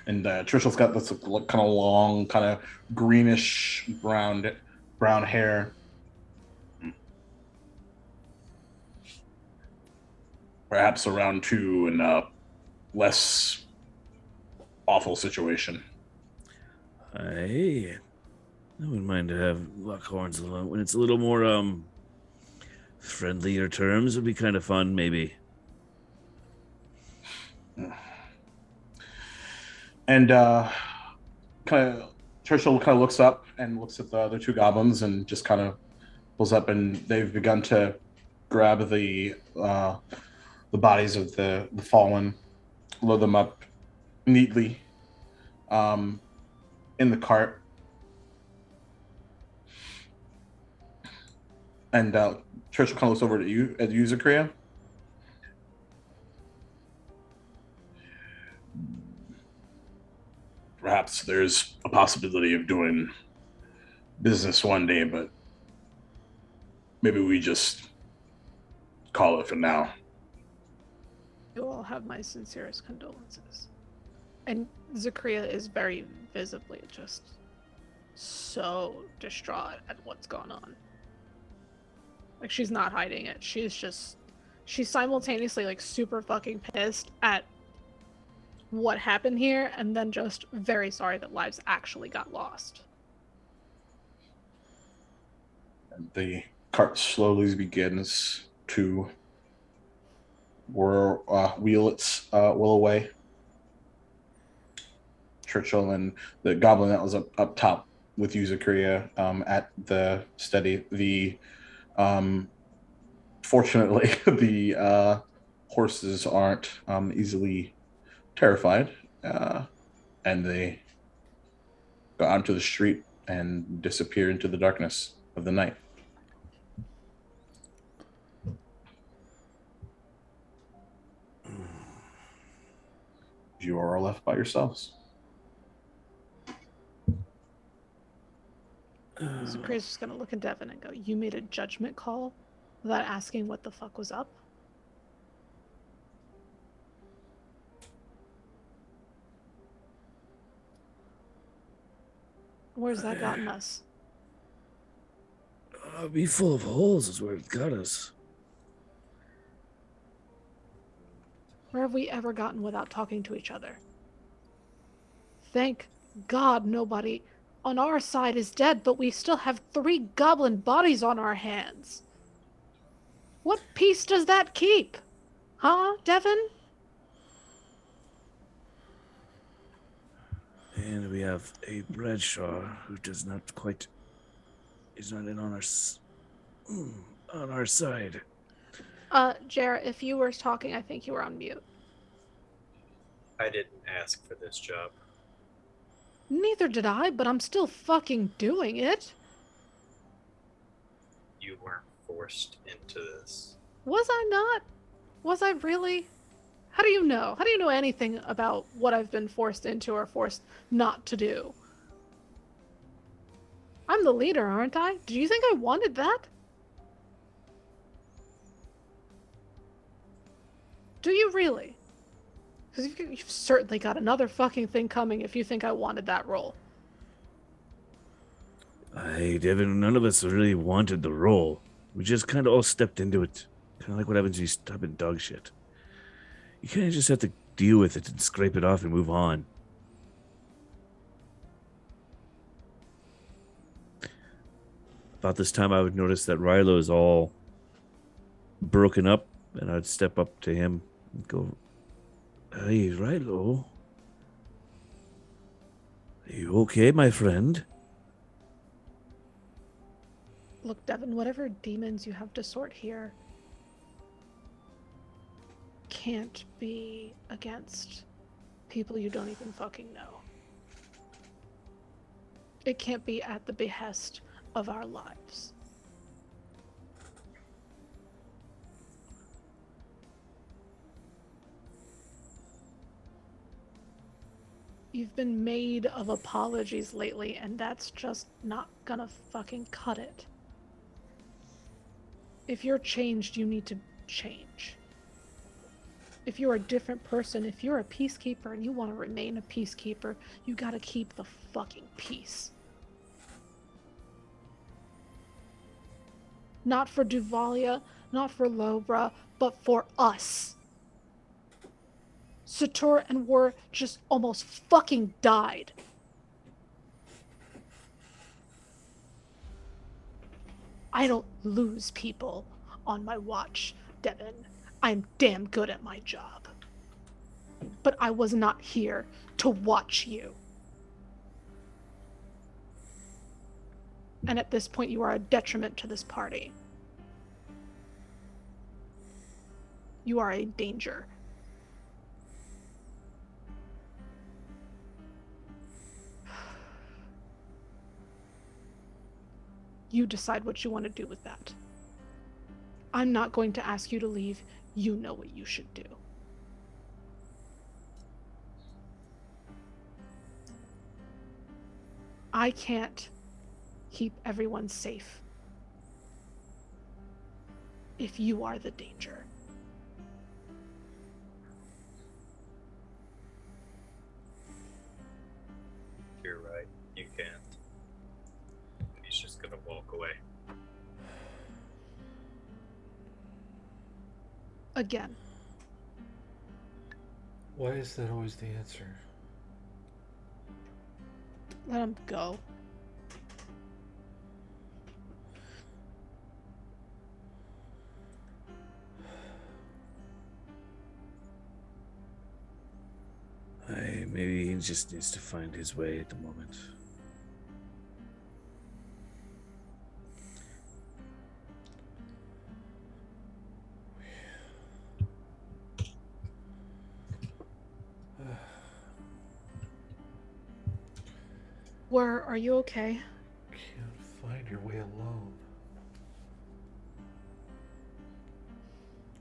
And Churchill's got this kind of long, kind of greenish brown hair. Perhaps around 2 in a less awful situation. I wouldn't mind to have Luckhorns alone when it's a little more friendlier terms. Would be kind of fun, maybe. And Churchill kind of looks up and looks at the other 2 goblins and just kind of pulls up, and they've begun to grab the bodies of the fallen, load them up neatly in the cart. And Churchill kind of looks over at you, Zakria. Perhaps there's a possibility of doing business one day, but maybe we just call it for now. You all have my sincerest condolences. And Zakria is very visibly just so distraught at what's gone on. Like, she's not hiding it. She's simultaneously like super fucking pissed at what happened here, and then just very sorry that lives actually got lost. And the cart slowly begins to wheel its will away. Churchill and the goblin that was up top with you, Zakria, at the steady. Fortunately, the horses aren't easily terrified, and they go out into the street and disappear into the darkness of the night. You are all left by yourselves. Zakria's just gonna look at Devin and go, "You made a judgment call without asking what the fuck was up?" Where's that gotten us? Be full of holes is where it got us. Where have we ever gotten without talking to each other? Thank God nobody on our side is dead, but we still have 3 goblin bodies on our hands. What peace does that keep? Huh, Devin? And we have a Bradshaw who is not in on our side. Jarrett, if you were talking, I think you were on mute. I didn't ask for this job. Neither did I, but I'm still fucking doing it. You weren't forced into this. Was I not? Was I really? How do you know? How do you know anything about what I've been forced into or forced not to do? I'm the leader, aren't I? Do you think I wanted that? Do you really? Because you've certainly got another fucking thing coming if you think I wanted that role. Devin, none of us really wanted the role. We just kind of all stepped into it. Kind of like what happens when you step in dog shit. You kind of just have to deal with it and scrape it off and move on. About this time, I would notice that Rilo is all broken up, and I'd step up to him and go, "Hey, Rilo. Are you okay, my friend?" Look, Devin, whatever demons you have to sort here can't be against people you don't even fucking know. It can't be at the behest of our lives. You've been made of apologies lately, and that's just not gonna fucking cut it. If you're changed, you need to change. If you're a different person, if you're a peacekeeper and you want to remain a peacekeeper, you gotta keep the fucking peace. Not for Duvalia, not for Lobra, but for us. Sator and War just almost fucking died. I don't lose people on my watch, Devin. I'm damn good at my job. But I was not here to watch you. And at this point, you are a detriment to this party. You are a danger. You decide what you want to do with that. I'm not going to ask you to leave. You know what you should do. I can't keep everyone safe if you are the danger. You're right. You can't. He's just gonna walk away. Again. Why is that always the answer? Let him go. Maybe he just needs to find his way at the moment. Where are you okay? Can't find your way alone.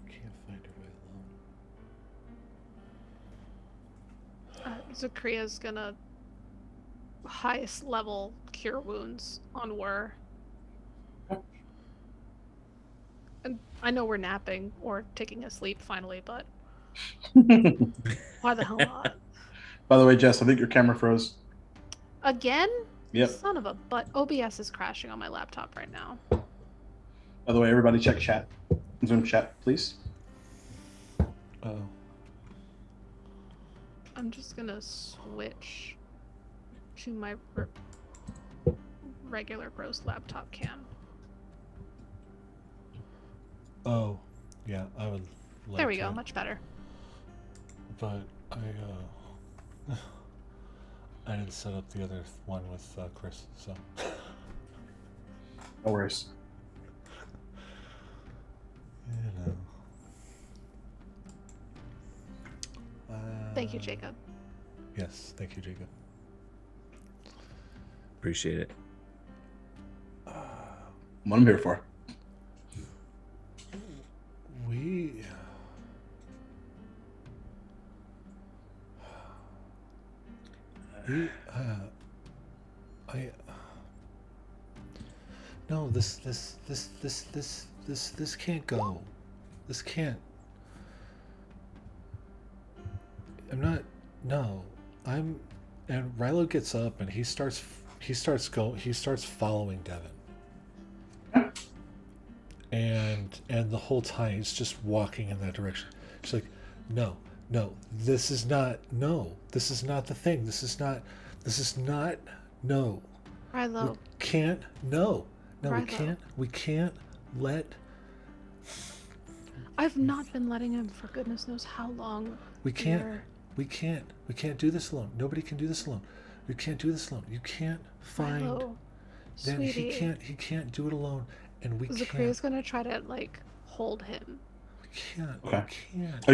Can't find your way alone. Zakria's gonna highest level cure wounds on Wur. And I know we're napping or taking a sleep finally, but why the hell not? By the way, Jess, I think your camera froze. Again? Yep. Son of a butt. OBS is crashing on my laptop right now. By the way, everybody check chat. Zoom chat, please. Oh. I'm just gonna switch to my regular gross laptop cam. Oh. Yeah, I would like There we to, go, much better. But I didn't set up the other one with Chris, so. No worries. You know. Thank you, Jacob. Yes, thank you, Jacob. Appreciate it. What I'm here for. I no, this can't go. This can't. I'm not. No, I'm. And Rilo gets up and he starts following Devin. And the whole time he's just walking in that direction. She's like, no, this is not the thing. This is not, no. Rilo. We can't, no, Rilo. we can't let. I've not been letting him for goodness knows how long. We can't do this alone. Nobody can do this alone. We can't do this alone. You can't find. Rilo, Then sweetie. he can't do it alone, and we Zakriya's can't. gonna try to like hold him. We can't. Okay. We can't.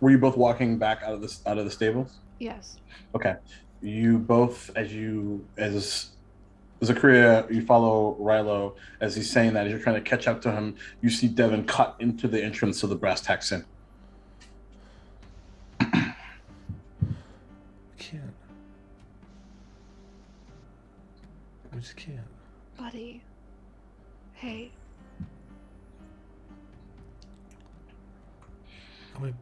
Were you both walking back out of the stables? Yes. Okay. You both, as Zakriya, you follow Rilo as he's saying that. As you're trying to catch up to him, you see Devin cut into the entrance of the Brass Tax Inn. We can't. We just can't. Buddy. Hey. I mean,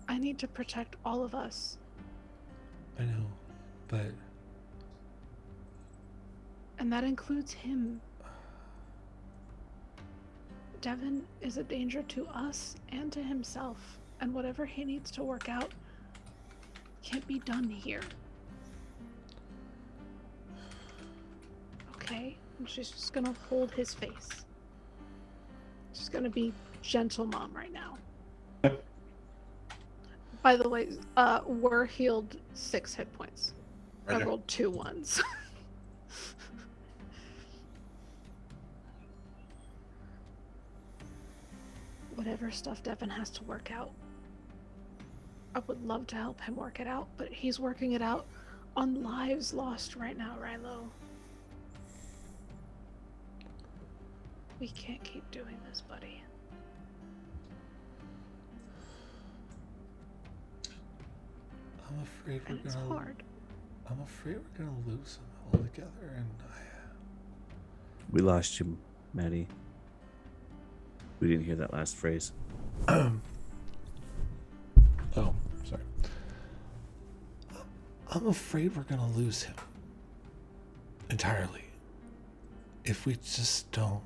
I need to protect all of us. I know, but And that includes him. Devin is a danger to us and to himself, and whatever he needs to work out can't be done here. Okay? And she's just gonna hold his face. She's gonna be gentle mom right now. By the way, we're healed 6 hit points. I Roger. rolled 2 ones. Whatever stuff Devin has to work out, I would love to help him work it out, but he's working it out on lives lost right now, Rilo. We can't keep doing this, buddy. I'm afraid And it's hard. I'm afraid we're gonna lose him altogether, and We lost you, Maddie. We didn't hear that last phrase. oh, sorry. I'm afraid we're gonna lose him entirely if we just don't.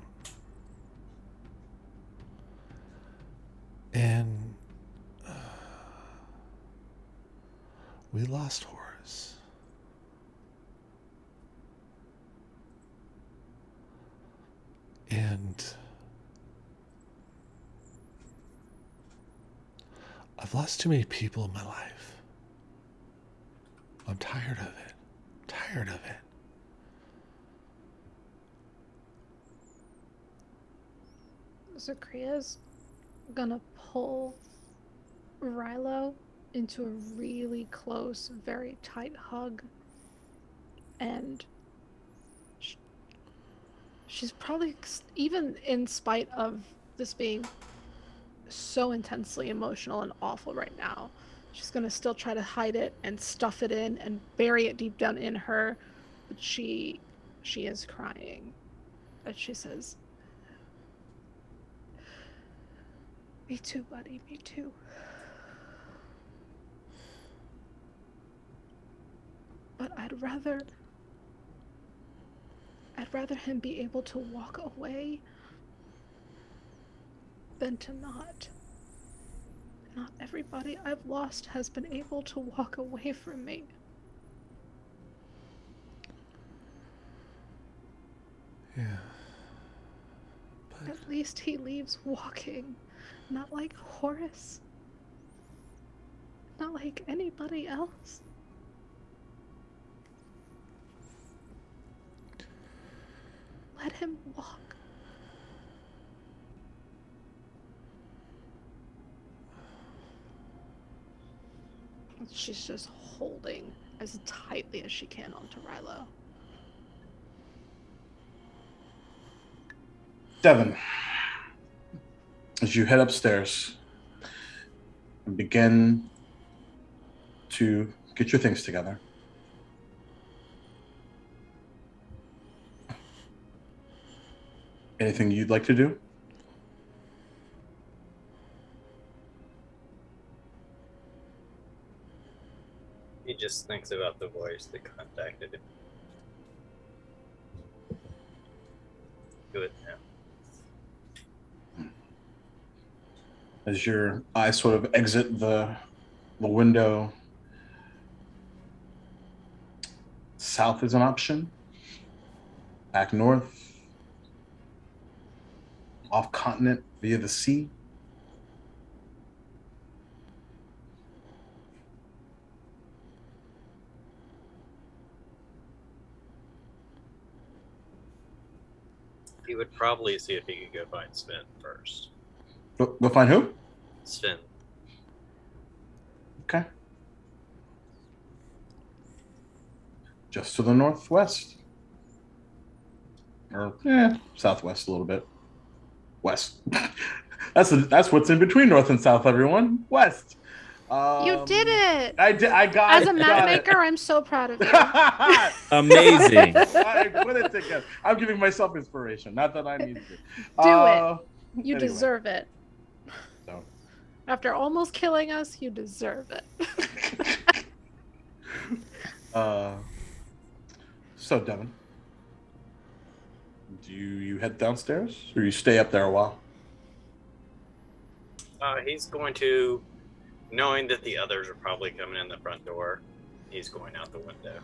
And we lost Horace. And I've lost too many people in my life. I'm tired of it. Tired of it. Zakriya's gonna pull Rilo into a really close, very tight hug, and she's probably, even in spite of this being so intensely emotional and awful right now, she's gonna still try to hide it and stuff it in and bury it deep down in her, but she is crying, and she says, "Me too, buddy, me too." But I'd rather him be able to walk away than to not. Not everybody I've lost has been able to walk away from me. Yeah. But At least he leaves walking, not like Horace. Not like anybody else. Let him walk. She's just holding as tightly as she can onto Rilo. Devin, as you head upstairs and begin to get your things together, Anything you'd like to do? He just thinks about the voice that contacted him. Do it now. As your eyes sort of exit the window, south is an option. Back north, off continent via the sea. He would probably see if he could go find Sven first. Go find who? Sven. Okay. Just to the northwest. Or southwest a little bit. West. That's what's in between north and south, everyone. West. You did it. I did. I got As it. a map maker, I'm so proud of you. Amazing. I put it together. I'm giving myself inspiration. Not that I need to. Do it. You anyway. deserve it. So. After almost killing us, you deserve it. So Devin, do you head downstairs or you stay up there a while? He's going to, knowing that the others are probably coming in the front door, he's going out the window.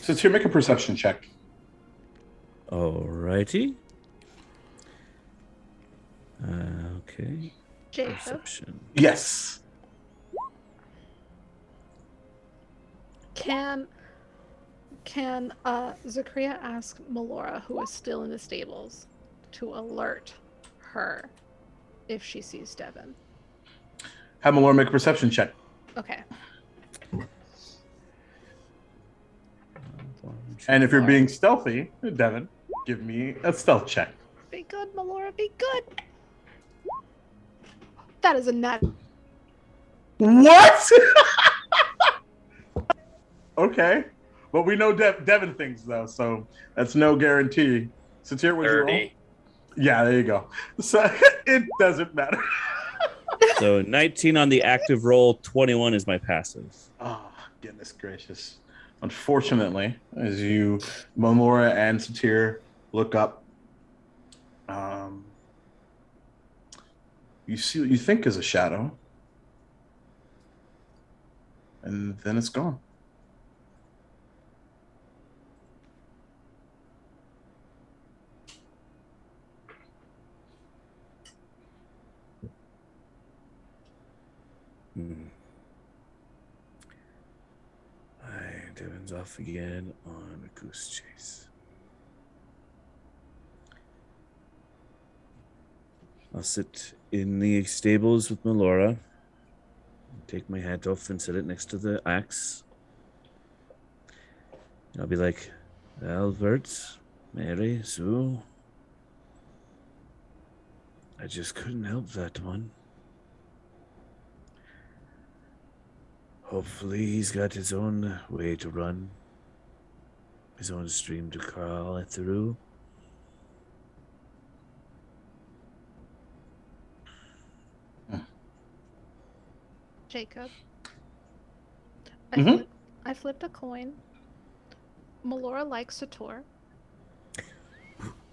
So here, make a perception check. Alrighty. Okay. Jacob, Perception. Yes. can Zachria ask Melora, who is still in the stables, to alert her if she sees Devin? Have Malora make a perception check. Okay. And if you're being stealthy, Devin, give me a stealth check. Be good, Melora, be good. That is a nut. What? Okay. But we know Devin thinks, though, so that's no guarantee. Satir, what'd you roll? 30. Yeah, there you go. So it doesn't matter. So 19 on the active roll, 21 is my passive. Oh, goodness gracious. Unfortunately, as you, Momora and Satir, look up, you see what you think is a shadow, and then it's gone. Devin's off again on a goose chase. I'll sit in the stables with Melora, take my hat off and set it next to the axe. I'll be like, Albert, Mary, Sue, I just couldn't help that one. Hopefully he's got his own way to run, his own stream to crawl through. Jacob. Mhm. I flipped a coin. Melora likes Sator.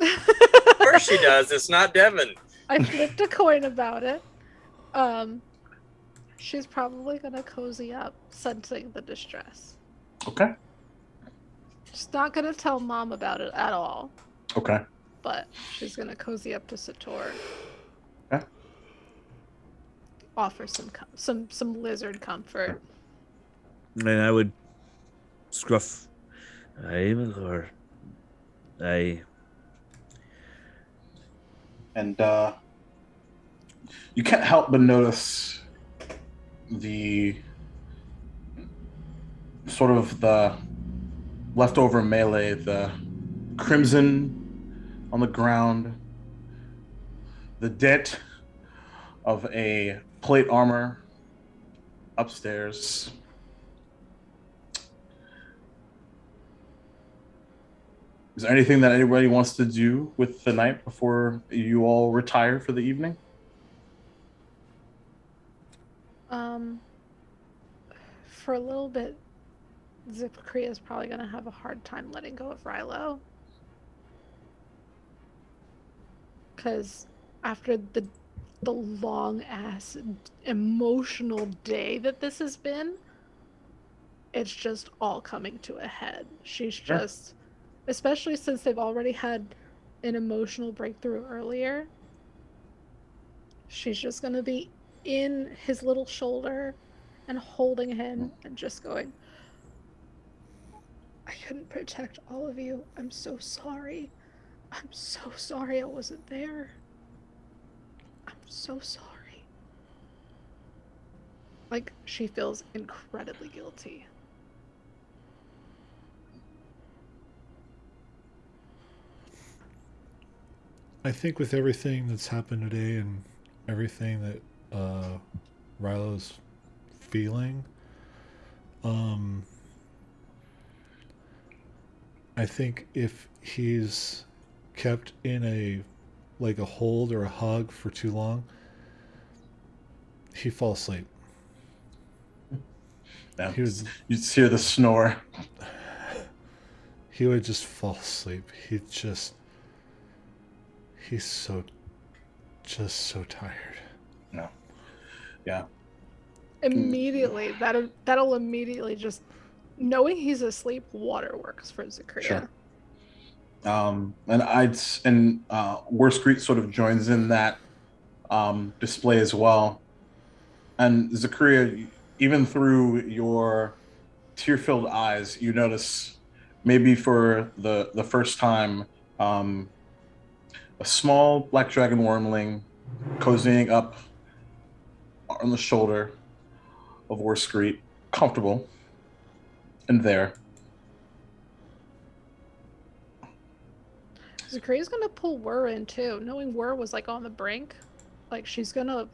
Of course she does. It's not Devin. I flipped a coin about it. She's probably gonna cozy up, sensing the distress. Okay. She's not gonna tell Mom about it at all, Okay. but she's gonna cozy up to Sator. Okay. Offer some lizard comfort. And I would scruff. Aye, my lord. Aye. And you can't help but notice the sort of the leftover melee, the crimson on the ground, the dent of a plate armor upstairs. Is there anything that anybody wants to do with the night before you all retire for the evening? For a little bit, Zipcree is probably going to have a hard time letting go of Rilo. Because after the long ass emotional day that this has been, it's just all coming to a head. She's just, especially since they've already had an emotional breakthrough earlier, she's just going to be in his little shoulder and holding him and just going, I couldn't protect all of you. I'm so sorry. I'm so sorry I wasn't there. I'm so sorry. Like, she feels incredibly guilty. I think with everything that's happened today and everything that Rilo's feeling, I think if he's kept in a hold or a hug for too long, he'd fall asleep. Yeah. You just hear the snore. He would just fall asleep. He's so tired. No. Yeah. Immediately, that'll immediately just, knowing he's asleep, waterworks for Zachria. Sure. And Warstreet sort of joins in that display as well. And Zachria, even through your tear-filled eyes, you notice maybe for the first time a small black dragon wormling cozying up on the shoulder of Warstreet, comfortable and there. Zacria's gonna pull Wur in too, knowing Wur was on the brink. She's gonna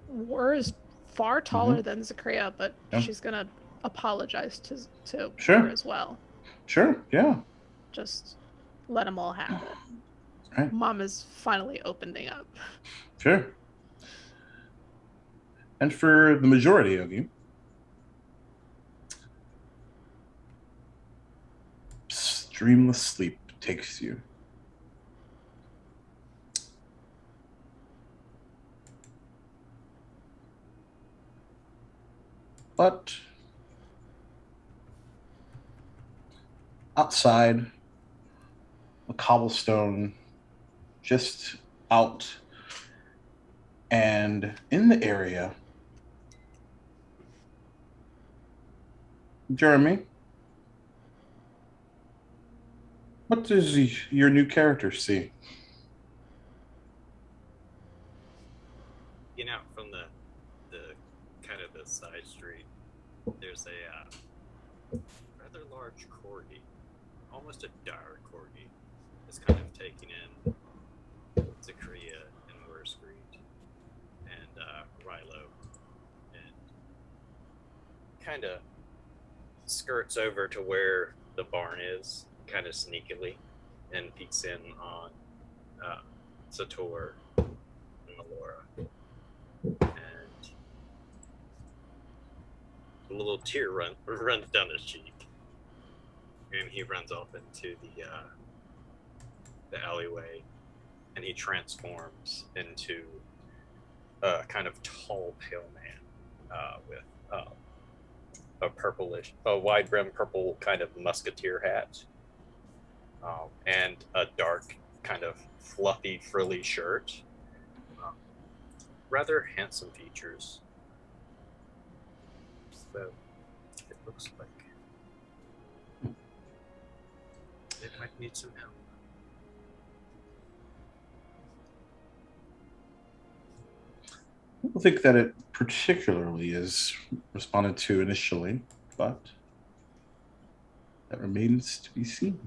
Wur is far taller than Zachria, but she's gonna apologize to Wur as well. Sure, yeah. Just let them all have it. Right. Mom is finally opening up. Sure. And for the majority of you, dreamless sleep takes you. But outside, a cobblestone just out, and in the area, Jeremy, what does your new character see? From the kind of the side street, there's a rather large corgi, almost a dire corgi. It's kind of taking in Zachria and Warstreet and Rilo, and kind of skirts over to where the barn is, kind of sneakily, and peeks in on Sator and Melora. And a little tear runs down his cheek, and he runs off into the alleyway, and he transforms into a kind of tall, pale man with a wide brim purple kind of musketeer hat, and a dark kind of fluffy, frilly shirt. Rather handsome features. So it looks like it might need some help. I don't think that it particularly is responded to initially, but that remains to be seen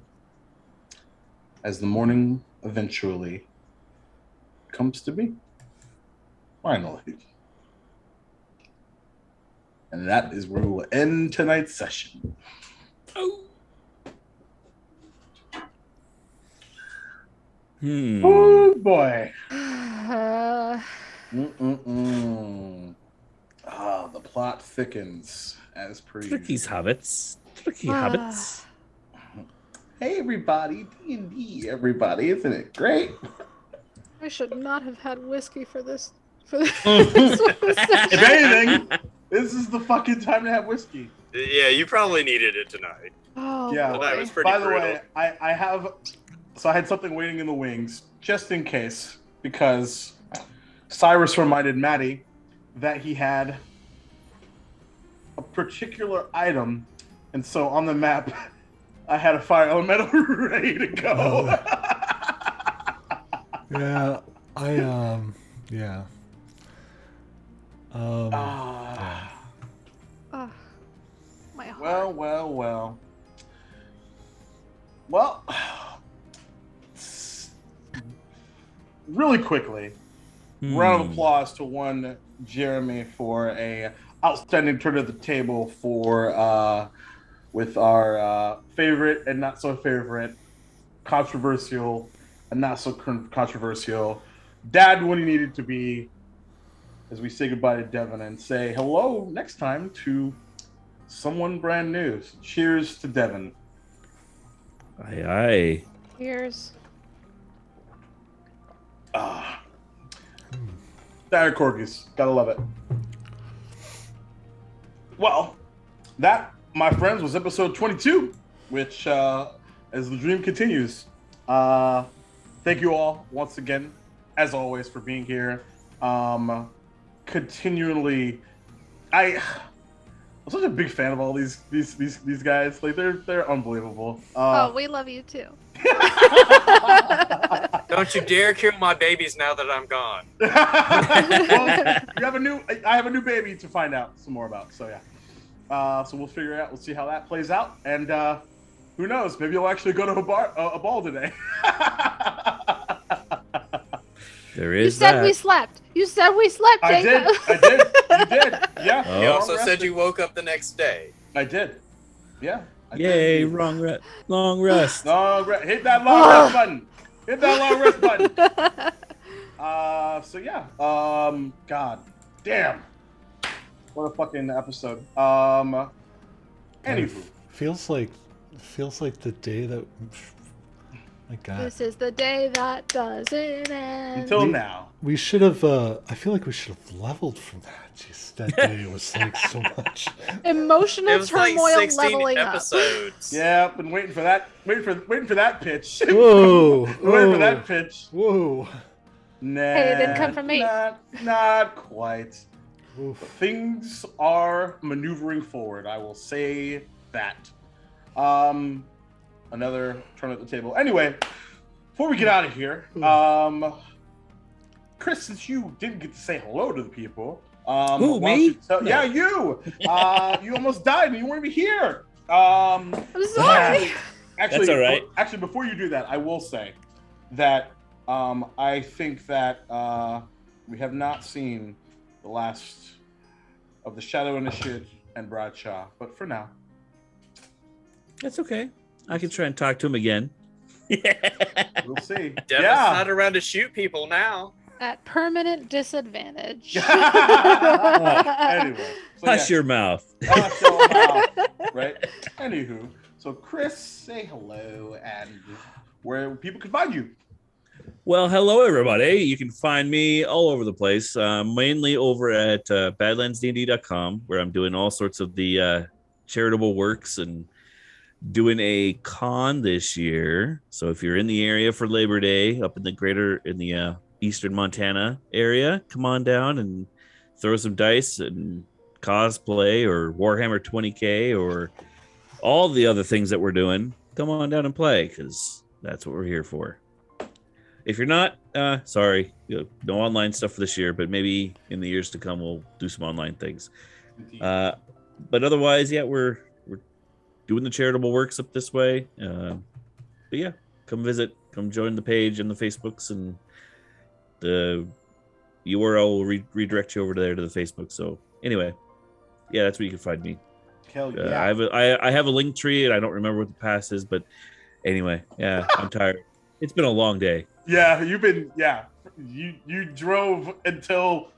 as the morning eventually comes to be. Finally. And that is where we will end tonight's session. Oh. Oh boy. Uh, The plot thickens as per Tricky's usual. habits. Tricky habits. Hey everybody, D&D everybody, isn't it great? I should not have had whiskey for this. For this If anything, this is the fucking time to have whiskey. Yeah, you probably needed it tonight. Oh, Yeah. boy. That was pretty By the brutal. way, I had something waiting in the wings just in case, because Cyrus reminded Maddie that he had a particular item, and so on the map I had a fire elemental ready to go. Yeah, yeah. Ah. Oh, my heart. Well, really quickly, round of applause to one Jeremy for a outstanding turn at the table for with our favorite and not so favorite, controversial and not so controversial dad when he needed to be, as we say goodbye to Devin and say hello next time to someone brand new. So cheers to Devin. Aye, aye. Cheers. Dire Corgis. Gotta love it. Well, that, my friends, was episode 22, which, as the dream continues, thank you all once again, as always, for being here. Continually, I'm such a big fan of all these guys. Like they're unbelievable. Oh, we love you too. Don't you dare kill my babies now that I'm gone. Well, I have a new baby to find out some more about. So yeah, so we'll figure it out. We'll see how that plays out, and who knows? Maybe you'll actually go to a ball today. There You is said that. we slept. You said we slept, I did. Jacob. I did. You did. Yeah. Oh. You also Long said rested. you woke up the next day. I did. Yeah. I Yay, did. long rest. Hit that long rest button. Hit that long rest button. So yeah. God damn. What a fucking episode. Anywho. Feels like the day that. My God. This is the day that doesn't end. Until now. We should have. I feel like we should have leveled from that. Jeez, that day was like so much. Emotional It was like turmoil 16 leveling episodes. Yeah, been waiting for that. Waiting for that pitch. Whoa! Waiting for that pitch. Whoa! Nah. Hey, it didn't come from me. Not quite. Oof. Things are maneuvering forward. I will say that. Another turn at the table. Anyway, before we get out of here, Chris, since you didn't get to say hello to the people, Who, why don't me? you tell- No. Yeah, you. You almost died and you weren't even here. I'm sorry. Actually, That's all right. Actually, before you do that, I will say that I think that we have not seen the last of the Shadow Initiate and Bradshaw, but for now, That's okay. I can try and talk to him again. we'll see. Devin's not around to shoot people now. At permanent disadvantage. Anyway, so Hush yeah. your mouth. Hush your mouth, right? Anywho, so Chris, say hello and where people can find you. Well, hello, everybody. You can find me all over the place, mainly over at badlandsdnd.com, where I'm doing all sorts of the charitable works and doing a con this year. So if you're in the area for Labor Day, up in the eastern Montana area, come on down and throw some dice and cosplay or Warhammer 20K or all the other things that we're doing. Come on down and play, because that's what we're here for. If you're not, sorry, no online stuff for this year, but maybe in the years to come we'll do some online things. But otherwise, yeah, we're doing the charitable works up this way. But yeah, come visit, come join the page and the Facebooks, and the URL will redirect you over there to the Facebook. So anyway, yeah, that's where you can find me. Hell yeah. I have a link tree, and I don't remember what the pass is, but anyway, yeah, I'm tired. It's been a long day. Yeah, you drove until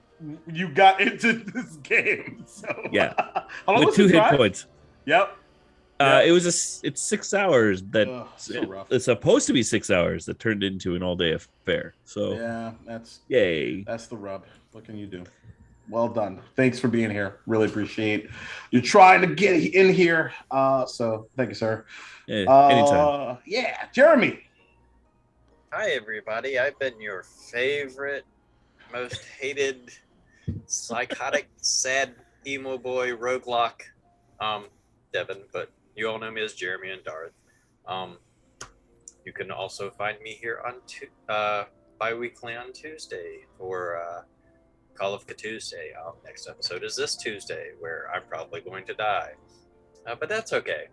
you got into this game. So Yeah. how long With was 2 the hit drive? points. Yep. It's 6 hours that Ugh, so rough. it's supposed to be 6 hours that turned into an all-day affair. So Yeah, that's yay. the rub. What can you do? Well done. Thanks for being here. Really appreciate you trying to get in here. So thank you, sir. Anytime. Yeah, Jeremy. Hi, everybody. I've been your favorite, most hated, psychotic, sad emo boy roguelock, Devin, but you all know me as Jeremy and Darth. You can also find me here on bi-weekly on Tuesday for Call of Tuesday. Next episode is this Tuesday, where I'm probably going to die. But that's okay.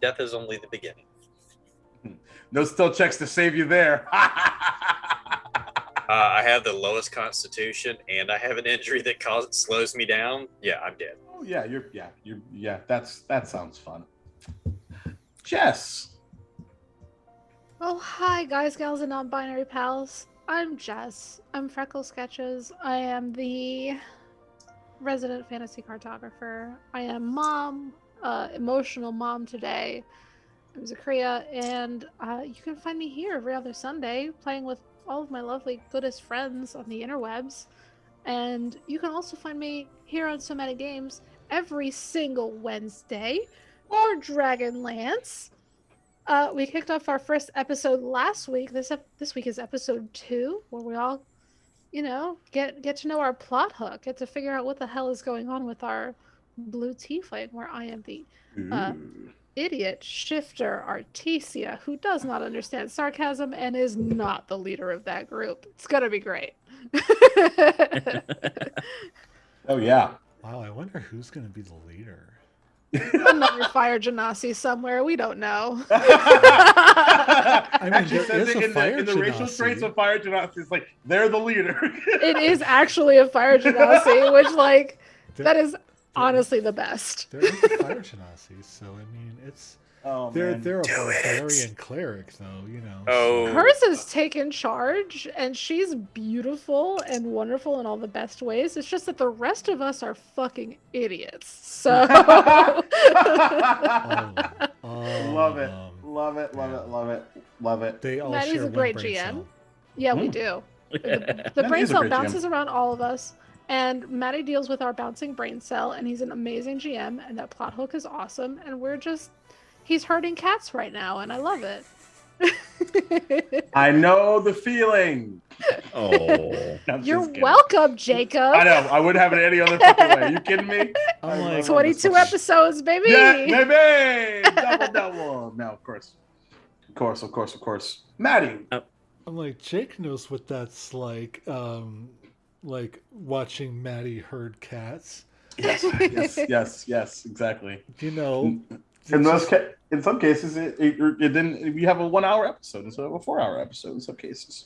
Death is only the beginning. No still checks to save you there. I have the lowest constitution, and I have an injury that slows me down. Yeah, I'm dead. Oh yeah, that sounds fun. Jess. Oh, hi, guys, gals, and non-binary pals. I'm Jess. I'm FreckleSketches. I am the resident fantasy cartographer. I am mom, emotional mom today. I'm Zakria, and you can find me here every other Sunday playing with all of my lovely, goodest friends on the interwebs. And you can also find me here on SoMattyGameZ every single Wednesday for Dragonlance. We kicked off our first episode last week. This week is episode 2, where we all, get to know our plot hook, get to figure out what the hell is going on with our blue tiefling, where I am the idiot shifter Artesia, who does not understand sarcasm and is not the leader of that group. It's gonna be great. Oh yeah. Wow, I wonder who's going to be the leader. Another fire genasi somewhere. We don't know. I mean, Actually, there says is a in fire the racial genasi. traits of fire genasi, it's like they're the leader. It is actually a fire genasi, which that is honestly the best. There is a fire genasi, so I mean, it's they're a Do barbarian cleric, though, Oh. so- Hers has taken charge, and she's beautiful and wonderful in all the best ways. It's just that the rest of us are fucking idiots. So all of them. All Love of it. them. Love it. Love Yeah. it. Love it. Love it. They all Maddie's share a one great brain GM. cell. Yeah, we Mm. do. The That brain is a cell great GM. bounces around all of us, and Matty deals with our bouncing brain cell, and he's an amazing GM, and that plot hook is awesome, and he's herding cats right now, and I love it. I know the feeling. Oh. I'm You're just kidding. welcome, Jacob. I know. I wouldn't have it any other fucking way. Are you kidding me? I'm like, 22 episodes, baby. Yeah, baby. Double. No, of course. Of course. Maddie. I'm like, Jake knows what that's like watching Maddie herd cats. Yes, exactly. In some cases, it didn't. We have a 1 hour episode instead of a 4 hour episode. In some cases,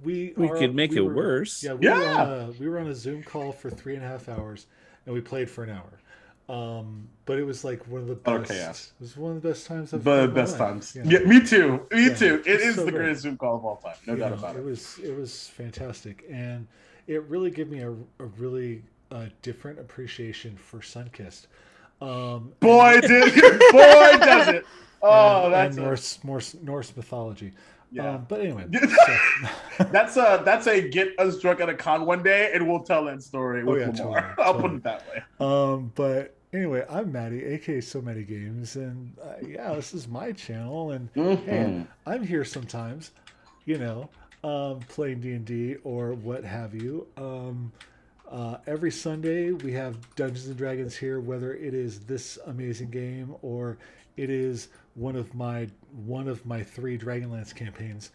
we could make it were- worse. Yeah, we were on a Zoom call for 3.5 hours, and we played for an hour. But it was like one of the best. chaos. It was one of the best times of the my best life. times. Yeah. Yeah, me too. Yeah, It it's is so the great. greatest Zoom call of all time. No doubt about it. It was fantastic, and it really gave me a really different appreciation for Sunkissed. Boy, does it! Oh, and that's Norse mythology. Yeah. But anyway, that's a get us drunk at a con one day, and we'll tell that story with Lamar. totally. I'll put it that way. But anyway, I'm Maddie, aka SoMattyGameZ, and this is my channel, and hey, I'm here sometimes, playing D&D or what have you. Every Sunday we have Dungeons and Dragons here, whether it is this amazing game or it is one of my 3 Dragonlance campaigns.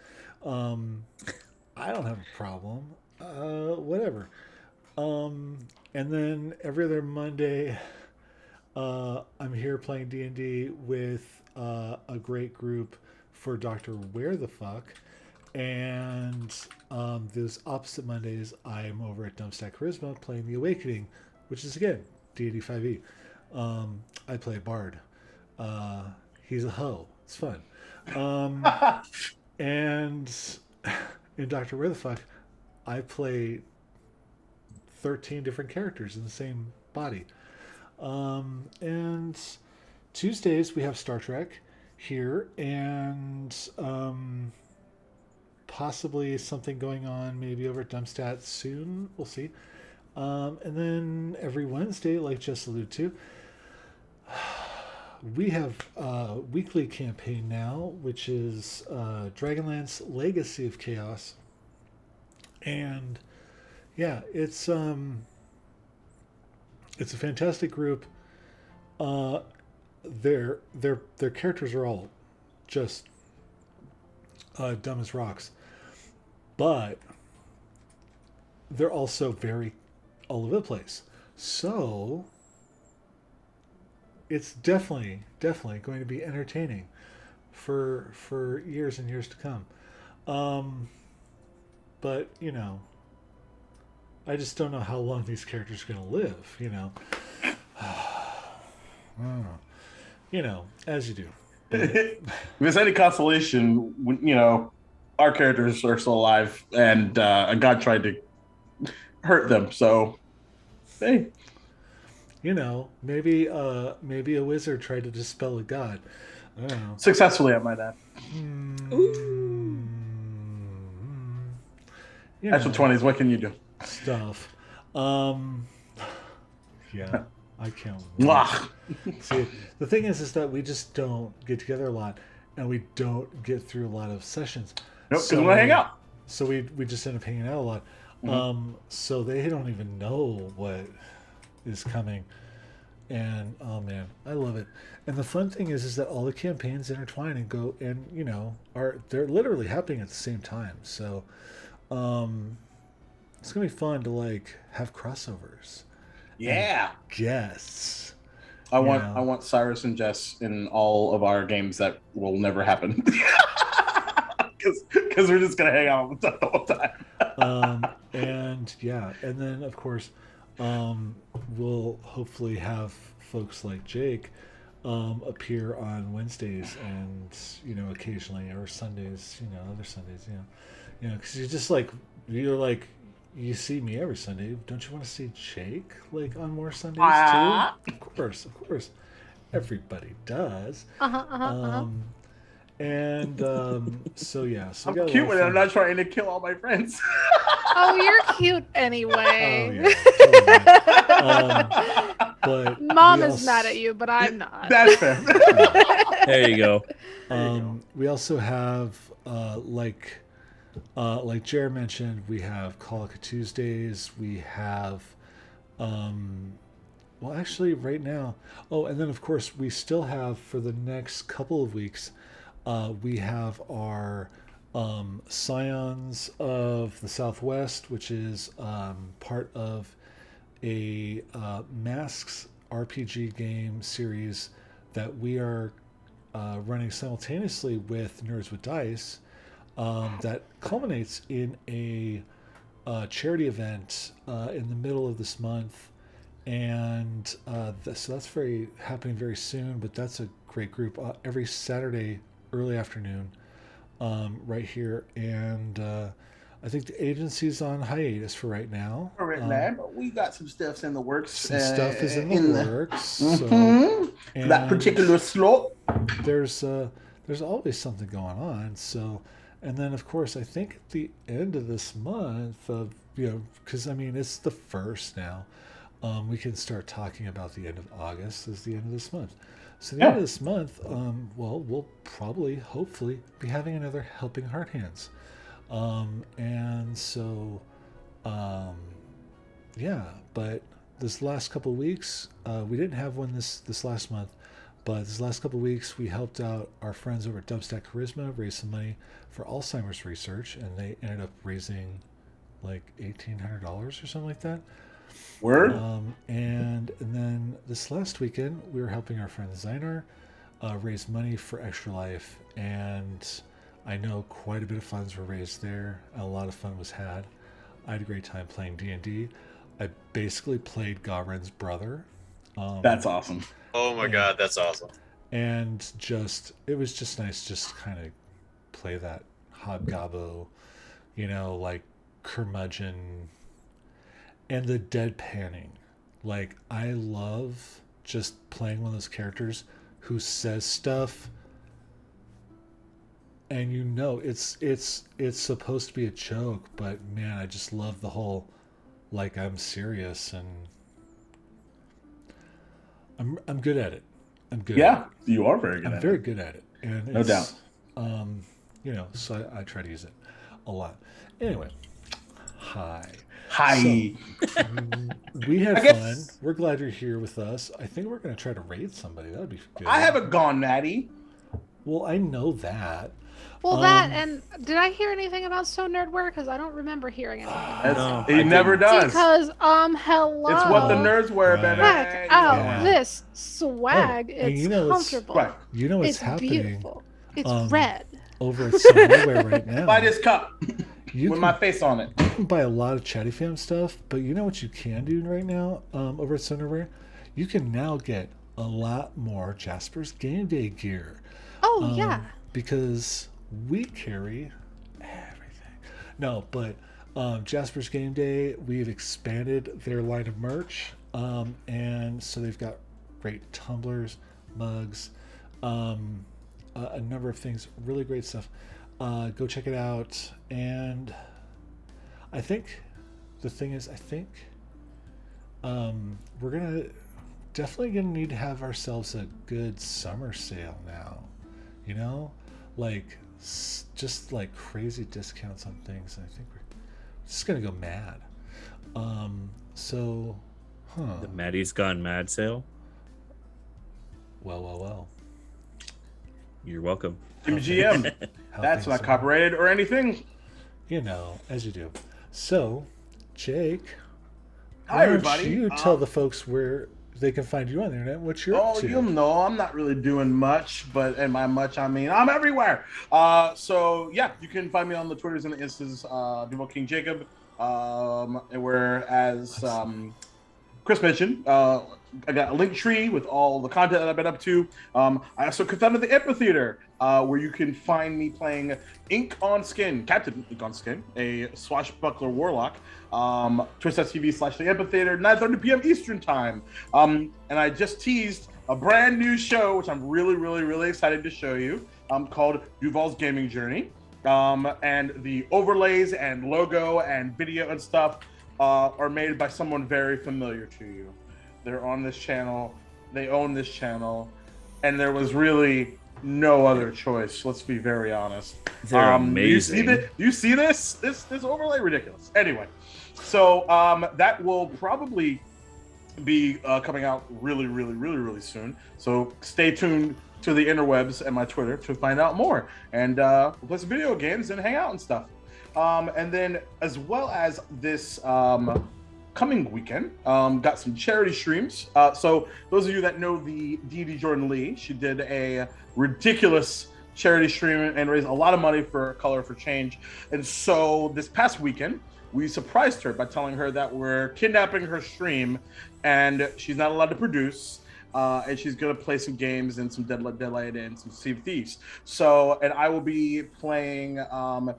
I don't have a problem. Whatever. And then every other Monday, I'm here playing D&D with a great group for Dr. Where the Fuck. And those opposite Mondays, I'm over at Dumpstack Charisma playing The Awakening, which is, again, D&D 5e. I play a bard. He's a hoe. It's fun. And in Doctor Where the Fuck, I play 13 different characters in the same body. And Tuesdays we have Star Trek here, and possibly something going on maybe over at Dumpstat soon. We'll see. And then every Wednesday, like just alluded to, we have a weekly campaign now, which is Dragonlance Legacy of Chaos. And yeah, it's a fantastic group. Their characters are all just dumb as rocks, but they're also very all over the place. So it's definitely going to be entertaining for years and years to come. But you know, I just don't know how long these characters are going to live. You know, you know, as you do. If it's any consolation, you know, our characters are still alive, and God tried to hurt them. So, hey, You know, maybe a wizard tried to dispel a god. I don't know. successfully, I might add. You That's know, what 20s. What can you do? stuff. Yeah, I can't. Mwah. See, the thing is that we just don't get together a lot, and we don't get through a lot of sessions. Nope, because we want to hang out. So we just end up hanging out a lot. So they don't even know what is coming. And oh man, I love it. And the fun thing is that all the campaigns intertwine and go, and you know, they're literally happening at the same time. So it's gonna be fun to like have crossovers. Yeah. Guests. I You want know. I want Cyrus and Jess in all of our games that will never happen. Because we're just gonna hang out the whole time. And yeah, and then of course, we'll hopefully have folks like Jake appear on Wednesdays and you know occasionally or Sundays, you know, other Sundays, you know, because you're like you see me every Sunday. Don't you want to see Jake like on more Sundays too? Of course, everybody does. And so yeah, so we I'm got a cute lot when of I'm fun. not trying to kill all my friends. Oh, you're cute Oh anyway. yeah, totally. But Mom we is also- mad at you, but I'm not. That's fair. There you go. We also have like Jared mentioned, we have Colica Tuesdays. We have well, actually, right now. Oh, and then of course we still have for the next couple of weeks. We have our Scions of the Southwest, which is part of a Masks RPG game series that we are running simultaneously with Nerds with Dice. That culminates in a charity event in the middle of this month. And so that's happening very soon, but that's a great group every Saturday early afternoon right here. And I think the agency's on hiatus for right now. All right, man, but we got some stuffs in the works. Some stuff is in the works. So, that and particular slope. there's always something going on. So, and then of course I think at the end of this month, because I mean it's the first now. We can start talking about the end of August as the end of this month. So the end of this month, well, we'll probably, hopefully, be having another Helping Heart Hands. And so, yeah, but this last couple of weeks, we didn't have one this last month, but this last couple of weeks, we helped out our friends over at Dubstack Charisma raise some money for Alzheimer's research, and they ended up raising like $1,800 or something like that. Word. And then this last weekend, we were helping our friend Zainar raise money for Extra Life, and I know quite a bit of funds were raised there. A lot of fun was had. I had a great time playing D&D. I basically played Gawren's brother. That's awesome. Oh my god, that's awesome. And it was just nice just to kind of play that Hobgobbo, like Curmudgeon, and the deadpanning. Like, I love just playing one of those characters who says stuff and it's supposed to be a joke, but man, I just love the whole, like, I'm serious, and I'm good at it. I'm good. Yeah, you are very good at it. I'm very good at it. And no doubt. So I try to use it a lot. Anyway, hi. Hi. So, we had fun. We're glad you're here with us. I think we're going to try to raid somebody. That would be good. I haven't gone, Maddie. Well, I know that. Well, that, and did I hear anything about So Nerdware? Because I don't remember hearing anything about He never does. Because, hello. It's what the nerds wear, baby. Check out this swag. It's comfortable. Right. You know what's it's happening? Beautiful. It's red. Over at So Nerdware right now. Buy this cup with my face on it. You can buy a lot of Chatty Fam stuff, but you know what you can do right now over at So Nerdware? You can now get a lot more Jasper's Game Day gear. Oh, yeah. Because we carry everything. No, but Jasper's Game Day, we've expanded their line of merch. And so they've got great tumblers, mugs, a number of things, really great stuff. Go check it out. And I think the thing is, we're definitely gonna need to have ourselves a good summer sale now. Like just like crazy discounts on things. And I think we're just gonna go mad. The Maddie's Gone Mad sale. Well. You're welcome. MGM. That's not copyrighted or anything. As you do. So, Jake. Hi, everybody. You tell the folks where they can find you on the internet. What you're up to. You'll know I'm not really doing much, but and by much I mean I'm everywhere. So yeah, you can find me on the Twitters and the Instas, Duval King Jacob. Whereas Chris mentioned, I got a link tree with all the content that I've been up to. I also co-founded the Amphitheater, where you can find me playing Captain Ink on Skin, a swashbuckler warlock. Twitch.tv/the Amphitheater, 9:30 p.m. Eastern time. And I just teased a brand new show, which I'm really, really, really excited to show you, called Duval's Gaming Journey. And the overlays and logo and video and stuff are made by someone very familiar to you. They're on this channel, they own this channel, and there was really no other choice. Let's be very honest. They're amazing. You see this? This overlay ridiculous. Anyway, so that will probably be coming out really, really, really, really soon. So stay tuned to the interwebs and my Twitter to find out more. And we'll play some video games and hang out and stuff. And then as well as this coming weekend, got some charity streams. So those of you that know the D.D. Jordan Lee, she did a ridiculous charity stream and raised a lot of money for Color for Change. And so this past weekend, we surprised her by telling her that we're kidnapping her stream and she's not allowed to produce. And she's gonna play some games and some Deadlight and some Sea of Thieves. So, and I will be playing. I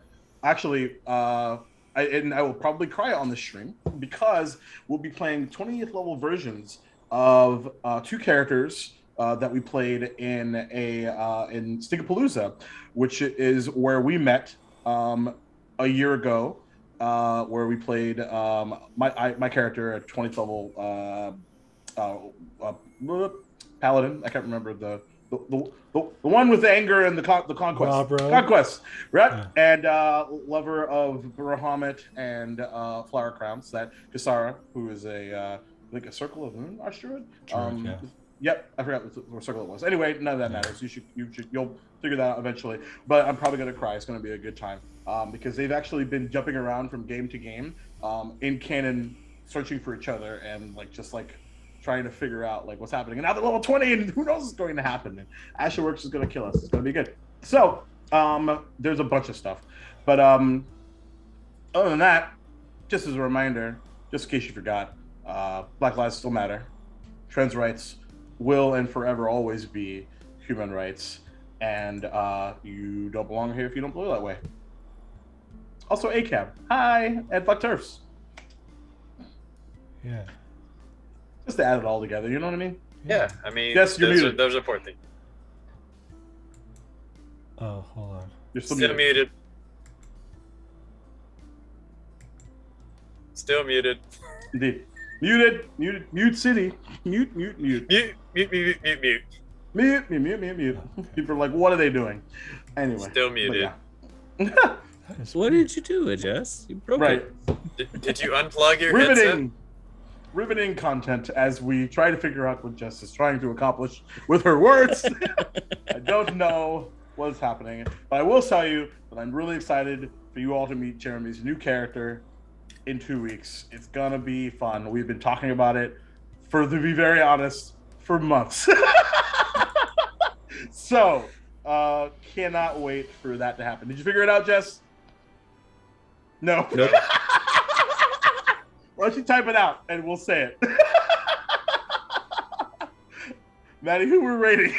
will probably cry on the stream because we'll be playing 20th level versions of two characters that we played in in Stinkapalooza, which is where we met a year ago, where we played my character at 20th level Paladin. I can't remember the one with the anger and the conquest. Conquest, right? Yeah. And lover of Bahamut and Flower Crowns. That Kasara, who is a Circle of Moon asteroid. Yeah. Yep, I forgot what circle it was. Anyway, none of that matters. You'll figure that out eventually. But I'm probably gonna cry. It's gonna be a good time because they've actually been jumping around from game to game in canon, searching for each other and just trying to figure out what's happening. And now they're level 20 and who knows what's going to happen. And Asherworks is going to kill us. It's going to be good. So there's a bunch of stuff. But other than that, just as a reminder, just in case you forgot, Black lives still matter. Trans rights will and forever always be human rights. And you don't belong here if you don't believe that way. Also ACAB. Hi, and Fuck Turfs. Yeah. Just to add it all together, you know what I mean? Yeah, I mean, Yes, you're muted. those are important things. Oh, hold on. You're still, Still muted. muted. Still muted. Indeed. Mute city. Mute. Mute, mute, mute, mute, mute. Mute. People are like, what are they doing? Anyway. Still but muted. yeah. What did you do, Jess? You broke Right. it. Did you unplug your headset? Riveting content as we try to figure out what Jess is trying to accomplish with her words. I don't know what's happening, but I will tell you that I'm really excited for you all to meet Jeremy's new character in 2 weeks. It's gonna be fun. We've been talking about it to be very honest, for months. So, cannot wait for that to happen. Did you figure it out, Jess? No. Nope. Why don't you type it out and we'll say it. Maddie, who we're rating?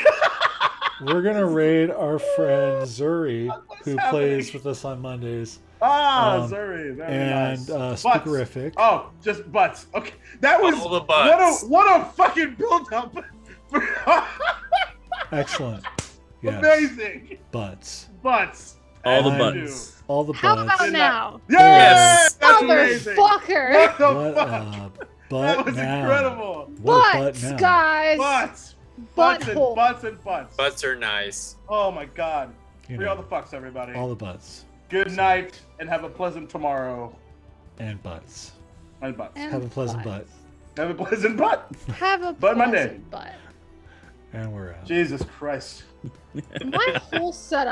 We're gonna raid our friend Zuri, who happening? plays with us on Mondays, Zuri, very and nice. Spookerific. Oh, just butts. Okay, that was All the butts. What a fucking build up. Excellent. Yes. Amazing. Butts. Butts. All the As you buttons. do. All the How butts. about Did now? Yes, Yes. that's amazing. Motherfucker! What the What fuck? up? But That was now. incredible. What a butt Butts, now. guys! Butts. Butts and Butthole. butts and butts. Butts are nice. Oh my god. You Free know, all the fucks, everybody. all the butts Good night and have a pleasant tomorrow. and butts. And butts. And Have a pleasant butt. butts. Have a pleasant butt. Have a Butt Monday. pleasant butt. And we're out. Jesus Christ. My whole setup